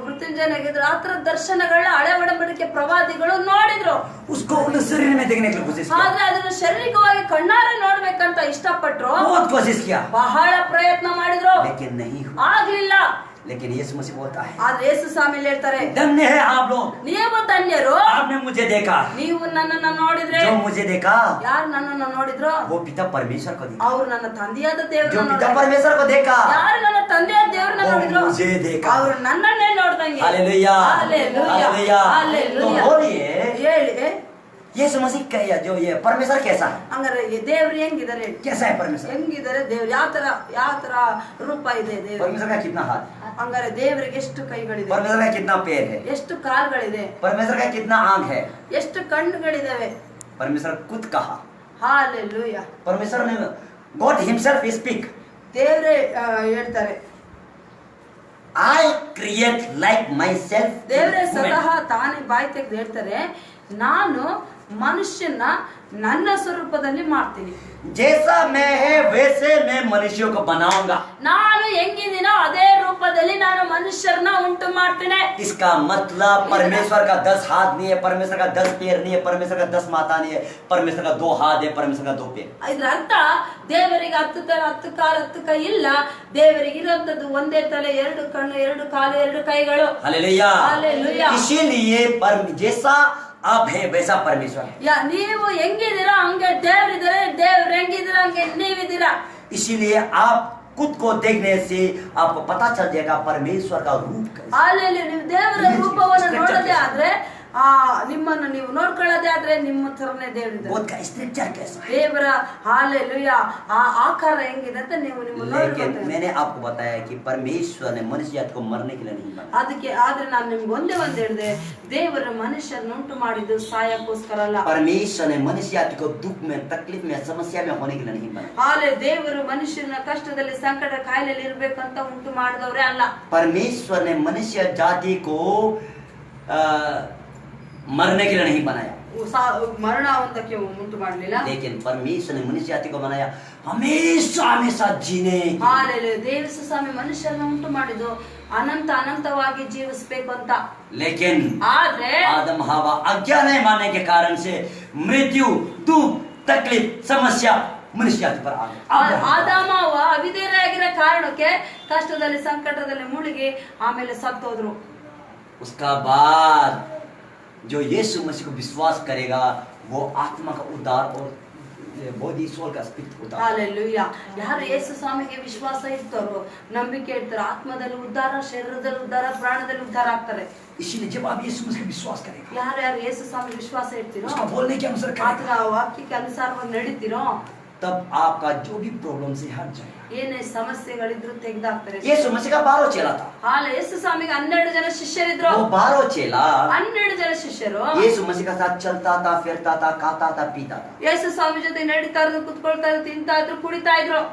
ಮೃತ್ಯುಂಜಯನಾಗಿದ್ರು, ಆ ತರ ದರ್ಶನಗಳನ್ನ ಹಳೆ ಒಡಂಬಡಿಕೆ ಪ್ರವಾದಿಗಳು ನೋಡಿದ್ರು. उसको उन शरीर में देखने की कोशिश किया, ಆದ್ರೆ ಅದನ್ನ ಶಾರೀರಿಕವಾಗಿ ಕಣ್ಣಾರೆ ನೋಡ್ಬೇಕಂತ ಇಷ್ಟಪಟ್ರು, बहुत कोशिश किया, ಬಹಳ ಪ್ರಯತ್ನ ಮಾಡಿದ್ರು, लेकिन नहीं हुआ। ಆಗ್ಲಿಲ್ಲ. लेकिन यीशु मसीह बोलता है ಆದ್ರೆ ಯೇಸು ಸ್ವಾಮಿ ಹೇಳ್ತಾರೆ, धन्य है आप लोग, ನೀವು ಧನ್ಯರು, आपने मुझे देखा, ನೀವು ನನ್ನನ್ನ ನೋಡಿದ್ರೆ. जो मुझे देखा ಯಾರು ನನ್ನನ್ನ ನೋಡಿದ್ರು? वो पिता परमेश्वर को देखा, ಅವ್ರು ನನ್ನ ತಂದೆಯಾದ जो ದೇವರನ್ನ पिता ನೋಡಿದ್ರು. परमेश्वर को देखा ಯಾರು ನನ್ನ ತಂದೆಯಾದ ದೇವರನ್ನ वो ನೋಡಿದ್ರು? मुझे देखा। ಅವ್ರು ನನ್ನನ್ನೇ ನೋಡ್ದಂಗೆ. Hallelujah, hallelujah, hallelujah. तो हालेलुया. बोलिए ಹೇಳಿ, यीशु मसीह क्या, जो ये परमेश्वर कैसा है, ಹಂಗಾರೆ ಈ ದೇವ್ರು ಹೆಂಗಿದ್ದಾರೆ ಹೇಳಿ. कैसा है परमेश्वर? ಹೆಂಗಿದ್ದಾರೆ ದೇವ್ರು? ಯಾವ ತರ ರೂಪ ಇದೆ ದೇವ್ರು? परमेश्वर का कितना हाथ, ಹಂಗಾರೆ ದೇವರಿಗೆ ಎಷ್ಟು ಕೈಗಳಿದೆ, परमेश्वर का कितना पैर है, ಎಷ್ಟು ಕಾಲ್ಗಳಿದೆ, परमेश्वर का कितना आंख है, ಎಷ್ಟು ಕಣ್ಣುಗಳಿದಾವೆ. परमेश्वर खुद कहा, ಹಾಲೆಲೂಯಾ. परमेश्वर ने, गॉड हिमसेल्फ स्पीक, ದೇವ್ರೇ ಹೇಳ್ತಾರೆ, I create like myself, ದೇವರೇ woman. ಸ್ವತಃ ತಾನೇ ಬಾಯಿ ತೆಗೆದು ಹೇಳ್ತಾರೆ, ನಾನು ಮನುಷ್ಯನ ನನ್ನ ಸ್ವರೂಪದಲ್ಲಿ ಮಾಡ್ತೀನಿ. जैसा मैं है वैसे मैं मनुष्यों को बनाऊंगा। ನಾನು ಹೆಂಗಿದ್ದೀನೋ ಅದೇ ರೂಪದಲ್ಲಿ ನಾನು ಮನುಷ್ಯರನ್ನ ಉಂಟು ಮಾಡ್ತೀನಿ. इसका मतलब परमेश्वर का 10 हाथ नहीं है, परमेश्वर का 10 पैर नहीं है, परमेश्वर का 10 माथा नहीं है, परमेश्वर का 2 हाथ है, परमेश्वर का 2 पैर। ಇದ್ರ ಅರ್ಥ ದೇವರಿಗೆ 10 ತಲೆ 10 ಕಾಲು 10 ಕೈ ಇಲ್ಲ. ದೇವರಿಗೆ ಇರುವಂತದ್ದು ಒಂದೇ ತಲೆ, 2 ಕಣ್ಣು, 2 ಕಾಲು, 2 ಕೈಗಳು. हालेलुया। हालेलुया। इसीलिए जैसा आप है वैसा परमेश्वर है। ನೀವು ಹೆಂಗಿದ್ದೀರಾ ಹಂಗೆ ದೇವರಿದ್ದಾರೆ, ದೇವ್ರು ಹೆಂಗಿದ್ದೀರಾ ಹಂಗೆ ನೀವಿದ್ದೀರಾ. इसीलिए आप खुद को देखने से आपको पता चल जाएगा परमेश्वर का रूप कैसा है। ಅಲ್ಲಿ ನೀವು ದೇವರ ರೂಪವನ್ನು ನೋಡೋದೇ ಆದ್ರೆ, ನಿಮ್ಮನ್ನು ನೀವು ನೋಡ್ಕೊಳ್ಳೋದೇ ಆದ್ರೆ ನಿಮ್ಮ ತರನೇ ದೇವರಿದ್ದಾರೆ. बोध का स्ट्रक्चर कैसा है। ದೇವರ ಹಾಲೆಲೂಯಾ ಆ ಆಕಾರ ಹೆಂಗಿದೆ ಅಂತ ನೀವು लेकिन ನೋಡ್ಕೊಳ್ಳಿ. मैंने आपको बताया कि परमेश्वर ने मनुष्य जाति को मरने के लिए नहीं बनाया। ಅದಕ್ಕೆ ಆದ್ರೆ ನಾನು ನಿಮ್ಗೆ ಒಂದೇ ಒಂದು ಹೇಳಿದೆ, ದೇವರ ಮನುಷ್ಯರನ್ನ ಉಂಟು ಮಾಡಿದ್ದು ಸಾಯಕ್ಕೋಸ್ಕರ ಅಲ್ಲ. परमेश्वर ने मनुष्य जाति को दुख में, तकलीफ में, समस्या में होने के लिए नहीं बनाया। ಆದ್ರೆ ದೇವರು ಮನುಷ್ಯನ ಕಷ್ಟದಲ್ಲಿ, ಸಂಕಟ, ಕಾಯಿಲೆಯಲ್ಲಿ ಇರ್ಬೇಕಂತ ಉಂಟು ಮಾಡಿದವರೇ ಅಲ್ಲ. परमेश्वर ने मनुष्य जाति को मरने के लिए नहीं बनाया, ಮರಣ ಒಂದಕ್ಕೆ ಉಂಟು ಮಾಡಲಿಲ್ಲ. लेकिन परमेश्वर ने मनुष्य जाति को बनाया हमेशा हमेशा जीने के लिए। ಹಾಲೆಲೂಯಾ. ದೇವ ಸ್ವಾಮಿ ಮನುಷ್ಯರನ್ನ ಉಂಟು ಮಾಡಿದ್ದು ಅನಂತವಾಗಿ ಜೀವಿಸಬೇಕು ಅಂತ. लेकिन ಆದ್ರೆ आदम हवा आज्ञा नहीं मानने के कारण से मृत्यु, दुख, तकलीफ, समस्या मनुष्य जाति पर आ गया। ಆದಾಮ ಅವ್ವ ಅವಿಧೇಯರಾಗಿರೋ ಕಾರಣಕ್ಕೆ ಕಷ್ಟದಲ್ಲಿ, ಸಂಕಟದಲ್ಲಿ ಮುಳುಗಿ ಆಮೇಲೆ ಸತ್ತೋದ್ರು. उसका बाद जो यीशु मसीह को विश्वास करेगा वो आत्मा का उद्धार और बॉडी सोल का अस्तित्व उद्धार। ಹಾಲೆಲೂಯಾ. ಯಾರು ಯೇಸು ಸ್ವಾಮಿಗೆ ವಿಶ್ವಾಸ ಇರ್ತಾರೋ, ನಂಬಿಕೆ ಇರ್ತಾರೋ, ಆತ್ಮದಲ್ಲಿ ಉದ್ಧಾರ, ಶರೀರದಲ್ಲಿ ಉದ್ಧಾರ, ಪ್ರಾಣದಲ್ಲಿ ಉದ್ಧಾರ ಆಗ್ತಾರೆ. इसीलिए जब आप यीशु मसीह को विश्वास करेंगे, ಯಾರ್ಯಾರು ಯೇಸು ಸ್ವಾಮಿ ವಿಶ್ವಾಸ ಇಡ್ತೀರೋ, उसका बोलने के अनुसार ಆತನ करेंगे, ವಾಕ್ಯಕ್ಕೆ ಅನುಸಾರವಾಗಿ ನಡೀತಿರೋ, तब आपका जो भी प्रॉब्लम से हट जाएगा। ಏನೇ ಸಮಸ್ಯೆಗಳಿದ್ರು ತೆಗೆದಾಕ್ತಾರೆ. यीशु मसीह का 12 चेला था, ಹಾಲೆ ಯೇಸು ಸ್ವಾಮಿಗೆ 12 ಜನ ಶಿಷ್ಯರಿದ್ರು. वो 12 चेला 12 ಜನ ಶಿಷ್ಯರು यीशु मसीह के साथ चलता था, फिरता था, खाता था, पीता था। ಯೇಸು ಸ್ವಾಮಿ ಜೊತೆ ನಡೀತಾ ಇದ್ರು, ಕುತ್ಕೊಳ್ತಾ ಇದ್ರು, ತಿಂತಾ ಇದ್ರು, ಕುಡಿತಾ ಇದ್ರು.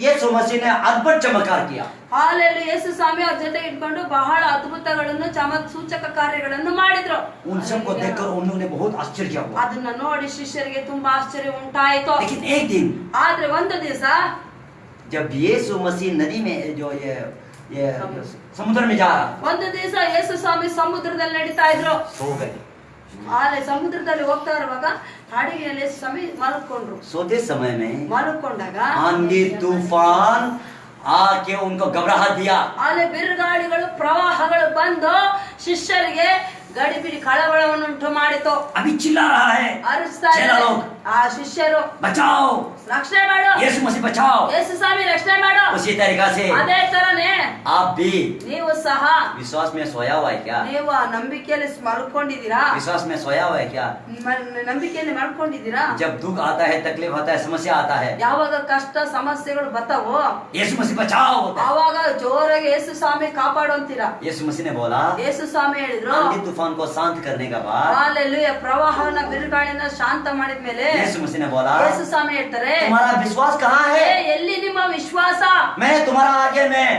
यीशु मसीह ने अद्भुत चमत्कार किया। ಹಾಲೆಲೂಯಾ. ಯೇಸು ಸ್ವಾಮಿ ಅವ್ರ ಜೊತೆ ಇಟ್ಕೊಂಡು ಬಹಳ ಅದ್ಭುತಗಳನ್ನು, ಸೂಚಕ ಕಾರ್ಯಗಳನ್ನು ಮಾಡಿದ್ರು. उन सबको देखकर उन्होंने बहुत आश्चर्य हुआ। ಅದನ್ನ ನೋಡಿ ಶಿಷ್ಯರಿಗೆ ತುಂಬಾ ಆಶ್ಚರ್ಯ ಉಂಟಾಯಿತು. लेकिन एक दिन ಆದ್ರೆ ಒಂದು ದಿವಸ जब यीशु मसीह नदी में जो ये समुद्र में जा रहा ಒಂದು ದಿವಸ ಯೇಸು ಸ್ವಾಮಿ ಸಮುದ್ರದಲ್ಲಿ ನಡೀತಾ ಇದ್ರು. सो गए। ಆದ್ರೆ ಸಮುದ್ರದಲ್ಲಿ ಹೋಗ್ತಾ ಇರುವಾಗ ಹಡಗಿನಲ್ಲಿ ಯೇಸು ಸ್ವಾಮಿ ಮಲ್ಕೊಂಡ್ರು. सोते समय में ಮಲ್ಕೊಂಡಾಗ आंधी तूफान आके उनको घबराहट दिया। ಆಲೆ ಬಿರುಗಾಳಿಗಳು, ಪ್ರವಾಹಗಳು ಬಂದು ಶಿಷ್ಯರಿಗೆ ಗಡಿಬಿಡಿ ಕಳವಳವನ್ನು ಉಂಟು ಮಾಡಿತು. अभी चिल्ला रहा है, ಅರಿಸ್ತಾ चलो ಇದ್ದಾರೆ लोग ಆ ಶಿಷ್ಯರು, बचाओ, ರಕ್ಷಣೆ ಮಾಡು, यीशु मसीह बचाओ। ಯೇಸು ಸ್ವಾಮಿ ರಕ್ಷಣೆ ಮಾಡು. उसी तरीका से ಅದೇ ತರನೇ आप भी ನೀವು ಸಹ विश्वास में सोया हुआ है क्या? ನೀವು ಆ ನಂಬಿಕೆಯಲ್ಲಿ ಮಲ್ಕೊಂಡಿದ್ದೀರಾ? विश्वास में सोया हुआ है क्या? ನಂಬಿಕೆಯಲ್ಲಿ ಮಲ್ಕೊಂಡಿದ್ದೀರಾ? जब दुख आता है, तकलीफ आता है, समस्या आता है, ಯಾವಾಗ ಕಷ್ಟ ಸಮಸ್ಯೆಗಳು ಬರ್ತಾವೋ यीशु मसीह बचाओ होता है। ಆವಾಗ ಜೋರಾಗಿ ಯೇಸು ಸ್ವಾಮಿ ಕಾಪಾಡು ಅಂತೀರಾ. यीशु मसीह ने बोला, ಯೇಸು ಸ್ವಾಮಿ ಹೇಳಿದ್ರು, आंधी तूफान को शांत करने का बाद ಹಾಲೆಲೂಯಾ, ಪ್ರವಾಹನ ಬಿರುಗಾಳಿನ ಶಾಂತ ಮಾಡಿದ್ಮೇಲೆ यीशु मसीह ने बोला, ಯೇಸು ಸ್ವಾಮಿ ಹೇಳ್ತಾರೆ, तुम्हारा विश्वास कहाँ ಏ, है? ಎಲ್ಲಿ ನಿಮ್ಮ ವಿಶ್ವಾಸ? मैं तुम्हारा आगे में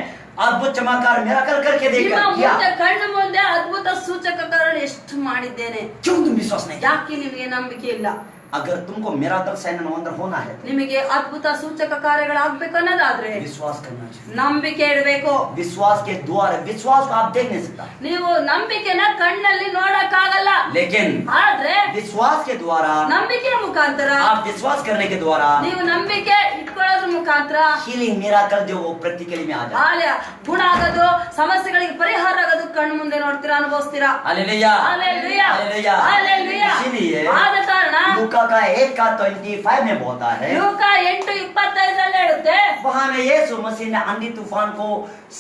अद्भुत चमत्कार मिराकल करके ನಿಮ್ಮ देखा ಮುಂದೆ किया, ಕಣ್ಣು ಮುಂದೆ ಅದ್ಭುತ ಸೂಚಕ ಕಾರ್ಯ ಎಷ್ಟು ಮಾಡಿದ್ದೇನೆ, क्यों तुम विश्वास नहीं? ಯಾಕೆ ನಿಮಗೆ ನಂಬಿಕೆ ಇಲ್ಲ? अगर तुमको मिराकल साइन एंड वंडर होना है तो ನಿಮಗೆ ಅದ್ಭುತ ಸೂಚಕ ಕಾರ್ಯಗಳಾಗ್ಬೇಕನ್ನೋದಾದ್ರೆ विश्वास करना चाहिए। ನಂಬಿಕೆ ಇಡಬೇಕು। विश्वास के द्वारा, विश्वास को आप देख नहीं सकता, ನೀವು ನಂಬಿಕೆನ ಕಣ್ಣಲ್ಲಿ ನೋಡಕ್ಕಾಗಲ್ಲ, लेकिन ಆದ್ರೆ विश्वास के द्वारा, ನಂಬಿಕೆಯ ಮುಖಾಂತರ, आप विश्वास करने के द्वारा ನೀವು ನಂಬಿಕೆ ಇಟ್ಕೊಳ್ಳೋದ್ರ ಮುಖಾಂತರ हीलिंग मिराकल जो वो प्रैक्टिकली में आ जाता है। ಆಲೆ ಗುಣ ಆಗೋದು, ಸಮಸ್ಯೆಗಳಿಗೆ ಪರಿಹಾರ ಆಗೋದು ಕಣ್ಣು ಮುಂದೆ ನೋಡ್ತೀರಾ, ಅನುಭವಿಸ್ತೀರಾ। Hallelujah, hallelujah, hallelujah. हालेलुया। इसीलिए ಆದ ಕಾರಣ लूका का 1:25 में बोलता है, ಲೂಕ 8:25 ಹೇಳುತ್ತೆ, वहां में यीशु मसीह ने आंधी तूफान को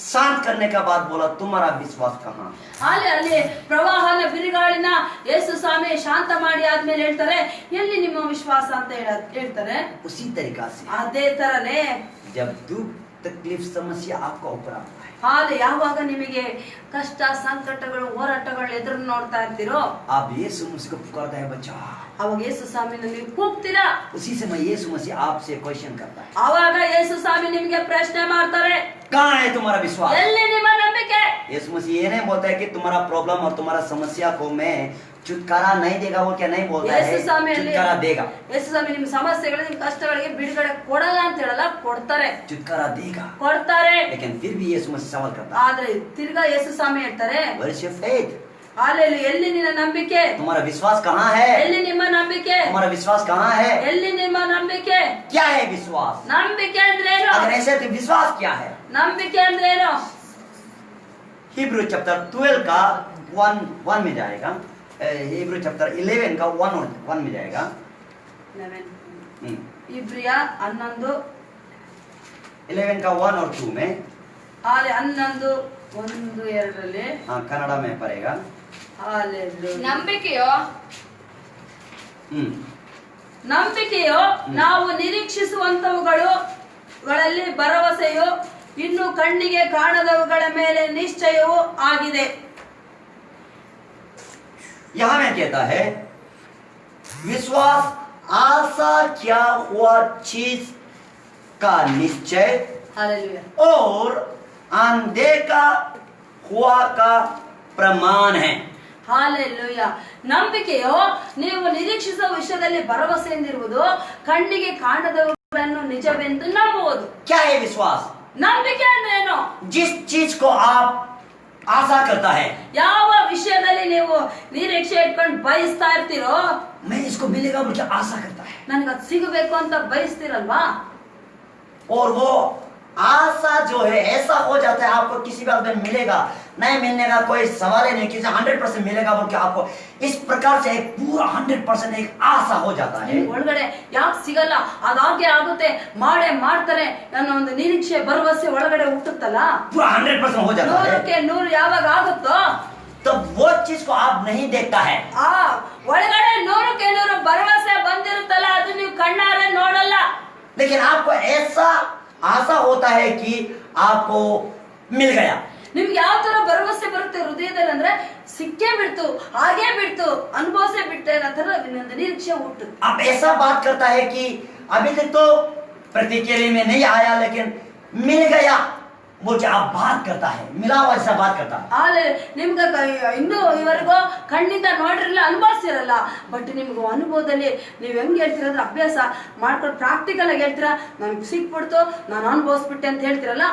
शांत करने के बाद बोला, तुम्हारा विश्वास कहाँ? ಅಲ್ಲಿ ಪ್ರವಾಹನ ಬಿರುಗಾಳಿನ ಯೇಸು ಸ್ವಾಮಿ ಶಾಂತ ಮಾಡಿ ಆದ್ಮೇಲೆ ಹೇಳ್ತಾರೆ, ಎಲ್ಲಿ ನಿಮ್ಮ ವಿಶ್ವಾಸ ಅಂತ ಹೇಳ್ತಾರೆ। उसी तरीका से ಅದೇ ತರನೇ जब दुख तकलीफ समस्या आपका ऊपर आता है, ಹಾಲೆ ಯಾವಾಗ ನಿಮಗೆ ಕಷ್ಟ ಸಂಕಟಗಳು ಹೋರಾಟಗಳು ಎದುರು ನೋಡ್ತಾ ಇರ್ತೀರೋ, आप यीशु मसीह को पुकारते हैं, बच्चा। ಅವಾಗ ಯೇಸು ಸ್ವಾಮಿನ ನೀವು ಕೂಗ್ತೀರಾ। उसी समय यीशु मसीह आपसे क्वेश्चन करता है, ಅವಾಗ ಯೇಸು ಸ್ವಾಮಿ ನಿಮ್ಗೆ ಪ್ರಶ್ನೆ ಮಾಡ್ತಾರೆ, कहाँ है तुम्हारा विश्वास? ಎಲ್ಲಿ ನಿಮ್ಮ ನಂಬಿಕೆ? यीशु मसीह ये नहीं बोलता है कि तुम्हारा प्रॉब्लम और तुम्हारा समस्या को मैं छुटकारा नहीं देगा, वो क्या नहीं बोलता है, ಯೇಸು ಸ್ವಾಮಿ छुटकारा देगा, ಯೇಸು ಸ್ವಾಮಿ ನಿಮ್ಮ ಸಮಸ್ಯೆಗಳು, ನಿಮ್ಮ ಕಷ್ಟಗಳಿಗೆ ಬಿಡುಗಡೆ ಕೊಡಲ್ಲ ಅಂತ ಹೇಳಲ್ಲ, ಕೊಡ್ತಾರೆ, छुटकारा देगा। ಕೊಡ್ತಾರೆ। लेकिन फिर भी यीशु मसीह सवाल करता है, ಆದ್ರೆ ತಿರ್ಗಾ ಯೇಸು ಸ್ವಾಮಿ ಹೇಳ್ತಾರೆ, Where is your faith? ಹಾಲೆಲು ಎಲ್ಲಿ ನಿನ್ನ ನಂಬಿಕೆ? तुम्हारा विश्वास कहाँ है? ಎಲ್ಲಿ ನಿಮ್ಮ ನಂಬಿಕೆ? तुम्हारा विश्वास कहाँ है? ಎಲ್ಲಿ ನಿಮ್ಮ ನಂಬಿಕೆ? क्या है विश्वास? ನಂಬಿಕೆ ಅಂದ್ರೆ ಏನು? अगर ऐसे तो विश्वास क्या है? ನಂಬಿಕೆ ಅಂದ್ರೆ ಏನು? हिब्रू चैप्टर 12 का 1 में जाएगा, हिब्रू चैप्टर 11 का 1 में जाएगा। ಇಬ್ರಿಯ 11 11 का 1 और 2 में, ಹಾಲೆ 11 1 2 हाँ कन्नड़ा में पड़ेगा। ಹಾಲೆಲು ನಂಬಿಕೆಯೋ ನಂಬಿಕೆಯು ನಾವು ನಿರೀಕ್ಷಿಸುವಂತವುಗಳಲ್ಲಿ ಭರವಸೆಯು, ಇನ್ನು ಕಣ್ಣಿಗೆ ಕಾಣದವುಗಳ ಮೇಲೆ ನಿಶ್ಚಯವೂ ಆಗಿದೆ। यहाँ में कहता है विश्वास आशा क्या हुआ चीज का निश्चय हालेलुया। और अनदेखा हुआ का प्रमाण है। ಹಾಲೆಲೂಯ। ನಂಬಿಕೆಯು ನೀವು ನಿರೀಕ್ಷಿಸುವ ವಿಷಯದಲ್ಲಿ ಭರವಸೆಯಿಂದಿರುವುದು, ಕಣ್ಣಿಗೆ ಕಾಣದವುಗಳನ್ನು ನಿಜವೆಂದು ನಂಬುವುದು। क्या है विश्वास? ನಂಬಿಕೆ ಅಂದ್ರೆ ಏನು? जिस चीज को आप आशा करता है, ಯಾವ ವಿಷಯದಲ್ಲಿ ನೀವು ನಿರೀಕ್ಷೆ ಇಟ್ಕೊಂಡು ಬಯಸ್ತಾ ಇರ್ತೀರೋ, मैं इसको मिलेगा बोल के आशा करता है, ನನಗದು सिगಬೇಕು ಅಂತ ಬಯಸ್ತಿರಲ್ವಾ, और वो आशा जो है ऐसा हो जाता है, आपको किसी बात में मिलेगा नहीं मिलने का कोई सवाल ही नहीं, किसी 100% मिलेगा बोल के आपको इस प्रकार से एक पूरा 100% एक आशा हो जाता है। ಒಳಗಡೆ ಯಾಕೆ ಸಿಗಲ್ಲ, ಅದಾಗೆ ಆಗುತ್ತೆ, ಮಾಡೇ ಮಾಡ್ತಾರೆ ಅನ್ನೋ ಒಂದು ನಿರೀಕ್ಷೆ ಭರವಸೆ ಒಳಗಡೆ ಹುಟ್ಟುತ್ತಲ್ಲ, पूरा 100% हो जाता है, 100ಕ್ಕೆ 100 ಯಾವಾಗ ಆಗುತ್ತೋ तब वो चीज को आप नहीं देखता है, ಆ ಒಳಗಡೆ 100ಕ್ಕೆ 100 ಭರವಸೆ ಬಂದಿರುತ್ತಲ್ಲ, ಅದು ನೀವು ಕಣ್ಣಾರೆ ನೋಡಲ್ಲ। लेकिन आपको ऐसा आशा होता है कि आपको मिल गया, ನಿಮ್ಗೆ ಯಾವ ತರ ಭರವಸೆ बರುತ್ತೆ ಹೃದಯದಲ್ಲಿ ಅಂದ್ರೆ, ಸಿಕ್ಕೇ ಬಿಡ್ತು, ಹಾಗೆ ಬಿಡ್ತು, ಅನುಭವಿಸೇ ಬಿಟ್ಟೆ ಅನ್ನೋ ತರ ಒಂದು ನಿರೀಕ್ಷೆ ಹುಟ್ಟುತ್ತೆ। आप ऐसा बात करता है कि अभी तक तो प्रतिक्रिया में नहीं आया लेकिन मिल गया बोल के आप बात करता है, मिला हुआ ऐसा बात करता है। ಆದ್ರೆ ನಿಮ್ಗೆ ಇನ್ನೂ ಇವರೆಗೂ ಕಣ್ಣಿಂದ ನೋಡಿರಲ್ಲ, ಅನುಭವಿಸಿರಲ್ಲ, ಬಟ್ ನಿಮ್ಗೆ ಅನುಭವದಲ್ಲಿ ನೀವ್ ಹೆಂಗ್ ಹೇಳ್ತಿರೋದ್ರ ಅಭ್ಯಾಸ ಮಾಡ್ಕೊಂಡು ಪ್ರಾಕ್ಟಿಕಲ್ ಆಗಿ ಹೇಳ್ತೀರಾ, ನನ್ಗೆ ಸಿಕ್ಬಿಡ್ತು, ನಾನು ಅನುಭವಿಸ್ಬಿಟ್ಟೆ ಅಂತ ಹೇಳ್ತಿರಲ್ಲ,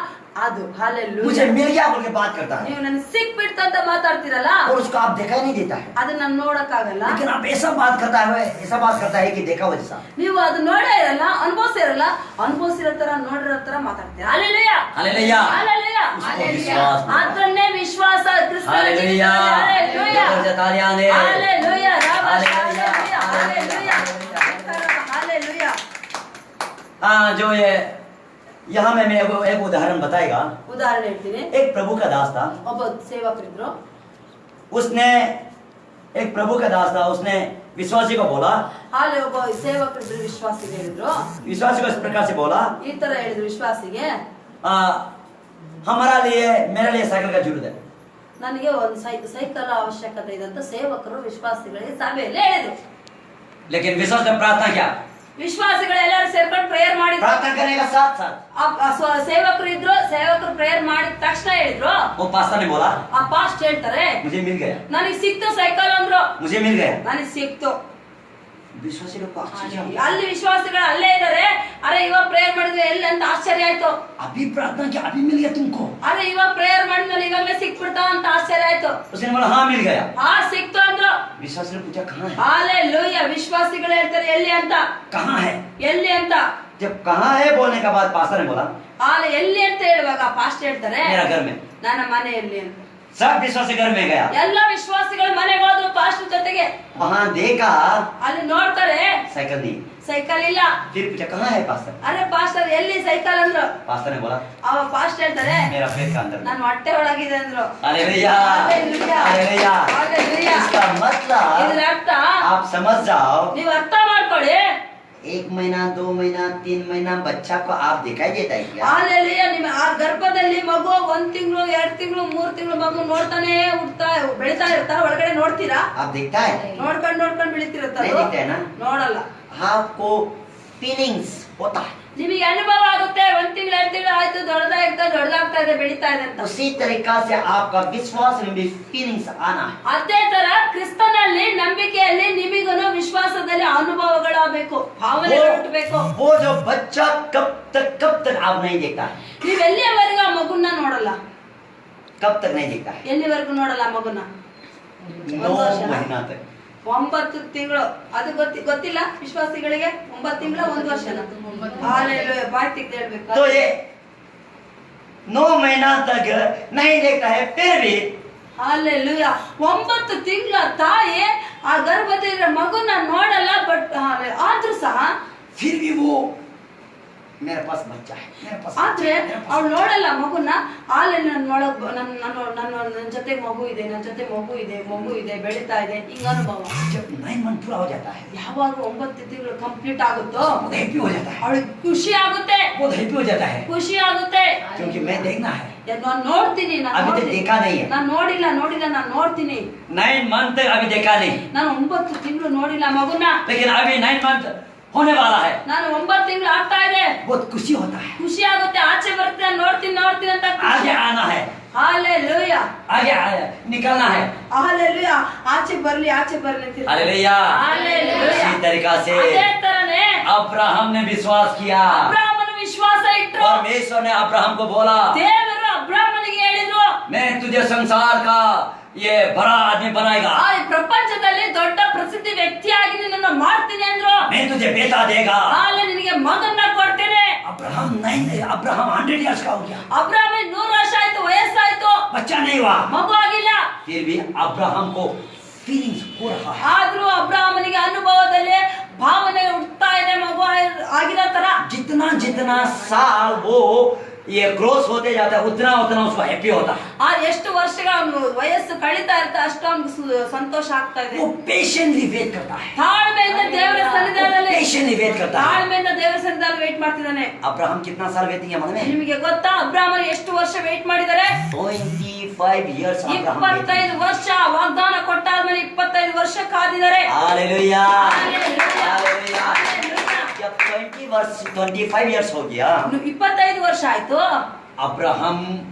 ಅದು ಹಾಲೆಲ್ಲೂಯಾ। मुझे मिल गया बोल के बात करता है, ನೀವು ನನಗೆ ಸಿಕ್ಬಿಡ್ತು ಅಂತ ಮಾತಾಡ್ತಿರಲ್ಲ, और उसको आप देखा नहीं देता है, ಅದನ್ನ ನಾನು ನೋಡಕ್ಕಾಗಲ್ಲ। लेकिन आप ऐसा बात करता है, ऐसा बात करता है कि देखा हुआ जैसा। ನೀವು ಅದು ನೋಡೇ ಇರಲ್ಲ, ಅನುಭವಿಸಿರಲ್ಲ, ಅನುಭವಿಸಿರೋ ತರ ನೋಡಿರೋ ತರ ಮಾತಾಡ್ತೀರಾ। Hallelujah, hallelujah, hallelujah. उसको विश्वास नहीं। ಅದನ್ನೇ ವಿಶ್ವಾಸ ಕ್ರಿಸ್ತನ हालेलुया, ಜೀವಿತದಲ್ಲಿ। जोर से तालियां दे। Hallelujah, hallelujah, hallelujah, hallelujah. हाँ, जो ये यहाँ में मैं एक उदाहरण बताएगा। ಉದಾಹರಣೆ ಹೇಳ್ತೀನಿ। एक प्रभु का दास था, ಒಬ್ಬ ಸೇವಕರಿದ್ರು, उसने एक प्रभु का दास था, उसने विश्वासी को बोला, ಹಾಲೆ ಒಬ್ಬ ಸೇವಕರಿದ್ರು, ವಿಶ್ವಾಸಿಗೆ ಹೇಳಿದ್ರು, विश्वासी को इस प्रकार से बोला, ಈ ತರ ಹೇಳಿದ್ರು ವಿಶ್ವಾಸಿಗೆ, हमारा लिए मेरे लिए साइकिल का जरूरत है। ನನಗೆ ಒಂದು ಸೈಕಲ್ ಅವಶ್ಯಕತೆ ಇದೆ ಅಂತ ಸೇವಕರು ವಿಶ್ವಾಸಿಗಳಿಗೆ ಸಭೆಯಲ್ಲಿ ಹೇಳಿದ್ರು। लेकिन विश्वास ने प्रार्थना किया, ವಿಶ್ವಾಸಿಗಳು ಎಲ್ಲರೂ ಸೇರ್ಕೊಂಡು ಪ್ರೇಯರ್ ಮಾಡಿದ್ರು। प्रार्थना करने का साथ साथ ಸೇವಕರು ಇದ್ರು, ಸೇವಕರು ಪ್ರೇಯರ್ ಮಾಡಿದ ತಕ್ಷಣ ಹೇಳಿದ್ರು, वो पास्टर ने बोला, ಆ ಪಾಸ್ಟ್ ಹೇಳ್ತಾರೆ, मुझे मिल गया, ನನಗೆ ಸಿಕ್ತು ಸೈಕಲ್ ಅಂದ್ರು, मुझे मिल गया। ನನಗೆ ಸಿಕ್ತು। विश्वासियों को आश्चर्य हो ಅಲ್ಲಿ ವಿಶ್ವಾಸಿಗಳು ಅಲ್ಲೇ ಇದ್ದಾರೆ. ಅರೆ ಇವಾಗ ಪ್ರೇಯರ್ ಮಾಡಿದ್ವಿ ಎಲ್ಲಿ ಅಂತ ಆಶ್ಚರ್ಯ ಆಯ್ತು. अभी प्रार्थना की अभी मिल गया तुमको. ಅರೆ ಇವಾಗ ಪ್ರೇಯರ್ ಮಾಡಿದ್ಮೇಲೆ ಇವಾಗಲೇ ಸಿಕ್ಬಿಡ್ತಾವ ಅಂತ ಆಶ್ಚರ್ಯ ಆಯ್ತು. उसने बोला हाँ मिल गया. ಹಾ ಸಿಕ್ತು ಅಂದ್ರು. विश्वासी ने पूछा कहाँ है? ಹಾಲೆಲೂಯಾ. ವಿಶ್ವಾಸಿಗಳು ಹೇಳ್ತಾರೆ ಎಲ್ಲಿ ಅಂತ. कहाँ है? ಎಲ್ಲಿ ಅಂತ. जब कहाँ है बोलने के बाद पास्टर ने बोला ಹಾಲೆ ಎಲ್ಲಿ ಅಂತ ಹೇಳುವಾಗ ಪಾಸ್ಟ್ ಹೇಳ್ತಾರೆ मेरा घर में. ನನ್ನ ಮನೆಯಲ್ಲಿ ಅಂತ. सब विश्वासी घर में गया. ಎಲ್ಲ ವಿಶ್ವಾಸಿಗಳು ಮನೆಗೆ ಹೋದ್ರು ಪಾಸ್ಟ್ ಜೊತೆಗೆ. वहाँ देखा ಅಲ್ಲಿ ನೋಡ್ತಾರೆ साइकिल नहीं. ಸೈಕಲ್ ಇಲ್ಲ. फिर पूछा कहाँ है पास्टर? ಅರೆ ಪಾಸ್ಟರ್ ಎಲ್ಲಿ ಸೈಕಲ್ ಅಂದ್ರು. पास्टर ने बोला ಅವ ಪಾಸ್ಟ್ ಹೇಳ್ತಾರೆ मेरा पेट का अंदर. ನನ್ನ ಹೊಟ್ಟೆ ಒಳಗಿದೆ ಅಂದ್ರು. हालेलुया. हालेलुया. हालेलुया. हालेलुया. इसका मतलब ಇದ್ರ ಅರ್ಥ आप समझ जाओ ನೀವು ಅರ್ಥ ಮಾಡ್ಕೊಳ್ಳಿ. 1 महीना 2 महीना 3 महीना बच्चा को आप दिखाई देता है क्या? ಹಾಲೆಲೂಯಾ. ನಿಮ್ಮ ಆ ಗರ್ಭದಲ್ಲಿ ಮಗು 1 ತಿಂಗಳು 2 ತಿಂಗಳು 3 ತಿಂಗಳು ಮಗು ನೋಡ್ತಾನೆ ಹುಡ್ತಾ ಬೆಳಿತಾ ಇರ್ತಾ ಒಳಗಡೆ ನೋಡ್ತೀರಾ? आप दिखता है? ನೋಡ್ಕೊಂಡು ಬೆಳಿತಿರುತ್ತ नहीं दिखता है ना? ನೋಡಲ್ಲ. आपको फीलिंग्स होता है. ನಿಮಗೆ ಅನುಭವ ಆಗುತ್ತೆ 1 ತಿಂಗಳು 2 ತಿಂಗಳು ಆಯ್ತು ದೊಡ್ಡದಾಗ್ತಾ ಇದೆ ಬೆಳಿತಾ ಇದೆ ಅಂತ. उसी तरीका से आपका विश्वास में भी फीलिंग्स आना है. ಅದೇ ತರ ಕ್ರಿಸ್ತನಲ್ಲಿ ನಂಬಿಕೆಯಲ್ಲಿ ನಿಮಗೂನು ವಿಶ್ವಾಸದಲ್ಲಿ ಅನುಭವಗಳಾಗಬೇಕು, ಭಾವನೆಗಳು ಹುಟ್ಟಬೇಕು. वो जो बच्चा कब तक आप नहीं देखता है. ನೀವು ಎಲ್ಲಿವರೆಗೂ ಆ ಮಗುನ ನೋಡಲ್ಲ. कब तक नहीं देखता है? ಎಲ್ಲಿವರೆಗೂ ನೋಡಲ್ಲ ಆ ಮಗುನ. 9 महीना तक. 9 ತಿಂಗಳು. ಅದು ಗೊತ್ತಿಲ್ಲ ವಿಶ್ವಾಸಿಗಳಿಗೆ 9 ತಿಂಗಳ 1 ವರ್ಷನ. ಹಾಲೆಲೂಯಾ. ಬಾಯಿ ತೆಗೆದು ಹೇಳ್ಬೇಕು. तो ये 9 महीना तक नहीं देखता है फिर भी ಹಾಲೆಲೂಯಾ. 9 ತಿಂಗಳ ತಾಯಿ ಆ ಗರ್ಭದಲ್ಲಿರೋ ಮಗುನ ನೋಡಲ್ಲ. ಬಟ್ ಆದ್ರೂ ಸಹ फिर भी वो मेरे पास बच्चा है, मेरे पास ಆದ್ರೆ ಅವ್ಳು ನೋಡಲ್ಲ ಮಗುನ. ಆಲೆ ನನ್ನ ಜೊತೆ ಮಗು ಇದೆ, ನನ್ನ ಜೊತೆ ಮಗು ಇದೆ ಬೆಳಿತಾ ಇದೆ ಹಿಂಗ ಅನುಭವ. जब 9 मंथ पूरा हो जाता है ಯಾವಾಗ 9 ತಿಂಗಳು ಕಂಪ್ಲೀಟ್ ಆಗುತ್ತೋ बहुत हैप्पी हो जाता है. ಅವಳಿಗೆ ಖುಷಿ ಆಗುತ್ತೆ. बहुत हैप्पी हो जाता है ಖುಷಿ ಆಗುತ್ತೆ. क्योंकि मैं देखना है. ನಾನು ನೋಡ್ತೀನಿ. अभी तक देखा नहीं है. ನಾನು ನೋಡಿಲ್ಲ ನಾನು ನೋಡ್ತೀನಿ. 9 मंथ तक अभी देखा नहीं, ನಾನು 9 ತಿಂಗಳು ನೋಡಿಲ್ಲ ಮಗುನ. लेकिन अभी 9 मंथ होने वाला है. ನಾನು 9 ತಿಂಗಳು ಆಗ್ತಾ ಇದೆ. बहुत खुशी होता है. ಖುಷಿ ಆಗುತ್ತೆ. ಆಚೆ ಬರುತ್ತೆ ನೋಡ್ತೀನಿ ಅಂತ आगे आना है, ಹಾಲೆಲೂಯಾ. आगे निकलना है. ಹಾಲೆಲೂಯಾ. ಆಚೆ ಬರ್ಲಿ ಅಂತ. हालेलुया. हालेलुया. इसी तरीका से ಅದೇ ತರನೇ अब्राहम ने विश्वास किया ಅಬ್ರಾಹ್ಮನ ವಿಶ್ವಾಸ ಇಟ್ರು. और परमेश्वर ने अब्राहम को बोला ದೇವರು ಅಬ್ರಾಹ್ಮನಿಗೆ ಹೇಳಿದ್ರು मैं तुझे संसार का ये बड़ा आदमी बनाएगा, ಈ ಪ್ರಪಂಚದಲ್ಲಿ ದೊಡ್ಡ ಪ್ರಸಿದ್ಧ ವ್ಯಕ್ತಿಯಾಗಿ ನಿನ್ನನ್ನು ಮಾಡ್ತೀನಿ ಅಂದ್ರು. मैं तुझे बेटा देगा. ಆಲೆ ನಿನಗೆ ಮಗನ್ನ ಕೊಡ್ತೇನೆ. अब्राहम 100 इयर्स का हो गया, ಅಬ್ರಾಹ್ಮನಿಗೆ 100 ವರ್ಷ ಆಯ್ತು, ವಯಸ್ಸಾಯ್ತು, बच्चा नहीं हुआ. ಮಗು ಆಗಿಲ್ಲ. फिर भी अब्राहम को फीलिंग्स हो रहा है. ಆದ್ರೂ ಅಬ್ರಾಹ್ಮನಿಗೆ ಅನುಭವದಲ್ಲಿ ಭಾವನೆ ಹುಟ್ಟುತ್ತಾ ಇದೆ ಮಗು ಆಗಿರೋ ತರ. जितना साल वो ये क्रॉस होते जाता है उतना उसको हैप्पी होता है. ಆ ಎಷ್ಟು ವರ್ಷಗಳ ಅವನು ವಯಸ್ಸು ಕಳೀತಾ ಇರ್ತಾ ಅಷ್ಟು ಅವನಿಗೆ ಸಂತೋಷ ಆಗ್ತಾ ಇದೆ. वो पेशेंटली वेट करता है. ತಾಳ್ಮೆಯಿಂದ ದೇವರ ಸನ್ನಿಧಾನದಲ್ಲಿ पेशेंटली वेट करता है. ತಾಳ್ಮೆಯಿಂದ ದೇವರ ಸನ್ನಿಧಾನದಲ್ಲಿ ವೇಟ್ ಮಾಡ್ತಿದ್ದಾನೆ. अब्राहम कितना साल वेट किया मालूम है? ನಿಮಗೆ ಗೊತ್ತಾ ಅಬ್ರಾಹ್ಮನ್ ಎಷ್ಟು ವರ್ಷ ವೇಟ್ ಮಾಡಿದ್ದಾರೆ? 25 years अब्राहम waited. 25 ವರ್ಷ ವಾಗ್ದಾನ ಕೊಟ್ಟಾದ್ಮೇಲೆ 25 ವರ್ಷ ಕಾದಿದ್ದಾರೆ. हालेलुया. हालेलुया. हालेलुया. जब 25 years हो गया 25 ವರ್ಷ ಆಯ್ತು. अब्राहम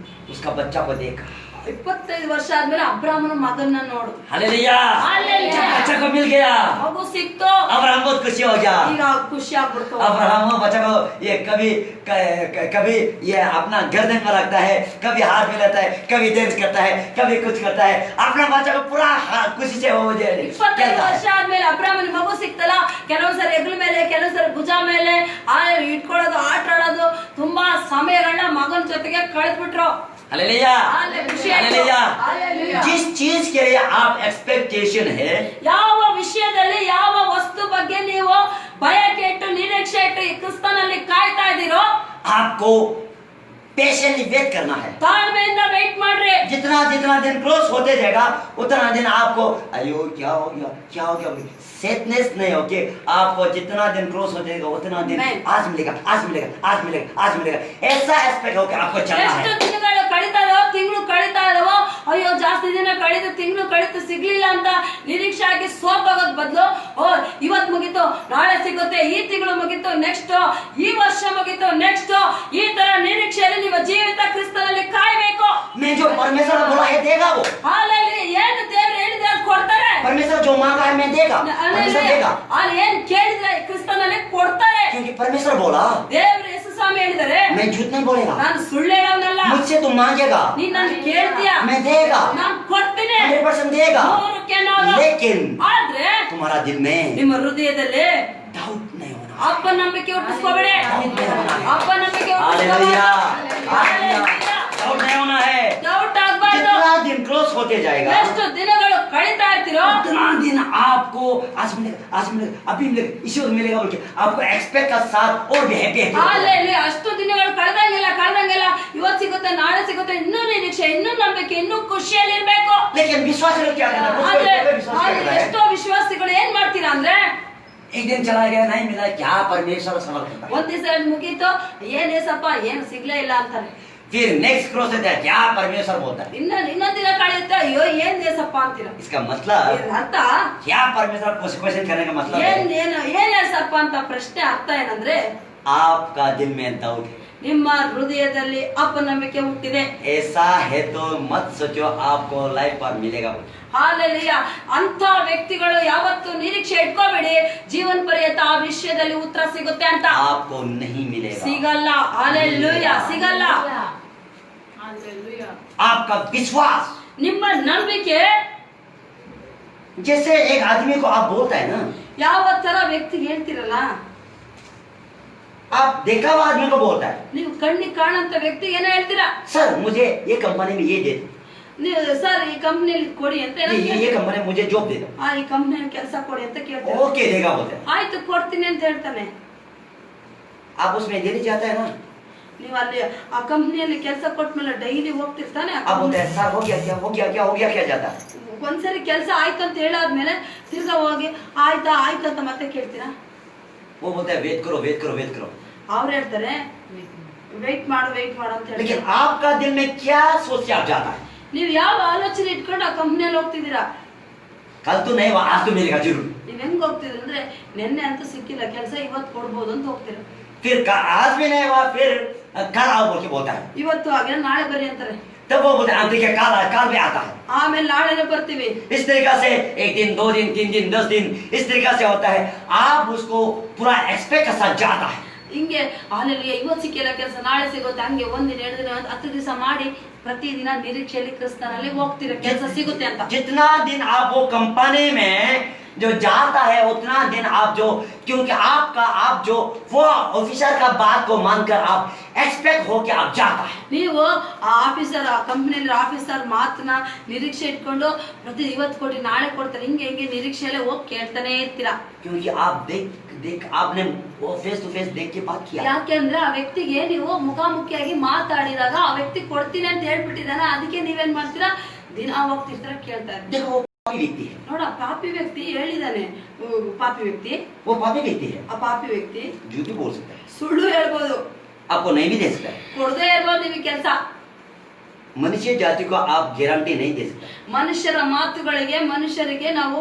उसका बच्चा को देखा. 25 ವರ್ಷ ಆದ್ಮೇಲೆ ಅಬ್ರಾಹ್ಮನ ಮಗನ್ನ ನೋಡು. हालेलुया. हालेलुया. जब बच्चा को मिल गया ಮಗು ಸಿಕ್ತು. अब्राहम बहुत खुशी हो गया. ಈಗ ಖುಷಿ ಆಗ್ಬಿಡ್ತು. अब्राहम बच्चा को ये कभी ये अपना गर्दन में रखता है, कभी हाथ में लेता है, कभी डांस करता है, कभी कुछ करता है. अपना बच्चा को पूरा खुशी से वो 25 ವರ್ಷ ಆದ್ಮೇಲೆ ಅಬ್ರಾಹ್ಮನ ಮಗು ಸಿಕ್ತಲ್ಲ, ಕೆಲವೊಂದ್ಸರಿ ಹೆಗಲ ಮೇಲೆ ಕೆಲವೊಂದ್ಸರಿ ಭುಜ ಮೇಲೆ ಇಟ್ಕೊಳ್ಳೋದು, ಆಟ ಆಡೋದು, ತುಂಬಾ ಸಮಯಗಳನ್ನ ಮಗನ ಜೊತೆಗೆ ಕಳೆದ್ಬಿಟ್ರು. हालेलुया. हालेलुया. हालेलुया. जिस चीज के लिए आप एक्सपेक्टेशन है, ಯಾವ ವಿಷಯದಲ್ಲಿ ಯಾವ ವಸ್ತು ಬಗ್ಗೆ ನೀವು ಬಯಕೆ ಇಟ್ಟು ನಿರೀಕ್ಷೆ ಇಟ್ಟು ಈ ಕ್ರಿಸ್ತನಲ್ಲಿ ಕಾಯ್ತಾ ಇದ್ದೀರೋ आपको पेशेंटली वेट करना है. ತಾಳ್ಮೆಯಿಂದ ವೇಟ್ ಮಾಡ್ರಿ. जितना दिन क्रॉस होते जाएगा उतना दिन आपको अयो क्या हो गया सेटनेस नहीं हो कि आपको जितना दिन क्रॉस हो जाएगा उतना दिन आज मिलेगा ऐसा एस्पेक्ट हो कि आपको चलना ಎಷ್ಟು है. ದಿನಗಳು ಕಳೀತಾರೋ, ತಿಂಗಳು ಕಳೀತಾ ಇದಾವೋ, ಅಯ್ಯೋ ಜಾಸ್ತಿ ದಿನ ಕಳೆದು ತಿಂಗಳು ಕಳೀತು ಸಿಗ್ಲಿಲ್ಲ ಅಂತ ನಿರೀಕ್ಷೆ ಆಗಿ ಸೋತೋಗೋದ್ ಬದಲು ಇವತ್ ಮುಗೀತು ನಾಳೆ ಸಿಗುತ್ತೆ, ಈ ತಿಂಗಳು ಮುಗೀತು ನೆಕ್ಸ್ಟ್, ಈ ವರ್ಷ ಮುಗೀತು ನೆಕ್ಸ್ಟ್, ಈ ತರ ನಿರೀಕ್ಷೆಯಲ್ಲಿ ನಿಮ್ಮ ಜೀವಿತ ಕ್ರಿಸ್ತನಲ್ಲಿ ಕಾಯ್ಬೇಕು. मैं जो परमेश्वर ने बोला है देगा वो. ಹಾಲೆಲೂಯಾ. ಏನು ದೇವರು ಹೇಳಿದ್ರೆ ಅದು ಕೊಡ್ತಾರೆ. परमेश्वर जो मांगा है मैं देगा, परमेश्वर देगा, ಅಲ್ಲಿ ಏನ್ ಕೇಳಿದ್ರೆ ಕ್ರಿಸ್ತನಲ್ಲಿ ಕೊಡ್ತಾರೆ. क्योंकि परमेश्वर बोला ದೇವರು ಯೇಸು ಸ್ವಾಮಿ ಹೇಳಿದ್ದಾರೆ, मैं झूठ नहीं बोलेगा, ನಾನು ಸುಳ್ಳು ಹೇಳೋನಲ್ಲ. मुझसे तुम मांगेगा ನೀನ್ ನನ್ನ ಕೇಳ್ತೀಯ, मैं देगा, ನಾನು ಕೊಡ್ತೀನಿ, 100% देगा, 100% लेकिन ಆದ್ರೆ तुम्हारा दिल में ನಿಮ್ಮ ಹೃದಯದಲ್ಲಿ डाउट नहीं होना, ಅಪನಂಬಿಕೆ ಹುಟ್ಟಿಸ್ಕೋಬೇಡಿ. ಅಪನಂಬಿಕೆ हालेलुया, हालेलुया, डाउट नहीं होना है। ಡೌಟ್ ಆಗ್ಬಾರ್ದು. जितना दिन क्लोज होते जाएगा ಎಷ್ಟು ದಿನಗಳು ಕಳೀತಾ ಇರ್ತೀರೋ उतना दिन आपको आज मिलेगा, अभी मिलेगा, इसी वक्त मिलेगा बोल के आपको एक्सपेक्ट का साथ और भी हैप्पी ಅಲ್ಲಿ ಅಷ್ಟು ದಿನಗಳು ಕಳೆದಂಗೆಲ್ಲ ಇವತ್ತು ಸಿಗುತ್ತೆ, ನಾಳೆ ಸಿಗುತ್ತೆ, ಇನ್ನೂ ನಿರೀಕ್ಷೆ, ಇನ್ನೂ ನಂಬಿಕೆ, ಇನ್ನೂ ಖುಷಿಯಲ್ಲಿ ಇರ್ಬೇಕು. लेकिन विश्वास लोग क्या करता है, ಆದ್ರೆ विश्वास ಅಲ್ಲಿ करता है, ಎಷ್ಟೋ ವಿಶ್ವಾಸಿಗಳು ಏನ್ ಮಾಡ್ತೀರಾ ಅಂದ್ರೆ एक दिन चला गया, नहीं मिला, क्या परमेश्वर सवाल करता है। ಒಂದ್ ದಿವಸ ಮುಗೀತು, ಏನ್ ಏಸಪ್ಪ ಏನು ಸಿಗ್ಲೇ ಇಲ್ಲ ಅಂತಾರೆ. फिर नेक्स्ट क्रॉस होता है, क्या परमेश्वर बोलता है। ಇನ್ನೊಂದ್ ದಿನ ಕಳೆಯುತ್ತೆ, ಅಯ್ಯೋ ಏನ್ ಏಸಪ್ಪ ಅಂತೀರ. इसका मतलब ಇದ್ರ ಅರ್ಥ क्या परमेश्वर क्वेश्चन करने का मतलब है, ಏನ್ ಏಸಪ್ಪ ಅಂತ ಪ್ರಶ್ನೆ ಅರ್ಥ ಏನಂದ್ರೆ आपका दिल में डाउट है, ನಿಮ್ಮ ಹೃದಯದಲ್ಲಿ ಅಪನಂಬಿಕೆ ಹುಟ್ಟಿದೆ. ऐसा है तो मत सोचो आपको लाइफ पर मिलेगा। ಹಾಲೆಲೂಯ. ಅಂತ ವ್ಯಕ್ತಿಗಳು ಯಾವತ್ತು ನಿರೀಕ್ಷೆ ಇಟ್ಕೋಬೇಡಿ, ಜೀವನ ಪರ್ಯಂತ ಆ ವಿಷಯದಲ್ಲಿ ಉತ್ತರ ಸಿಗುತ್ತೆ ಅಂತ. आपको नहीं मिलेगा, ಸಿಗಲ್ಲ. ಹಾಲೆಲೂಯ, ಸಿಗಲ್ಲ. आपका विश्वास, ನಿಮ್ಮ ನಂಬಿಕೆ जैसे एक आदमी को आप बोलता है ना, ಯಾವ ತರ ವ್ಯಕ್ತಿಗೆ ಹೇಳ್ತಿರಲ್ಲ, आप देखा हुआ आदमी को बोलता है ನೀವು ಕಣ್ಣಿಗೆ ಕಾಣಂತ ವ್ಯಕ್ತಿಗೆ ಏನೋ ಹೇಳ್ತೀರಾ, सर मुझे ये कंपनी में ये दे दो, ನೀವು ಸರ್ ಈ ಕಂಪ್ನಿಯಲ್ಲಿ ಕೊಡಿ ಅಂತ ಏನೋ ये कंपनी मुझे जॉब दे दो, ಈ ಕಂಪ್ನಿಯಲ್ಲಿ ಕೆಲಸ ಕೊಡಿ ಅಂತ ಕೇಳ್ತಾರೆ. ओके देगा बोलते हैं, ಆಯ್ತು ಕೊಡ್ತೀನಿ ಅಂತ ಹೇಳ್ತಾನೆ. आप उसमें देने चाहते हैं ना, ನೀವು ಅಲ್ಲಿ ಆ ಕಂಪ್ನಿಯಲ್ಲಿ ಕೆಲಸ ಕೊಟ್ಮೇಲೆ ಡೈಲಿ ಹೋಗ್ತಿರ್ತಾನೆ. आप बोलते हैं सर हो गया क्या, हो गया क्या, हो गया क्या जाता है, ಒಂದ್ಸರಿ ಕೆಲಸ ಆಯ್ತು ಅಂತ ಹೇಳಾದ್ಮೇಲೆ ತಿರ್ಗಾ ಹೋಗಿ ಆಯ್ತಾ ಅಂತ ಮತ್ತೆ ಕೇಳ್ತೀರಾ. वो बोलता है वेट करो, वेट करो, वेट करो। ಅವ್ರು ಹೇಳ್ತಾರೆ ವೆಯ್ಟ್ ಮಾಡು ಅಂತ लेकिन ಹೇಳ್ತಾರೆ. आपका दिल में क्या सोच के आप जाता है, ನೀವ್ ಯಾವ ಆಲೋಚನೆ ಇಟ್ಕೊಂಡು ಆ ಕಂಪ್ನಿಯಲ್ಲಿ ಹೋಗ್ತಿದ್ದೀರಾ. कल तो नहीं, आज तो मिलेगा जरूर। ನೀವ್ ಹೆಂಗ್ ಹೋಗ್ತಿದ್ರಿ ಅಂದ್ರೆ ನೆನ್ನೆ ಅಂತೂ ಸಿಕ್ಕಿಲ್ಲ ಕೆಲಸ, ಇವತ್ತು ಕೊಡ್ಬೋದು ಅಂತ ಹೋಗ್ತೀರಾ. फिर आज भी नहीं हुआ, फिर कल आओ बोल के बोलता है, ಇವತ್ತು ಹಾಗೆ नाಳೆ ಬರ್ರಿ ಅಂತಾರೆ. तब वो बोलते हैं देखिए काल भी आता है, ಆಮೇಲೆ ನಾಳೆನೆ ಬರ್ತೀವಿ. इस तरीका से 1 दिन 2 दिन 3 दिन 10 दिन इस तरीका से होता है, आप उसको पूरा एक्सपेक्ट के साथ जाता है, ಹಿಂಗೆ ಹಾಲೆಲೂಯ ಇವತ್ತು ಸಿಕ್ಕಿಲ್ಲ ಕೆಲಸ ನಾಳೆ ಸಿಗುತ್ತೆ, ಹಂಗೆ 1 ದಿನ 2 ದಿನ 10 ದಿವಸ ಮಾಡಿ ಪ್ರತಿದಿನ ನಿರೀಕ್ಷೆಯಲ್ಲಿ ಕ್ರಿಸ್ತನಲ್ಲಿ ಹೋಗ್ತೀರ ಕೆಲಸ ಸಿಗುತ್ತೆ ಅಂತ. जितना दिन आप वो कंपनी में जो जाता है उतना दिन आप जो, क्योंकि आप जो वो ऑफिसर का बात को मानकर आप एक्सपेक्ट हो के आप जाता है, ನೀವು ಆ ಆಫೀಸರ್ ಆ ಕಂಪ್ನಿಯಲ್ಲಿ ಆಫೀಸರ್ ಮಾತನ್ನ ನಿರೀಕ್ಷೆ ಇಟ್ಕೊಂಡು ಪ್ರತಿ ಇವತ್ತು ಕೊಡಿ ನಾಳೆ ಕೊಡ್ತಾರೆ ಹಿಂಗೆ ನಿರೀಕ್ಷೆಯಲ್ಲೇ ಹೋಗಿ ಕೇಳ್ತಾನೆ ಇರ್ತೀರಾ. क्योंकि आप देख आपने वो फेस टू फेस देख के बात किया, ಯಾಕೆಂದ್ರೆ ಆ ವ್ಯಕ್ತಿಗೆ ನೀವು ಮುಖಾಮುಖಿಯಾಗಿ ಮಾತಾಡಿದಾಗ ಆ ವ್ಯಕ್ತಿ ಕೊಡ್ತೀನಿ ಅಂತ ಹೇಳ್ಬಿಟ್ಟಿದಾನೆ, ಅದಕ್ಕೆ ನೀವೇನ್ ಮಾಡ್ತೀರಾ ದಿನ ಹೋಗ್ತಿರ್ತೀರ ಕೇಳ್ತಾರೆ. देखो वो पापी व्यक्ति है, ನೋಡ ಪಾಪಿ ವ್ಯಕ್ತಿ ಹೇಳಿದಾನೆ, ಪಾಪಿ ವ್ಯಕ್ತಿ वो पापी व्यक्ति है, ಆ ಪಾಪಿ ವ್ಯಕ್ತಿ झूठ भी बोल सकता है, ಸುಳ್ಳು ಹೇಳ್ಬೋದು, आपको नहीं भी दे सकता है, ಕೊಡದೇ ಇರ್ಬೋದು ನಿಮಗೆ ಕೆಲಸ. मनुष्य जाति को आप गारंटी नहीं दे सकते, ಮನುಷ್ಯರ ಮಾತುಗಳಿಗೆ ಮನುಷ್ಯರಿಗೆ ನಾವು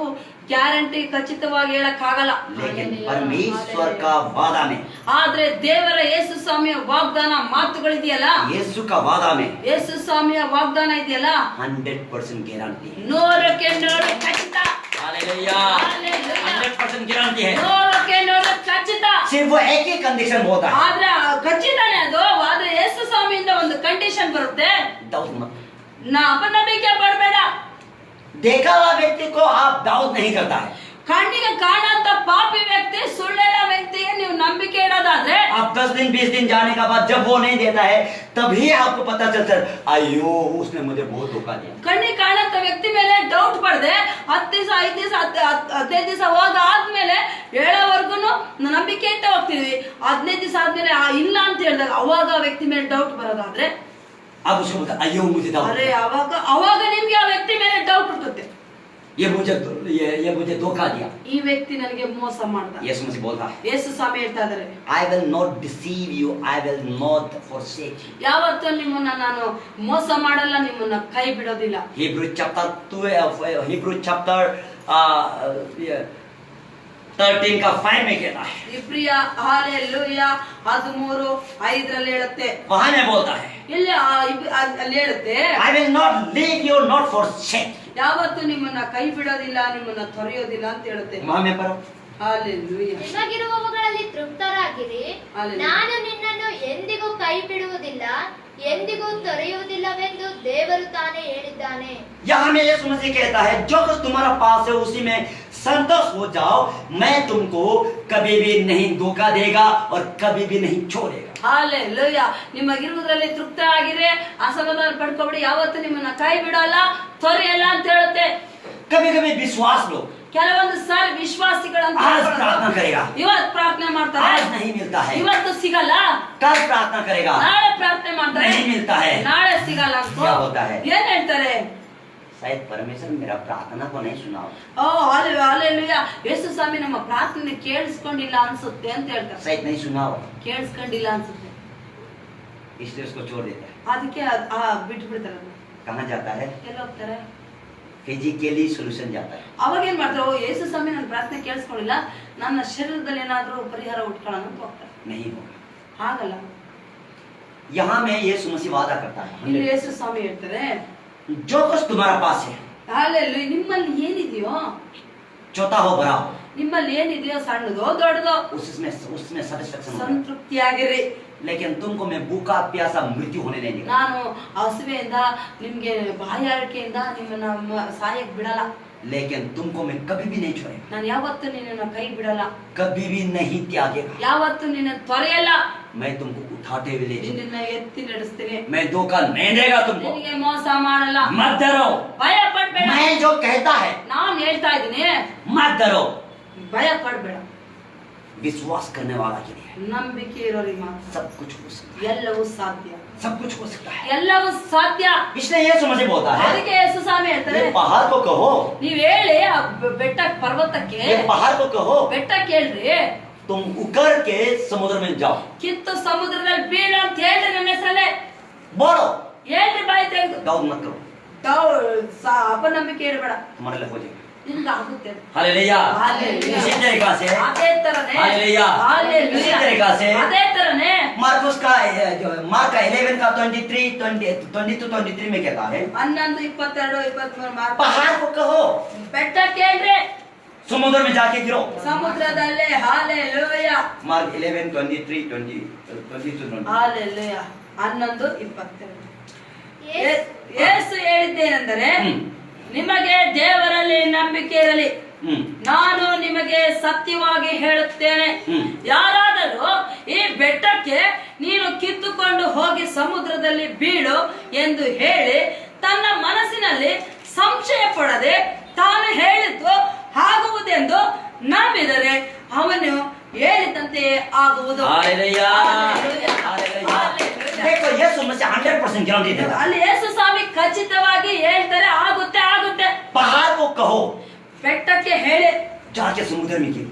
ಗ್ಯಾರಂಟಿ ಖಚಿತವಾಗಿ ಹೇಳಕ್ಕಾಗಲ್ಲ. लेकिन परमेश्वर का वादा में, ಆದ್ರೆ ದೇವರ ಯೇಸು ಸ್ವಾಮಿಯ ವಾಗ್ದಾನ ಮಾತುಗಳಿದೆಯಲ್ಲ, यीशु का वादा में ಯೇಸು ಸ್ವಾಮಿಯ ವಾಗ್ದಾನ ಇದೆಯಲ್ಲ 100% गारंटी है, 100% ಖಚಿತ. हालेलुया, 100% गारंटी है। 100% ಖಚಿತ. सिर्फ वो एक ही कंडीशन होता है, ಆದ್ರೆ ಖಚಿತನೇ ಅದು. ಆದ್ರೆ ಯೇಸು ಸ್ವಾಮಿಯಿಂದ ಒಂದು ಕಂಡೀಷನ್ ಬರುತ್ತೆ, डाउट मत, ನಾ ಅಪನಂಬಿಕೆ ಪಡಬೇಡ. देखा हुआ व्यक्ति को आप डाउट नहीं करता है, ಕಣ್ಣಿಗೆ ಕಾಣಂತ ಪಾಪಿ ವ್ಯಕ್ತಿ ಸುಳ್ಳೆಳ ವ್ಯಕ್ತಿಗೆ ನೀವು ನಂಬಿಕೆ ಇಡೋದಾದ್ರೆ आप 10 दिन 20 दिन जाने के बाद जब वो नहीं देता है तभी आपको पता चलता है अयो उसने मुझे बहुत धोखा दिया, ಕಣ್ಣಿಗೆ ಕಾಣಂತ ವ್ಯಕ್ತಿ ಮೇಲೆ ಡೌಟ್ ಪಡದೆ 10 ದಿವಸ 5 ದಿವಸ 15 ದಿವಸ ಹೋಗಾದ್ಮೇಲೆ ಹೇಳೋವರ್ಗು ನಂಬಿಕೆ ಇಟ್ಟು ಹೋಗ್ತೀವಿ. 15 ದಿವಸ ಆದ್ಮೇಲೆ ಇಲ್ಲ ಅಂತ ಹೇಳಿದಾಗ ಅವಾಗ ಆ ವ್ಯಕ್ತಿ ಮೇಲೆ ಡೌಟ್ ಬರೋದಾದ್ರೆ आप उसको बोलते अयो मुझे डाउट, ಅರೆ ಅವಾಗ ನಿಮ್ಗೆ ಆ ವ್ಯಕ್ತಿ ಮೇಲೆ ಡೌಟ್ ಹುಟ್ಟುತ್ತೆ. ये मुझे धोखा दिया, ಈ ವ್ಯಕ್ತಿ ನನಗೆ ಮೋಸ ಮಾಡ್ದ. यीशु मसीह बोलता है ಯೇಸು ಸ್ವಾಮಿ ಹೇಳ್ತಾ ಇದಾರೆ, I will not deceive you, I will not forsake you, ಯಾವತ್ತೂ ನಿಮ್ಮನ್ನ ನಾನು ಮೋಸ ಮಾಡಲ್ಲ, ನಿಮ್ಮನ್ನ ಕೈ ಬಿಡೋದಿಲ್ಲ. Hebrew chapter 13 का 5 में कहता है, ಇಬ್ರಿಯ ಹಾಲೆಲೂಯ 13:5 ಹೇಳುತ್ತೆ. वहां में बोलता है ಇಲ್ಲಿ ಅಲ್ಲಿ ಹೇಳುತ್ತೆ, I will not leave you, not forsake you, ಯಾವತ್ತು ನಿಮ್ಮನ್ನ ಕೈ ಬಿಡೋದಿಲ್ಲ, ನಿಮ್ಮನ್ನ ತೊರೆಯೋದಿಲ್ಲ ಅಂತ ಹೇಳುತ್ತೆ. वहां में पढ़ो। ಹಾಲೆಲೂಯಾ. ನಿಮಗಿರುವವುಗಳಲ್ಲಿ ತೃಪ್ತರಾಗಿರಿ, Hallelujah. ನಾನು ನಿನ್ನನ್ನು ಎಂದಿಗೂ ಕೈ ಬಿಡುವುದಿಲ್ಲ, ಎಂದಿಗೂ ತೊರೆಯುವುದಿಲ್ಲವೆಂದು ದೇವರು ತಾನೇ ಹೇಳಿದ್ದಾನೆ. यहाँ में यीशु मसीह कहता है जो कुछ तुम्हारा पास है उसी में संतोष हो जाओ, मैं तुमको कभी भी नहीं धोखा देगा और कभी भी नहीं छोड़ेगा। ಹಾಲೆಲೂಯಾ. ನಿಮಗಿರುವುದರಲ್ಲಿ ತೃಪ್ತ ಆಗಿರೆ, ಅಸಮಾಧಾನ ಪಡ್ಕೊಬೇಡಿ, ಯಾವತ್ತು ನಿಮ್ಮನ್ನ ಕೈ ಬಿಡಲ್ಲ, ತೊರೆಯಲ್ಲ ಅಂತ ಹೇಳುತ್ತೆ. कभी कभी विश्वास लो, ಕೆಲವೊಂದು ಸಾರಿ ವಿಶ್ವಾಸಿಗಳಂತ आज प्रार्थना करेगा, ಇವತ್ತು ಪ್ರಾರ್ಥನೆ ಮಾಡ್ತಾರೆ, आज नहीं मिलता है, ಇವತ್ತು ಸಿಗಲ್ಲ, कल प्रार्थना करेगा, ನಾಳೆ ಪ್ರಾರ್ಥನೆ ಮಾಡ್ತಾರೆ, नहीं मिलता है। ನಾಳೆ ಸಿಗಲ್ಲ ಅಂತ क्या होता है? ಏನ್ ಹೇಳ್ತಾರೆ? शायद परमेश्वर मेरा प्रार्थना को नहीं सुना, ಓ ಹಾಲೆಲೂಯಾ. ಯೇಸು ಸ್ವಾಮಿ ನಮ್ಮ ಪ್ರಾರ್ಥನೆ ಕೇಳಿಸ್ಕೊಂಡಿಲ್ಲ ಅನ್ಸುತ್ತೆ ಅಂತ ಹೇಳ್ತಾರೆ. शायद नहीं सुना हो, ಕೇಳಿಸ್ಕೊಂಡಿಲ್ಲ ಅನ್ಸುತ್ತೆ, इसलिए उसको छोड़ देता है। ಅದಕ್ಕೆ ಬಿಟ್ಟು ಬಿಡ್ತಾರೆ. कहाँ जाता है? ಎಲ್ಲ ಹೋಗ್ತಾರೆ. फिजिकली सोल्यूशन जाता है। ಅವಾಗ ಏನ್ ಮಾಡ್ತಾರೆ? ಓ ಯೇಸು ಸ್ವಾಮಿ ನನ್ನ ಪ್ರಾರ್ಥನೆ ಕೇಳಿಸ್ಕೊಂಡಿಲ್ಲ, ನನ್ನ ಶರೀರದಲ್ಲಿ ಏನಾದ್ರೂ ಪರಿಹಾರ ಉಟ್ಕೊಳ್ಳೋಣ ಅಂತ ಹೋಗ್ತಾರೆ. नहीं होगा। ಹಾಗಲ್ಲ. यहाँ में यीशु मसीह वादा करता ಇಲ್ಲಿ है ಯೇಸು ಸ್ವಾಮಿ ಹೇಳ್ತಾರೆ, जो कुछ तुम्हारा पास है, ಹಾಲೆಲೂಯಾ, ನಿಮ್ಮಲ್ಲಿ ಏನಿದೆಯೋ, छोटा हो बड़ा हो, ನಿಮ್ಮಲ್ಲಿ ಏನಿದೆಯೋ, ಸಣ್ಣದೋ ದೊಡ್ಡದೋ, उसमें सेटिस्फेक्शन हो, ಸಂತೃಪ್ತಿಯಾಗಿರಿ. लेकिन तुमको मैं भूखा प्यासा मृत्यु होने नहीं दूंगा। ನಾನು ಹಸುವೆಯಿಂದ, ನಿಮ್ಗೆ ಬಾಯಾರಿಕೆಯಿಂದ ನಿಮ್ಮನ್ನ ಸಾಯಕ್ ಬಿಡಲ್ಲ. लेकिन तुमको मैं कभी भी नहीं छोड़ेगा, ನಾನು ಯಾವತ್ತು ನಿನ್ನನ್ನ ಕೈ ಬಿಡಲ್ಲ, कभी भी नहीं त्यागेगा। ಯಾವತ್ತು ನಿನ್ನ ತೊರೆಯಲ್ಲ, मैं तुमको उठाते हुए ले जाऊंगा, ನಿನ್ನ ಎತ್ತಿ ನಡೆಸ್ತೀನಿ, मैं धोखा नहीं देगा तुमको। ನಿನಗೆ ಮೋಸ ಮಾಡಲ್ಲ, मत डरो, ಭಯ ಪಡ್ಬೇಡ. मैं जो कहता है ನಾನ್ ಹೇಳ್ತಾ ಇದ್ದೀನಿ, मत डरो। ಭಯ ಪಡ್ಬೇಡ. विश्वास करने वाला के लिए ನಂಬಿಕೆ ಇರೋರಿಗೆ ಮಾತ್ರ सब कुछ हो सकता ಎಲ್ಲವೂ ಸಾಧ್ಯ, है, सब कुछ हो सकता है। ಎಲ್ಲವೂ ಸಾಧ್ಯ. इसलिए यीशु मसीह बोलता है, ಅದಕ್ಕೆ ಯೇಸು ಸ್ವಾಮಿ ಹೇಳ್ತಾರೆ, ये पहाड़ को कहो, ನೀವ್ ಹೇಳಿ ಆ ಬೆಟ್ಟ ಪರ್ವತಕ್ಕೆ, ये पहाड़ को कहो ಬೆಟ್ಟಕ್ಕೆ ಹೇಳ್ರಿ, तुम उकर के समुद्र में जाओ, ಕಿತ್ತು ಸಮುದ್ರದಲ್ಲಿ ಬೀಳು ಅಂತ ಹೇಳ್ರಿ, ನನ್ನ ಹೆಸರಲ್ಲೇ बोलो, ಹೇಳ್ರಿ, ಬಾಯಿ ತೆಗೆದು. डाउट मत करो, ಅಪನಂಬಿಕೆ ಇರಬೇಡ, तुम्हारे लिए हो जाएगा। ನಿನ್ಗೆ ಆಗುತ್ತೆ. हालेलुया। हालेलुया। इसी तरीका से ಅದೇ ತರನೇ, हालेलुया। हालेलुया। इसी तरीका से ಅದೇ ತರನೇ मार्कुस का जो मार्क का 11 का 22-23 में कहता है, 11, 22, 23 पहाड़ को कहो, ಬೆಟ್ಟ ಕೇಳ್ರಿ, समुद्र में जाके गिरो। ಸಮುದ್ರದಲ್ಲೇ. Hallelujah, Mark 11:23-22 hallelujah. 11, 22. ಯೇಸು ಯೇಸು ಹೇಳಿದ್ದೇನೆಂದರೆ, ನಿಮಗೆ ದೇವರಲ್ಲಿ ನಂಬಿಕೆ ಇರಲಿ, ನಾನು ನಿಮಗೆ ಸತ್ಯವಾಗಿ ಹೇಳುತ್ತೇನೆ, ಯಾರಾದರೂ ಈ ಬೆಟ್ಟಕ್ಕೆ ನೀನು ಕಿತ್ತುಕೊಂಡು ಹೋಗಿ ಸಮುದ್ರದಲ್ಲಿ ಬೀಳು ಎಂದು ಹೇಳಿ ತನ್ನ ಮನಸ್ಸಿನಲ್ಲಿ ಸಂಶಯ ಪಡದೆ ತಾನು ಹೇಳಿದ್ದು ಆಗುವುದೆಂದು ನಂಬಿದರೆ ಅವನು ಹೇಳಿದಂತೆ ಆಗುವುದು. हालेलुया। हालेलुया। देखो यीशु मसीह 100% गारंटी देता है। ಅಲ್ಲಿ ಯೇಸು ಸ್ವಾಮಿ ಖಚಿತವಾಗಿ ಹೇಳ್ತಾರೆ, ಆಗುತ್ತೆ ಆಗುತ್ತೆ. पहाड़ को कहो, ಬೆಟ್ಟಕ್ಕೆ ಹೇಳಿ जाके समुद्र में गिरो,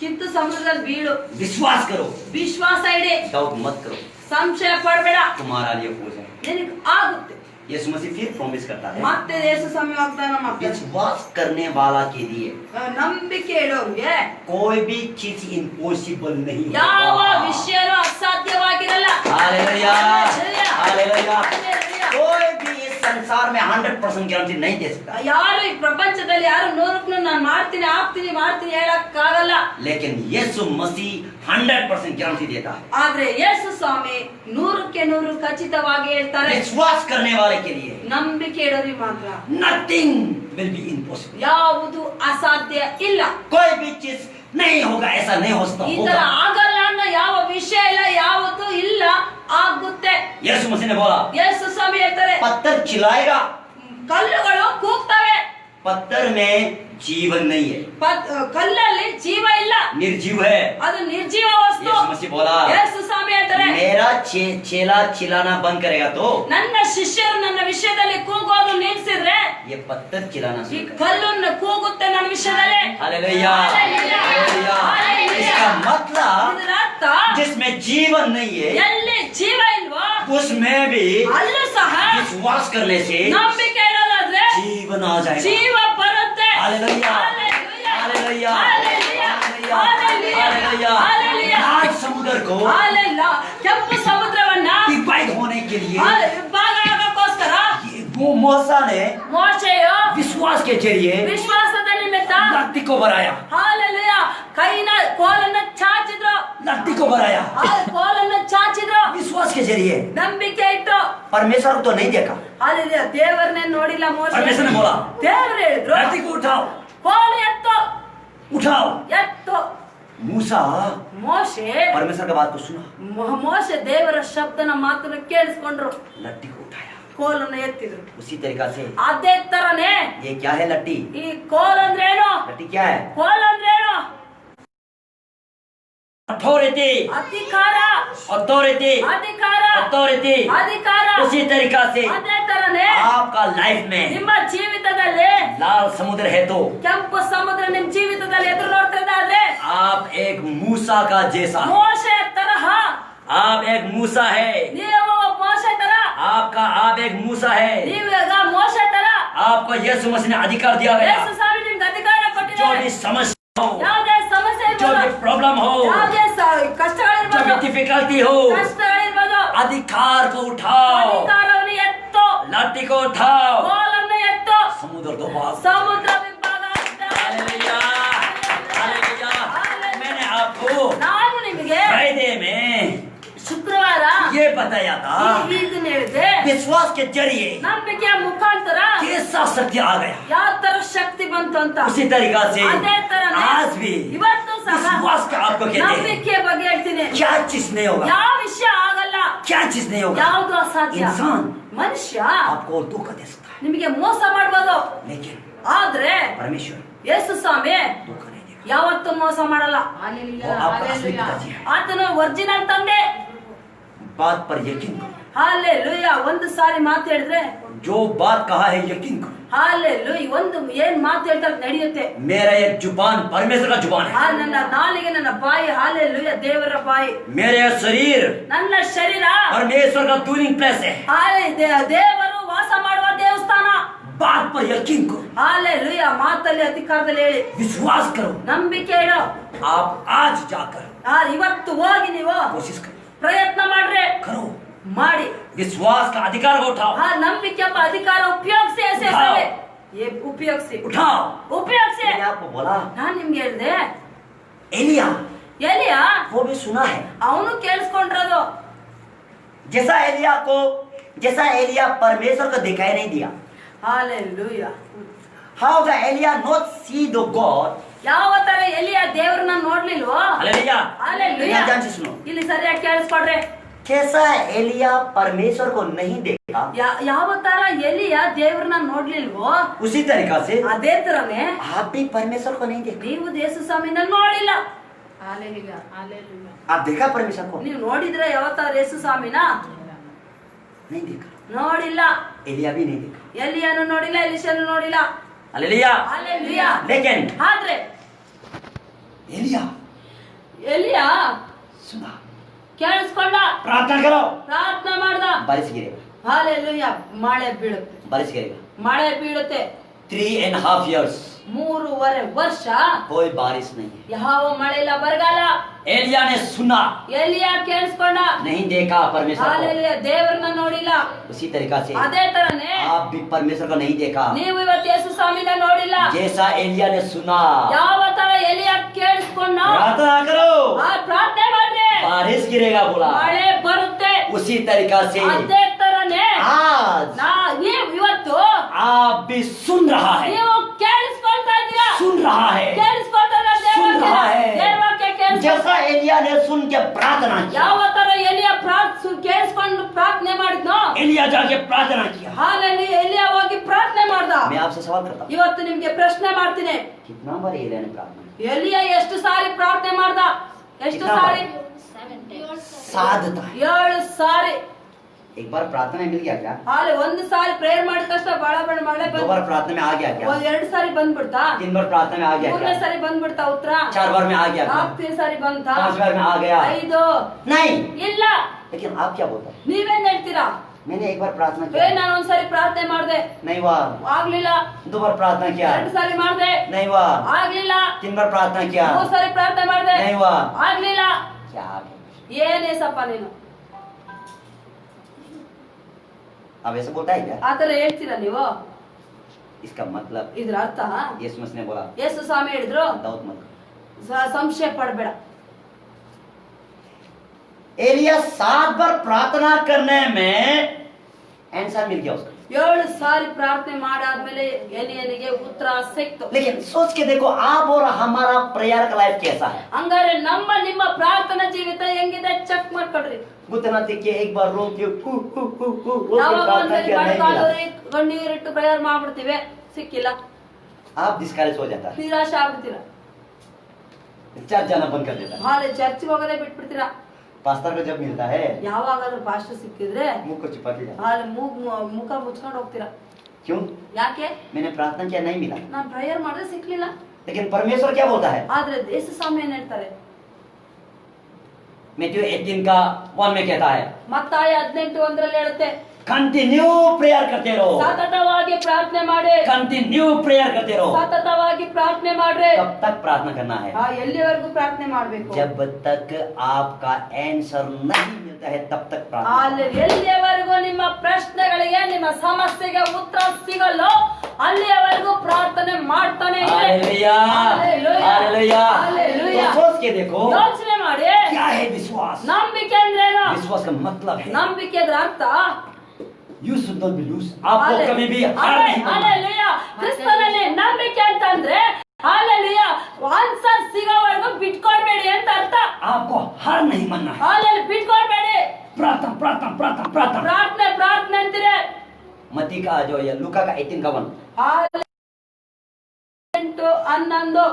ಕಿತ್ತು ಸಮುದ್ರದಲ್ಲಿ ಬೀಳು, विश्वास करो, ವಿಶ್ವಾಸ ಇಡಿ, डाउट मत करो, ಸಂಶಯ ಪಡಬೇಡ, तुम्हारा लिए हो जाए। ನಿನಗೆ ಆಗುತ್ತೆ. यीशु मसीह फिर प्रॉमिस करता है, ಮತ್ತೆ ಯೇಸು ಸ್ವಾಮಿ ವಾಗ್ದಾನ ಮಾಡ್ತಾರೆ, विश्वास करने वाला के लिए ನಂಬಿಕೆ ಇಡೋರಿಗೆ कोई भी चीज इम्पॉसिबल नहीं ಯಾವ होगा। ವಿಷಯನೂ ಅಸಾಧ್ಯವಾಗಿರಲ್ಲ. हालेलुया। हालेलुया। हालेलुया। हालेलुया। कोई भी इस संसार में 100% गारंटी नहीं दे सकता, ಯಾರು ಈ ಪ್ರಪಂಚದಲ್ಲಿ ಯಾರು 100ಕ್ಕೆ ನಾನು ಮಾಡ್ತೀನಿ ಆಗ್ತೀನಿ ಹೇಳಕ್ ಆಗಲ್ಲ. लेकिन यीशु मसीह 100% गारंटी देता है। ಆದ್ರೆ ಯೇಸು ಸ್ವಾಮಿ 100ಕ್ಕೆ 100 ಖಚಿತವಾಗಿ ಹೇಳ್ತಾರೆ, विश्वास करने वाले के लिए ನಂಬಿಕೆ ಇಡೋರಿಗೆ ಮಾತ್ರ nothing will be impossible। ಯಾವುದು ಅಸಾಧ್ಯ ಇಲ್ಲ. कोई भी चीज नहीं होगा ऐसा नहीं हो सकता, ಈ ತರ होगा। ಆಗಲ್ಲ ಅನ್ನೋ ಯಾವ ವಿಷಯ ಇಲ್ಲ, ಯಾವುದು ಇಲ್ಲ, ಆಗುತ್ತೆ. यीशु मसीह ने बोला, ಯೇಸು ಸ್ವಾಮಿ ಹೇಳ್ತಾರೆ, पत्थर चिल्लाएगा, ಕಲ್ಲುಗಳು ಕೂಗ್ತವೆ, पत्थर में जीवन नहीं है, ಕಲ್ಲಲ್ಲಿ ಜೀವ ಇಲ್ಲ, निर्जीव है। ಅದು ನಿರ್ಜೀವ ವಸ್ತು. यीशु मसीह बोला, ಯೇಸು ಸ್ವಾಮಿ ಹೇಳ್ತಾರೆ, मेरा चेला चिल्लाना बंद करेगा तो ನನ್ನ ಶಿಷ್ಯರು ನನ್ನ ವಿಷಯದಲ್ಲಿ ಕೂಗೋದು ನಿಲ್ಸಿದ್ರೆ ये पत्थर चिल्लाना ಈ शुरू करेगा। ಕಲ್ಲನ್ನು ಕೂಗುತ್ತೆ ನನ್ನ ವಿಷಯದಲ್ಲಿ. हालेलुया। हालेलुया। हालेलुया। हालेलुया। इसका मतलब ಇದರ ಅರ್ಥ, जिसमें जीवन नहीं है ಎಲ್ಲಿ ಜೀವ ಇಲ್ವೋ उसमें भी ಅಲ್ಲೂ ಸಹ विश्वास करने से ನಂಬಿಕೆ ಇಡೋದಾದ್ರೆ जीवन आ जाएगा। ಜೀವ ಬರುತ್ತೆ. Hallelujah. Hallelujah. Hallelujah. Hallelujah. Hallelujah. Hallelujah. Hallelujah. लाल समुद्र को ಹಾಲೆಲೂಯಾ. ಕೆಂಪು ಸಮುದ್ರವನ್ನ डिवाइड होने के लिए ವಿಭಾಗ ಆಗಕ್ಕೋಸ್ಕರ वो मूसा ने ಮೋಶೆಯು विश्वास के जरिए ವಿಶ್ವಾಸದ ನಿಮಿತ್ತ लकड़ी को बनाया, ಹಾಲೆಲೂಯ ಕೈನ ಕೋಲನ್ನ ಚಾಚಿದ್ರು, लकड़ी को बनाया ಆ ಕೋಲನ್ನ ಚಾಚಿದ್ರು, विश्वास के जरिए। ನಂಬಿಕೆ ಇಟ್ಟು परमेश्वर को तो नहीं देखा, ಹಾಲೆಲೂಯ ದೇವರನ್ನೇ ನೋಡಿಲ್ಲ ಮೋಶೆ, परमेश्वर ने बोला ದೇವರು ಹೇಳಿದ್ರು लकड़ी को उठाओ, ಕೋಲು ಎತ್ತು उठाओ। ಎತ್ತು मूसा ಮೋಶೆ परमेश्वर का बात को सुना, ಮೋಶೆ ದೇವರ ಶಬ್ದನ ಮಾತನ್ನ ಕೇಳಿಸ್ಕೊಂಡ್ರು, लट्टी को उठाया। ಕೋಲನ್ನ ಎತ್ತಿದ್ರು। उसी तरीका से ಅದೇ ತರನೇ ये क्या है लट्टी? ಈ ಕೋಲ್ ಅಂದ್ರೇನು, लट्टी क्या है? ಕೋಲ್ ಅಂದ್ರೇನು अथॉरिटी, ಅಧಿಕಾರ, अथॉरिटी, ಅಧಿಕಾರ, अथॉरिटी। ಅಧಿಕಾರ। उसी तरीका से ಅದೇ ತರನೇ आपका लाइफ में ನಿಮ್ಮ ಜೀವಿತದಲ್ಲಿ लाल समुद्र है तो ಕೆಂಪು ಸಮುದ್ರ ನಿಮ್ ಜೀವಿತದಲ್ಲಿ ಎದುರು ನೋಡ್ತಿದ್ದಾದ್ರೆ आप एक मूसा का जैसा, ಮೋಶೆ ತರಹ आप एक मूसा है, ನೀವು ಮೋಶೆ ತರ, आप एक मूसा है। ನೀವೀಗ ಮೋಶೆ ತರ आपको यीशु मसीह ने अधिकार दिया गया। ಯೇಸು ಸ್ವಾಮಿ ನಿಮ್ಗೆ ಅಧಿಕಾರ जो ಕೊಟ್ಟಿದ್ದಾರೆ। भी समस्या हो, ಯಾವುದೇ ಸಮಸ್ಯೆ जो ಇರ್ಬೋದು, भी प्रॉब्लम हो, ಯಾವುದೇ जो भी ಕಷ್ಟಗಳಿರ್ಬೋದು, डिफिकल्टी हो, ಕಷ್ಟಗಳಿರ್ಬೋದು, अधिकार को उठाओ, ಅಧಿಕಾರವನ್ನು ಎತ್ತು, लाठी को उठाओ, ಕೋಲನ್ನು ಎತ್ತು, समुद्र को पार। ಸಮುದ್ರ ವಿಭಾಗ ಆಗ್ತದೆ। Hallelujah, hallelujah. मैंने आपको ನಾನು ನಿಮಗೆ फ्राइडे में ಶುಕ್ರವಾರ ये बताया था, ಇದನ್ನ ಹೇಳಿದೆ, विश्वास के जरिए ನಂಬಿಕೆಯ ಮುಖಾಂತರ कैसा शक्ति आ गया। ಯಾವ ತರ ಶಕ್ತಿ ಬಂತು ಅಂತ। उसी तरीका से ಅದೇ ತರನೇ आज भी ಇವತ್ತು ಸಹ विश्वास का आपको कहते हैं, ನಂಬಿಕೆ ಬಗ್ಗೆ ಹೇಳ್ತೀನಿ। क्या चीज नहीं होगा, ಯಾವ ವಿಷಯ ಆಗಲ್ಲ, क्या चीज नहीं होगा। ಯಾವುದು ಅಸಾಧ್ಯ। इंसान ಮನುಷ್ಯ आपको धोखा दे सकता है, ನಿಮಗೆ ಮೋಸ ಮಾಡ್ಬೋದು, लेकिन ಆದ್ರೆ परमेश्वर ಯೇಸು ಸ್ವಾಮಿ धोखा नहीं देगा। ಯಾವತ್ತೂ ಮೋಸ ಮಾಡಲ್ಲ। वो आपका असली पिताजी है। ಆತನು ಒರಿಜಿನಲ್ ತಂದೆ। बात पर यकीन करो, ಹಾಲೆಲೂಯ ಒಂದು ಸಾರಿ ಮಾತು ಹೇಳಿದ್ರೆ, जो बात कहा है यकीन करो। ಹಾಲೆಲೂಯ ಒಂದು ಏನ್ ಮಾತು ಹೇಳ್ತಾರೆ ನಡೆಯುತ್ತೆ। मेरा एक जुबान परमेश्वर का जुबान है, ನನ್ನ ನಾಲಿಗೆ ನನ್ನ ಬಾಯಿ ಹಾಲೆಲೂಯ ದೇವರ ಬಾಯಿ, मेरे शरीर ನನ್ನ ಶರೀರ परमेश्वर का डूइंग प्लेस है। ದೇವರು ವಾಸ ಮಾಡುವ ದೇವಸ್ಥಾನ। बात पर यकीन करो, ಹಾಲೆಲೂಯ ಮಾತಲ್ಲಿ ಅಧಿಕಾರದಲ್ಲಿ ಹೇಳಿ विश्वास करो। ನಂಬಿಕೆ ಇಡು। आप आज जाकर ಇವತ್ತು ಹೋಗಿ ನೀವು कोशिश करो, ಪ್ರಯತ್ನ ಮಾಡ್ರೆ करो, ಮಾಡಿ विश्वास का अधिकार को उठाओ, ಆ ನಂಬಿಕೆ ಎಂಬ ಅಧಿಕಾರ ಉಪಯೋಗಿಸಿ ಉಪಯೋಗಿಸಿ उठाओ। ಉಪಯೋಗಿಸಿ। मैंने आपको बोला ನಾನ್ ನಿಮ್ಗೆ ಹೇಳಿದೆ, एलिया, ಎಲಿಯ वो भी सुना है। ಅವನು ಕೇಳಿಸ್ಕೊಂಡ್ರದು, जैसा एलिया परमेश्वर को दिखाई नहीं दिया। Hallelujah How the Elia not see the God? ಯಾವ ತರ ಎಲಿಯ ದೇವ್ರನ್ನ ನೋಡ್ಲಿಲ್ವೋ, हालेलुया। ಹಾಲೆಲೂಯ यहाँ ध्यान से सुनो, ಇಲ್ಲಿ ಸರಿಯಾಗಿ ಕೇಳಿಸ್ಕೊಡ್ರೆ, कैसा एलिया परमेश्वर को नहीं देखा, ಯಾವ ತರ ಎಲಿಯ ದೇವ್ರನ್ನ ನೋಡ್ಲಿಲ್ವೋ उसी तरीका से ಅದೇ ತರನೇ आप भी परमेश्वर को नहीं देखा। ನೀವು ಯೇಸು ಸ್ವಾಮಿನ ನೋಡಿಲ್ಲ। आप देखा परमेश्वर को? ನೀವು ನೋಡಿದ್ರೆ ಯಾವತ್ತಾರ ಯೇಸು ಸ್ವಾಮಿನ नहीं देखा। ನೋಡಿಲ್ಲ। एलिया भी नहीं देखा। ಎಲಿಯನು ನೋಡಿಲ್ಲ, ಎಲಿಶನು ನೋಡಿಲ್ಲ। हालेलुया। ಹಾಲೆಲೂಯ लेकिन ಆದ್ರೆ एलिया ಎಲಿಯ सुना, ಕೇಳಿಸ್ಕೊಂಡ, प्रार्थना करो, ಪ್ರಾರ್ಥನೆ ಮಾಡ್ದ, बारिश गिरेगा, ಹಾಲೆಲೂಯ ಮಳೆ ಬೀಳುತ್ತೆ, बारिश गिरेगा। ಮಳೆ ಬೀಳುತ್ತೆ। 3.5 years 3.5 ವರ್ಷ कोई बारिश नहीं है। ಯಾವ ಮಳೆ ಇಲ್ಲ, ಬರಗಾಲ। एलिया ने सुना, ಎಲಿಯ ಕೇಳಿಸ್ಕೊಂಡ, नहीं देखा परमेश्वर ಹಾಲೆಲೂಯ ದೇವರನ್ನ ನೋಡಿಲ್ಲ। को। उसी तरीका से ಅದೇ ತರನೇ आप भी परमेश्वर को नहीं देखा। ನೀವು ಇವತ್ತು ಯೇಸು ಸ್ವಾಮಿನ ನೋಡಿಲ್ಲ। जैसा एलिया ने सुना, ಯಾವ ತರ ಎಲಿಯ ಕೇಳಿಸ್ಕೊಂಡ, प्रार्थना करो, ಪ್ರಾರ್ಥನೆ ಮಾಡ್ರೆ बारिश गिरेगा बोला। ಮಳೆ ಬರುತ್ತೆ। उसी तरीका से ಅದೇ ತರನೇ आज ನೀವು ಇವತ್ತು आप भी सुन रहा है, ನೀವು ಕೇಳಿಸ್ಕೊಳ್ತಾ ಇದ್ದೀರಾ, सुन रहा है, ಕೇಳಿಸ್ಕೊಳ್ತಾ ಇದ್ದೀರಾ सुन रहा है। ದೇವವಾಕ್ಯ ಕೇಳಿಸ್ಕೊಳ್ತಾ। जैसा एलिया ने सुन के प्रार्थना किया, ಯಾವ ತರ ಎಲಿಯ ಕೇಳಿಸ್ಕೊಂಡು ಪ್ರಾರ್ಥನೆ ಮಾಡಿದ್ನೋ, एलिया जाके प्रार्थना किया। ಹಾಲೆಲೂಯ ಎಲಿಯ ಹೋಗಿ ಪ್ರಾರ್ಥನೆ ಮಾಡ್ದ। मैं आपसे सवाल करता हूँ, ಇವತ್ತು ನಿಮ್ಗೆ ಪ್ರಶ್ನೆ ಮಾಡ್ತೀನಿ, कितना बार एलिया ने प्रार्थना की? ಎಲಿಯ ಎಷ್ಟು ಸಾರಿ ಪ್ರಾರ್ಥನೆ ಮಾಡ್ದ? ಎಷ್ಟು कितना ಸಾರಿ? बार? 7 था। 7 ಸಾರಿ। एक बार प्रार्थना में मिल गया क्या? ಹಾಲೆ ಒಂದು ಸಾರಿ ಪ್ರೇಯರ್ ಮಾಡಿದ ತಕ್ಷಣ ಮಳೆ 2 बार प्रार्थना में आ गया क्या? 2 ಸಾರಿ ಬಂದ್ಬಿಡ್ತಾ? 3 बार प्रार्थना में आ गया 3ನೇ क्या? ಸಾರಿ ಬಂದ್ಬಿಡ್ತಾ ಉತ್ತರ? 4 बार में आ गया क्या? 4 ಸಾರಿ ಬಂತಾ? 5 बार में आ गया? 5 नहीं। ಇಲ್ಲ। लेकिन आप क्या बोलते हैं? ನೀವೇನ್ ಹೇಳ್ತೀರಾ? मैंने एक बार प्रार्थना ನಾನು किया, ಒಂದ್ಸರಿ ಪ್ರಾರ್ಥನೆ ಮಾಡ್ದೆ, नहीं हुआ। ಆಗ್ಲಿಲ್ಲ। 2 बार प्रार्थना किया, 2 ಸಾರಿ ಮಾಡ್ದೆ, नहीं हुआ। ಆಗ್ಲಿಲ್ಲ। 3 बार प्रार्थना किया, 3 ಸಾರಿ ಪ್ರಾರ್ಥನೆ ಮಾಡ್ದೆ, नहीं हुआ। ಆಗ್ಲಿಲ್ಲ। क्या आ गया? ಏನೇಸಪ್ಪ ನೀನು अब ऐसे बोलता है क्या? ಆತರ ಹೇಳ್ತೀರಾ ನೀವು? इसका मतलब ಇದ್ರ ಅರ್ಥ यीशु मसीह ने बोला ಯೇಸು ಸ್ವಾಮಿ ಹೇಳಿದ್ರು दाऊद मत ಸಂಶಯ ಪಡಬೇಡ. एलिया 7 बार प्रार्थना करने में आंसर मिल गया उसको. 7 ಸಾರಿ ಪ್ರಾರ್ಥನೆ ಮಾಡಾದ್ಮೇಲೆ ಎಲಿಯನಿಗೆ ಉತ್ತರ ಸಿಕ್ತು. लेकिन सोच के देखो आप और हमारा प्रेयर का लाइफ कैसा है. ಹಂಗಾರೆ ನಿಮ್ಮ ಪ್ರಾರ್ಥನಾ ಜೀವಿತ ಹೆಂಗಿದೆ ಚೆಕ್ ಮಾಡ್ಕೊಳ್ರಿ. गुतना के एक बार रो के ಯಾವಾಗ ಒಂದ್ಸರಿ ಮಾಡ್ಕೊಂಡ್ರೆ ಕಣ್ಣೀರಿಟ್ಟು ಪ್ರೇಯರ್ ಮಾಡ್ಬಿಡ್ತೀವಿ, ಸಿಕ್ಕಿಲ್ಲ, आप डिस्करेज हो जाता है, ನಿರಾಶೆ ಆಗ್ಬಿಡ್ತೀರಾ, चर्च जाना बंद कर देता है. ಹಾಲೆ ಚರ್ಚ್ಗೆ ಹೋಗೋದೇ ಬಿಟ್ಬಿಡ್ತೀರಾ. पास्टर को जब मिलता है ಯಾವಾಗಾದ್ರೂ ಪಾಸ್ಟರ್ ಸಿಕ್ಕಿದ್ರೆ मुंह को छुपा के जाता है. ಹಾಲೆ ಮುಖ ಮುಚ್ಕೊಂಡು ಹೋಗ್ತೀರಾ. क्यों? ಯಾಕೆ? मैंने प्रार्थना किया नहीं मिला. ನಾನು ಪ್ರೇಯರ್ ಮಾಡಿದ್ರೆ ಸಿಕ್ಲಿಲ್ಲ. लेकिन परमेश्वर क्या बोलता है? ಆದ್ರೆ ಯೇಸು ಸ್ವಾಮಿ ಏನ್ ಹೇಳ್ತಾರೆ? मैथ्यू 18 का 1 में कहता है ಮತ್ತಾಯ 18:1 ಹೇಳುತ್ತೆ, कंटिन्यू प्रेयर करते रहो, ಸತತವಾಗಿ ಪ್ರಾರ್ಥನೆ ಮಾಡಿ, कंटिन्यू प्रेयर करते रहो. ಸತತವಾಗಿ ಪ್ರಾರ್ಥನೆ ಮಾಡ್ರಿ. कब तक प्रार्थना करना है? ಎಲ್ಲಿವರೆಗೂ ಪ್ರಾರ್ಥನೆ ಮಾಡ್ಬೇಕು? जब तक आपका आंसर नहीं मिलता है तब तक प्रार्थना. ಅಲ್ಲಿ ಎಲ್ಲಿಯವರೆಗೂ ನಿಮ್ಮ ಪ್ರಶ್ನೆಗಳಿಗೆ ನಿಮ್ಮ ಸಮಸ್ಯೆಗೆ ಉತ್ತರ ಸಿಗಲ್ಲೋ ಅಲ್ಲಿಯವರೆಗೂ ಪ್ರಾರ್ಥನೆ ಮಾಡ್ತಾನೆ ಇರಿ. Hallelujah, hallelujah. हालेलुया. तो सोच के देखो ಯೋಚನೆ ಮಾಡಿ, क्या है विश्वास. ನಂಬಿಕೆ ಅಂದ್ರೇನು? विश्वास का मतलब है ನಂಬಿಕೆ ಅದ್ರ ಅರ್ಥ you should not be lose. आपको कभी भी हार नहीं मानना. ಹಾಲೆಲುಯಾ. ಕ್ರಿಸ್ತನಲ್ಲಿ ನಂಬಿಕೆ ಅಂತಂದ್ರೆ ಹಾಲೆಲುಯಾ ಆನ್ಸರ್ ಸಿಗೋವರೆಗೂ ಬಿಟ್ಕೊಡ್ಬೇಡಿ ಅಂತ ಅರ್ಥ. आपको हार नहीं मानना है. ಹಾಲೆಲುಯಾ ಬಿಟ್ಕೊಡ್ಬೇಡಿ. प्रार्थना प्रार्थना प्रार्थना प्रार्थना. ಪ್ರಾರ್ಥನೆ ಪ್ರಾರ್ಥನೆ ಅಂತೀರಿ. मती का जो ये लूका का 18 का 1 11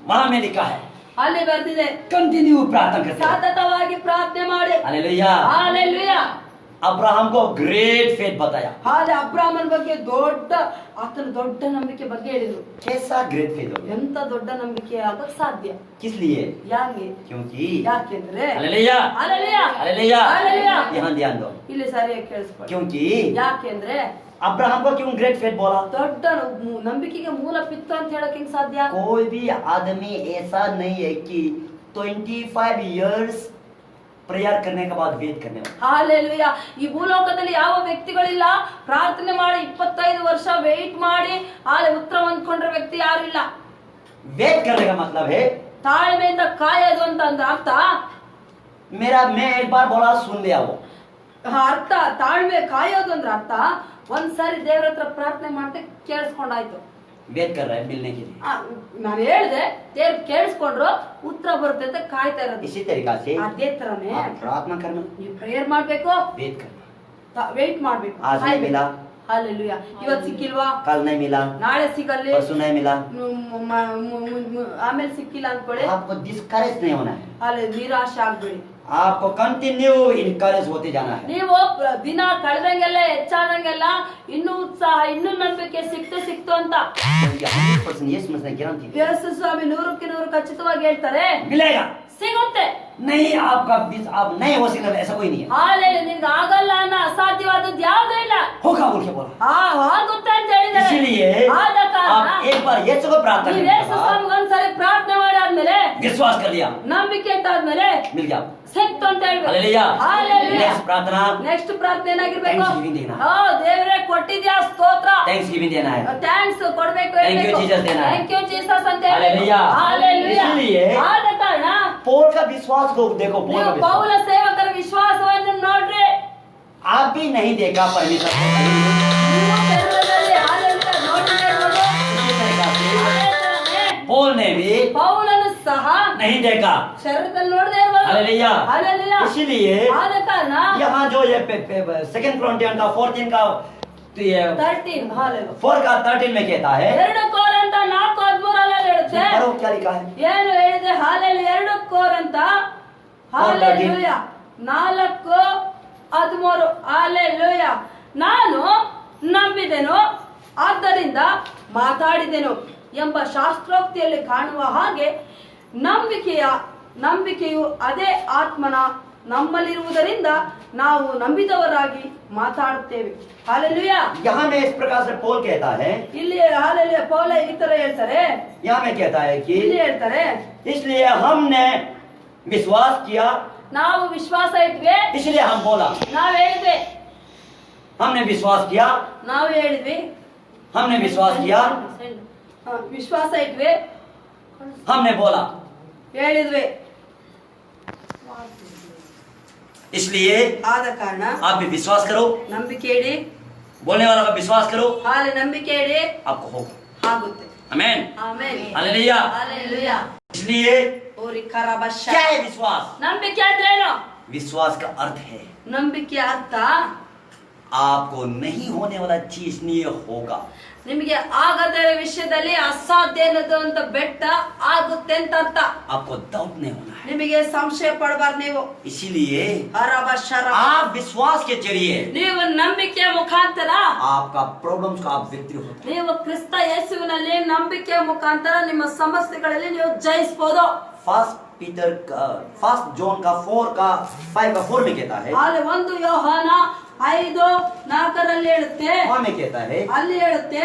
वहां में लिखा है ಅಲ್ಲಿ ಬರ್ದಿದೆ, कंटिन्यू प्रार्थना करते रहो. ಸತತವಾಗಿ ಪ್ರಾರ್ಥನೆ ಮಾಡಿ. हालेलुया. ಹಾಲೆಲುಯಾ. अब्राहम को ग्रेट फेथ बताया. ಹಾಲೆ ಅಬ್ರಾಮನ ಬಗ್ಗೆ ಆತನ ದೊಡ್ಡ ನಂಬಿಕೆ ಬಗ್ಗೆ ಹೇಳಿದ್ರು. कैसा ग्रेट फेथ हो गया? ಎಂತ ದೊಡ್ಡ ನಂಬಿಕೆ ಆಗಕ್ ಸಾಧ್ಯ? किस लिए? ಯಾಕೆ? क्योंकि ಯಾಕೆಂದ್ರೆ हालेलुया, ಹಾಲೆಲುಯಾ हालेलुया. ಹಾಲೆಲುಯಾ. यहाँ ध्यान दो. ಇಲ್ಲಿ ಸರಿಯಾಗಿ ಕೇಳಿಸ್ಕೊಳ್ಳಿ. क्योंकि ಯಾಕೆಂದ್ರೆ अब्राहम को क्यों ग्रेट फेथ बोला? ದೊಡ್ಡ ನಂಬಿಕೆಗೆ ಮೂಲ ಪಿತ್ತ ಅಂತ ಹೇಳಕ್ ಹೆಂಗ್ ಸಾಧ್ಯ? कोई भी आदमी ऐसा नहीं है कि 25 इयर्स प्रेयर करने के बाद वेट करने वाला. ಹಾಲೆಲುಯಾ. ಈ ಭೂಲೋಕದಲ್ಲಿ ಯಾವ ವ್ಯಕ್ತಿಗಳಿಲ್ಲ ಪ್ರಾರ್ಥನೆ ಮಾಡಿ 25 ವರ್ಷ ವೇಟ್ ಮಾಡಿ ಆಲೆ ಉತ್ತರ ಹೊಂದ್ಕೊಂಡ್ರ ವ್ಯಕ್ತಿ ಯಾರು ಇಲ್ಲ. वेट करने का मतलब है ತಾಳ್ಮೆಯಿಂದ ಕಾಯೋದು ಅಂತ ಅಂದ್ರೆ ಅರ್ಥ मैं एक बार बोला सुन लिया वो. ಅರ್ಥ ತಾಳ್ಮೆ ಕಾಯೋದು ಅಂದ್ರೆ ಅರ್ಥ ಒಂದ್ಸಾರಿ ದೇವ್ರ ಹತ್ರ ಪ್ರಾರ್ಥನೆ ಮಾಡ್ದೆ ಕೇಳಿಸ್ಕೊಂಡಾಯ್ತು. वेट कर रहा है मिलने के लिए. ನಾನು ಹೇಳ್ದೆ ದೇವ್ರ ಕೇಳಿಸ್ಕೊಂಡ್ರು ಉತ್ತರ ಬರುತ್ತೆ ಅಂತ ಕಾಯ್ತಾ ಇರೋದು. इसी तरीका से ಅದೇ ತರನೇ आप प्रार्थना करना, ನೀವು ಪ್ರೇಯರ್ ಮಾಡ್ಬೇಕು, वेट करना. ವೇಟ್ ಮಾಡ್ಬೇಕು. आज नहीं मिला, ಹಾಲೆಲುಯಾ. ಇವತ್ತು ಸಿಕ್ಕಿಲ್ವಾ, कल नहीं मिला, ನಾಳೆ ಸಿಗಲ್ಲಿ, परसों नहीं मिला, ಆಮೇಲೆ ಸಿಕ್ಕಿಲ್ಲ ಅನ್ಕೊಳ್ಳಿ. आपको डिस्करेज नहीं होना है. ಅಲ್ಲಿ निराशೆ ಆಗ್ಬೇಡಿ. आपको कंटिन्यू इनकरेज होते जाना है. ನೀವು ದಿನ ಕಳೆದಂಗೆಲ್ಲ ಹೆಚ್ಚಾದಂಗೆಲ್ಲ ಇನ್ನೂ ಉತ್ಸಾಹ ಇನ್ನೂ ನಂಬಿಕೆ ಸಿಕ್ತು ಅಂತ 100% यीशु मसीह ने गारंटी दी. ಯೇಸು ಸ್ವಾಮಿ 100ಕ್ಕೆ 100 ಖಚಿತವಾಗಿ ಹೇಳ್ತಾರೆ, मिलेगा ಸಿಗುತ್ತೆ. नहीं आपका आप नहीं हो सकता ऐसा कोई नहीं है. ಹಾಲೆಲುಯಾ. ನಿನ್ಗೆ ಆಗಲ್ಲ ಅನ್ನೋ ಅಸಾಧ್ಯವಾದದ್ದು ಯಾವುದೂ ಇಲ್ಲ. होगा बोल के बोला. ಆಗುತ್ತೆ ಅಂತ ಹೇಳಿದ್ದಾರೆ. इसीलिए ಆದ ಕಾರಣ आप एक बार यीशु को प्रार्थना ನೀವು करने ಯೇಸು के बाद ಸ್ವಾಮಿಗೆ ಒಂದ್ಸರಿ ಪ್ರಾರ್ಥನೆ ಮಾಡಾದ್ಮೇಲೆ विश्वास कर लिया, ನಂಬಿಕೆ ಅಂತ ಆದ್ಮೇಲೆ मिल गया. ಸಿಕ್ತು ಅಂತ ಹೇಳ್ಬೇಕು. हालेलुया. ಹಾಲೆಲುಯಾ. नेक्स्ट प्रार्थना ನೆಕ್ಸ್ಟ್ ಪ್ರಾರ್ಥನೆ ಏನಾಗಿರ್ಬೇಕು? Thanksgiving ದೇನಾ. ದೇವರೇ ಕೊಟ್ಟಿದ್ಯಾ ಸ್ತೋತ್ರ, थैंक्स गिविंग देना है. ಥ್ಯಾಂಕ್ಸ್ ಕೊಡ್ಬೇಕು, Thank you, Jesus देना है. ಥ್ಯಾಂಕ್ ಯು ಜೀಸಸ್ ಅಂತ हालेलुया. ಹಾಲೆಲುಯಾ. इसलिए ಆದ ಕಾರಣ पौल का विश्वास को देखो. पौल ನೀವು का विश्वास ಪೌಲ ಸೇವಕರ ವಿಶ್ವಾಸವನ್ನು ನೋಡ್ರಿ. आप भी नहीं देखा परमेश्वर को. ನೀವು ಶರೀರದಲ್ಲಿ ಹಾಲೆಲುಯಾ ನೋಡಿರ್ಬೋದು. इसी तरीका से ಅದೇ ತರನೇ पौल ने भी ಪೌಲನು ಸಹ नहीं देखा. ಶರೀರದಲ್ಲಿ ನೋಡದೇ ಇರ್ಬೋದು. हालेलुया. ಹಾಲೆಲುಯಾ. इसीलिए ಆದ ಕಾರಣ यहाँ जो ये 2 Corinthians का 14 का तो ये 13 ಹಾಲೆಲುಯಾ. 4 का 13 में कहता है. 2 ಕೊರಿಂಥ 4:13 ಹೇಳುತ್ತೆ. पढ़ो क्या लिखा है. ಏನು ಹೇಳಿದೆ? ಹಾಲೆಲುಯಾ. 2 ಕೊರಿಂಥ ಹಾಲೆಲುಯಾ 4:13 ಹಾಲೆಲುಯಾ. ನಾನು ನಂಬಿದೆನು ಆದ್ದರಿಂದ ಮಾತಾಡಿದೆನು ಎಂಬ ಶಾಸ್ತ್ರೋಕ್ತಿಯಲ್ಲಿ ಕಾಣುವ ಹಾಗೆ ನಂಬಿಕೆಯು ಅದೇ ಆತ್ಮನ ನಮ್ಮಲ್ಲಿರುವುದರಿಂದ ನಾವು ನಂಬಿದವರಾಗಿ ಮಾತಾಡುತ್ತೇವೆ. ಹಾಲೆಲುಯಾ. यहाँ में इस प्रकार से पौल कहता है. ಇಲ್ಲಿ ಹಾಲೆಲುಯಾ ಪೌಲ ಈ ತರ ಹೇಳ್ತಾರೆ. यहाँ में कहता है कि ಇಲ್ಲಿ ಹೇಳ್ತಾರೆ, इसलिए हमने विश्वास किया, ನಾವು ವಿಶ್ವಾಸ ಇಟ್ವಿ, इसलिए हम बोला. ನಾವ್ ಹೇಳಿದ್ವಿ, हमने विश्वास किया, ನಾವ್ ಹೇಳಿದ್ವಿ, हमने विश्वास किया, ಹಾ, ವಿಶ್ವಾಸ ಇಟ್ವಿ, हमने बोला, ಹೇಳಿದ್ವಿ. इसलिए ಆದ ಕಾರಣ आप भी विश्वास करो, ನಂಬಿಕೆ ಇಡಿ, बोलने वाला का विश्वास करो, ಹಾಲೆ ನಂಬಿಕೆ ಇಡಿ, आपको होगा। ಆಗುತ್ತೆ. आमेन, ಆಮೆನ್. हालेलुया। ಹಾಲೆಲೂಯಾ. इसलिए ಓರಿ ಕರಬಶ. क्या है विश्वास? ನಂಬಿಕೆ ಅಂದ್ರೆ ಏನು? विश्वास का अर्थ है ನಂಬಿಕೆ ಅರ್ಥ आपको नहीं होने वाला चीज नहीं होगा। ನಿಮಗೆ ಆಗದ ವಿಷಯದಲ್ಲಿ ಅಸಾಧ್ಯ ಅನ್ನೋದು ಅಂತ ಬೆಟ್ಟ ಆಗುತ್ತೆ ಅಂತ ಅರ್ಥ. आपको डाउट नहीं होना है। ನಿಮಗೆ ಸಂಶಯ ಪಡಬಾರ್ದು ನೀವು. इसीलिए ಹರಬಶರ. आप विश्वास के जरिए ನೀವು ನಂಬಿಕೆಯ ಮುಖಾಂತರ आपका प्रॉब्लम्स का आप विक्ट्री होता है। ನೀವು ಕ್ರಿಸ್ತ ಯೇಸುವಿನಲ್ಲಿ ನಂಬಿಕೆಯ ಮುಖಾಂತರ ನಿಮ್ಮ ಸಮಸ್ಯೆಗಳಲ್ಲಿ ನೀವು ಜಯಿಸಬಹುದು. फर्स्ट जॉन का 4 में कहता है, ಅಲ್ಲಿ 1 ಯೋಹಾನ 5:4 ಹೇಳುತ್ತೆ, वहाँ में कहता है ಅಲ್ಲಿ ಹೇಳುತ್ತೆ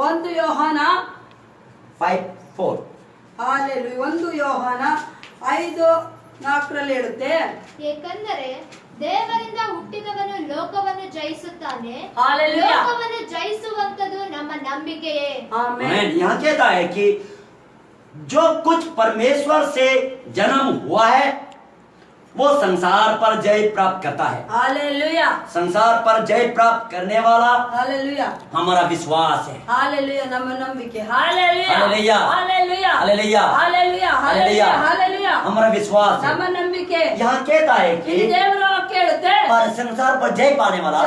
1 ಯೋಹಾನ 5:4, ಹಾಲೆಲೂಯಾ. 1 ಯೋಹಾನ 5:4 ಹೇಳುತ್ತೆ, ಏಕೆಂದರೆ ದೇವರಿಂದ ಹುಟ್ಟಿದವನು ಲೋಕವನ್ನು ಜಯಿಸುತ್ತಾನೆ, ಹಾಲೆಲೂಯಾ. ಲೋಕವನ್ನು ಜಯಿಸುವಂತದ್ದು ನಮ್ಮ ನಂಬಿಕೆಯೇ. ಆಮೆನ್. यहाँ कहता है कि जो कुछ परमेश्वर से जन्म हुआ है वो संसार पर जय प्राप्त करता है। हालेलुया। संसार पर जय प्राप्त करने वाला हालेलुया। हमारा विश्वास है। हालेलुया। ನಮ್ಮ ನಂಬಿಕೆ। Hallelujah. Hallelujah. Hallelujah. Hallelujah. Hallelujah. Hallelujah. Hallelujah. हमारा विश्वास है। ನಮ್ಮ ನಂಬಿಕೆ। यहाँ कहता है कि ದೇವರು ಕೇಳುತ್ತೆ, पर संसार पर जय पाने वाला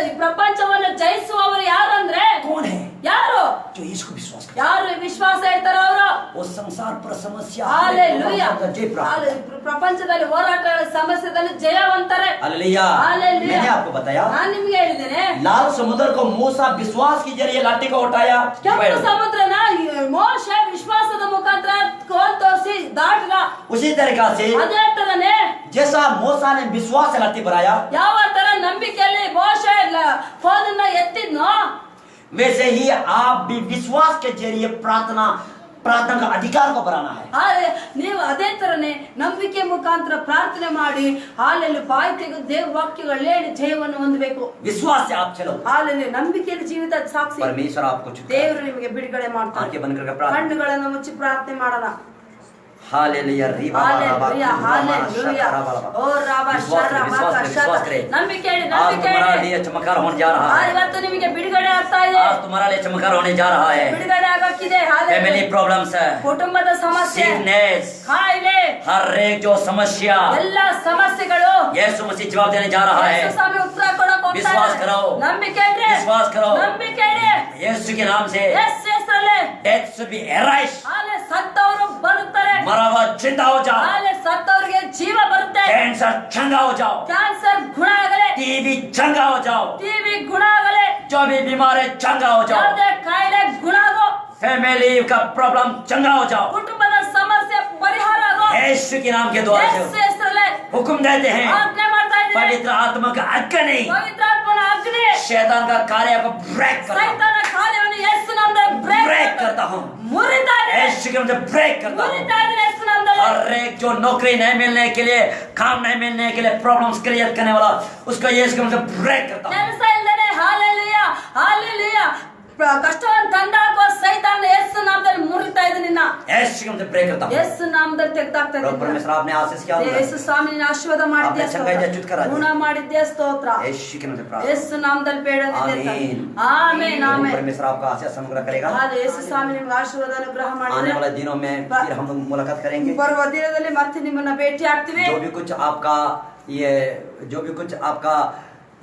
ಈ ಪ್ರಪಂಚವನ್ನು ಜಯಿಸುವವರು ಯಾರು ಅಂದ್ರೆ कौन है? ಯಾರು? जो इसको विश्वास करता ಯಾರು ವಿಶ್ವಾಸ ಇರ್ತಾರೋ ಅವರು है। वो संसार पर समस्या हालेलुया। जय प्राप्त। ಪ್ರಪಂಚದಲ್ಲಿ ಹೋರಾಟಗಳ ಸಮಸ್ಯೆದಲ್ಲಿ ಜಯವಂತರೇ। हालेलुया। हालेलुया। मैंने आपको बताया ನಾನು ನಿಮಗೆ ಹೇಳಿದ್ದೇನೆ, लाल समुद्र को मूसा विश्वास के जरिए लाठी को उठाया, ಕೆಂಪು ಸಮುದ್ರನ ಮೋಶೆ ವಿಶ್ವಾಸದ ಮುಖಾಂತರ ಕೋಲ್ ತೋರಿಸಿ ದಾಟದ। उसी तरीका से ಅದೇ ತರನೇ जैसा मूसा ने विश्वास से लाठी बढ़ाया, ಯಾವ ತರ ನಂಬಿಕೆಯಲ್ಲಿ ಮೋಶೆ ಕೋಲನ್ನ ಎತ್ತಿದ್ನೋ वैसे ही आप भी विश्वास के जरिए प्रार्थना का अधिकार को बढ़ाना है। ನೀವು ಅದೇ ತರನೇ ನಂಬಿಕೆ ಮುಖಾಂತರ ಪ್ರಾರ್ಥನೆ ಮಾಡಿ ಹಾಲೆಲ್ಲಿ ಬಾಯಿ ತೆಗೆದು ದೇವ ವಾಕ್ಯಗಳು ಹೇಳಿ ಜಯವನ್ನು ಹೊಂದಬೇಕು। विश्वास से आप चलो। ಹಾಲೆಲ್ಲಿ ನಂಬಿಕೆಯಲ್ಲಿ ಜೀವಿತ ಸಾಕ್ಷಿ परमेश्वर आपको छुटकारा ದೇವರು ನಿಮಗೆ बिಡುಗಡೆ ಮಾಡ್ತಾರೆ। आंखें बंद करके प्रार्थना। ಕಣ್ಣುಗಳನ್ನು ಮುಚ್ಚಿ ಪ್ರಾರ್ಥನೆ ಮಾಡೋಣ। हालेलुया। रिबा हालेलुया। हालेलुया। ओ राबा शरा माता शरा। ನಂಬಿಕೆ ಹೇಳಿ, ನಂಬಿಕೆ तुम्हारा ಹೇಳಿ। लिए चमत्कार होने जा रहा है। ಇವತ್ತು ನಿಮಗೆ ಬಿಡುಗಡೆ ಆಗ್ತಾ ಇದೆ। आज तुम्हारा लिए चमत्कार होने जा रहा है। ಬಿಡುಗಡೆ ಆಗಕ್ಕಿದೆ। ಹಾಲೆಲುಯಾ। फैमिली प्रॉब्लम्स है, ಕುಟುಂಬದ ಸಮಸ್ಯೆ, सिकनेस, ಕಾಯಿಲೆ, हर एक जो समस्या ಎಲ್ಲ ಸಮಸ್ಯೆಗಳು यीशु मसीह जवाब देने जा रहा है। ಯೇಸು ಸ್ವಾಮಿ ಉತ್ತರ ಕೊಡಕ್ಕೆ ಹೋಗ್ತಾ विश्वास ಇದ್ದಾರೆ। करो। ನಂಬಿಕೆ ಇಡ್ರಿ। विश्वास करो। ನಂಬಿಕೆ ಇಡಿ। यीशु के नाम से ಯೇಸು ಹೆಸರಲ್ಲಿ डेथ should be erased। ಹಾಲೆ ಸತ್ತವರು ಬರುತ್ತಾರೆ। मरा हुआ जिंदा हो जाओ। ಹಾಲೆ ಸತ್ತವರಿಗೆ ಜೀವ ಬರುತ್ತೆ। कैंसर चंगा हो जाओ। ಕ್ಯಾನ್ಸರ್ ಗುಣ ಆಗಲಿ। टीबी चंगा हो जाओ। टीबी ಗುಣ ಆಗಲಿ। जो भी बीमार है चंगा हो जाओ। ಯಾವುದೇ ಕಾಯಿಲೆ ಗುಣ ಆಗೋ। फैमिली का प्रॉब्लम चंगा हो जाओ। ಕುಟುಂಬದ ಸಮಸ್ಯೆ ಪರಿಹಾರ ಆಗೋ। यीशु के नाम के द्वारा ಯೇಸು ಹೆಸರಲ್ಲಿ हुक्म देते हैं। ಆಜ್ಞೆ ಮಾಡ್ತಾ ಇದ್ದೀನಿ। पवित्र आत्मा का अग्नि ಪವಿತ್ರಾತ್ಮನ ಅಗ್ನಿ शैतान का कार्य को ब्रेक करता हूं। ಸೈತಾನ ಕಾರ್ಯವನ್ನು ಯೇಸು ನಾಮದಲ್ಲಿ ब्रेक करता हूं। ಮುರಿತಾ ಇದೆ। यीशु के नाम से ब्रेक करता हूं। ಮುರಿತಾ ಇದೆ ಯೇಸು ನಾಮದಲ್ಲಿ। हर एक जो नौकरी नहीं मिलने के लिए, काम नहीं मिलने के लिए प्रॉब्लम्स क्रिएट करने वाला, उसका यीशु के नाम से ब्रेक करता हूं। ಕೆಲಸ ಇಲ್ಲದೆ ಹಾಲೆಲೂಯಾ ಹಾಲೆಲೂಯಾ ಕಷ್ಟವನ್ನು ತಂದಾಕೋ ಸೈತಾನ ಯೇಸು ನಾಮದಲ್ಲಿ ಮುರಿತಾ ಇದೆ ನಿನ್ನ। यीशु के नाम से ब्रेक करता हूं। ಯೇಸು ನಾಮದಲ್ಲಿ ತೆಗೆದಾಕ್ತಾ प्रभु ಇದೆ। परमेश्वर आपने आशीष किया होगा। ಯೇಸು ಸ್ವಾಮಿ ನಿನ್ನ ಆಶೀರ್ವಾದ ಮಾಡಿದ್ಯಾ आपने चंगाई दे चुटकारा ಸ್ತೋತ್ರ। दे। ಗುಣ ಮಾಡಿದ್ಯಾ ಸ್ತೋತ್ರ। यीशु के नाम से प्रार्थना। ಯೇಸು ನಾಮದಲ್ಲಿ ಬೇಡದಿದೆ। आमीन। ಆಮೆನ್ प्रभु ಆಮೆನ್। परमेश्वर आपका आशीष अनुग्रह करेगा। ಹಾಲೆ ಯೇಸು ಸ್ವಾಮಿ ನಿಮಗೆ ಆಶೀರ್ವಾದ ಅನುಗ್ರಹ आने ಮಾಡಿದ್ರೆ वाले दिनों में फिर हम लोग मुलाकात करेंगे। ಬರುವ ದಿನದಲ್ಲಿ ಮತ್ತೆ ನಿಮ್ಮನ್ನ ಭೇಟಿ ಆಗ್ತೀವಿ। जो भी कुछ आपका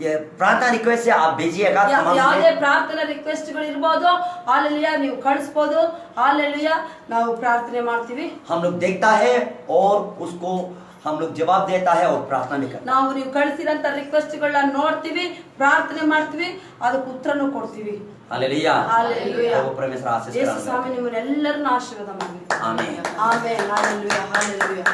ये प्रार्थना रिक्वेस्ट से आप भेजिएगा। ಯಾವುದೇ ಪ್ರಾರ್ಥನಾ ರಿಕ್ವೆಸ್ಟ್ ಗಳು ಇರಬಹುದು, ಹಾಲೆಲೂಯಾ ನೀವು ಕಳಿಸಬಹುದು। ಹಾಲೆಲೂಯಾ ನಾವು ಪ್ರಾರ್ಥನೆ ಮಾಡ್ತೀವಿ। हम लोग देखता है और उसको हम लोग जवाब देता है और प्रार्थना भी करता है। ನಾವು ನೀವು ಕಳಿಸಿದಂತ ರಿಕ್ವೆಸ್ಟ್ ಗಳನ್ನ ನೋಡ್ತೀವಿ, ಪ್ರಾರ್ಥನೆ ಮಾಡ್ತೀವಿ, ಅದಕ್ಕೆ ಉತ್ತರನೂ ಕೊಡ್ತೀವಿ। हालेलुया। हालेलुया। प्रभु परमेश्वर आशीष ಯೇಸು करावे। ಸ್ವಾಮಿ ನಿಮ್ಮನ್ನೆಲ್ಲರನ್ನ ಆಶೀರ್ವಾದ ಮಾಡಲಿ। आमीन। ಆಮೆನ್। Hallelujah hallelujah.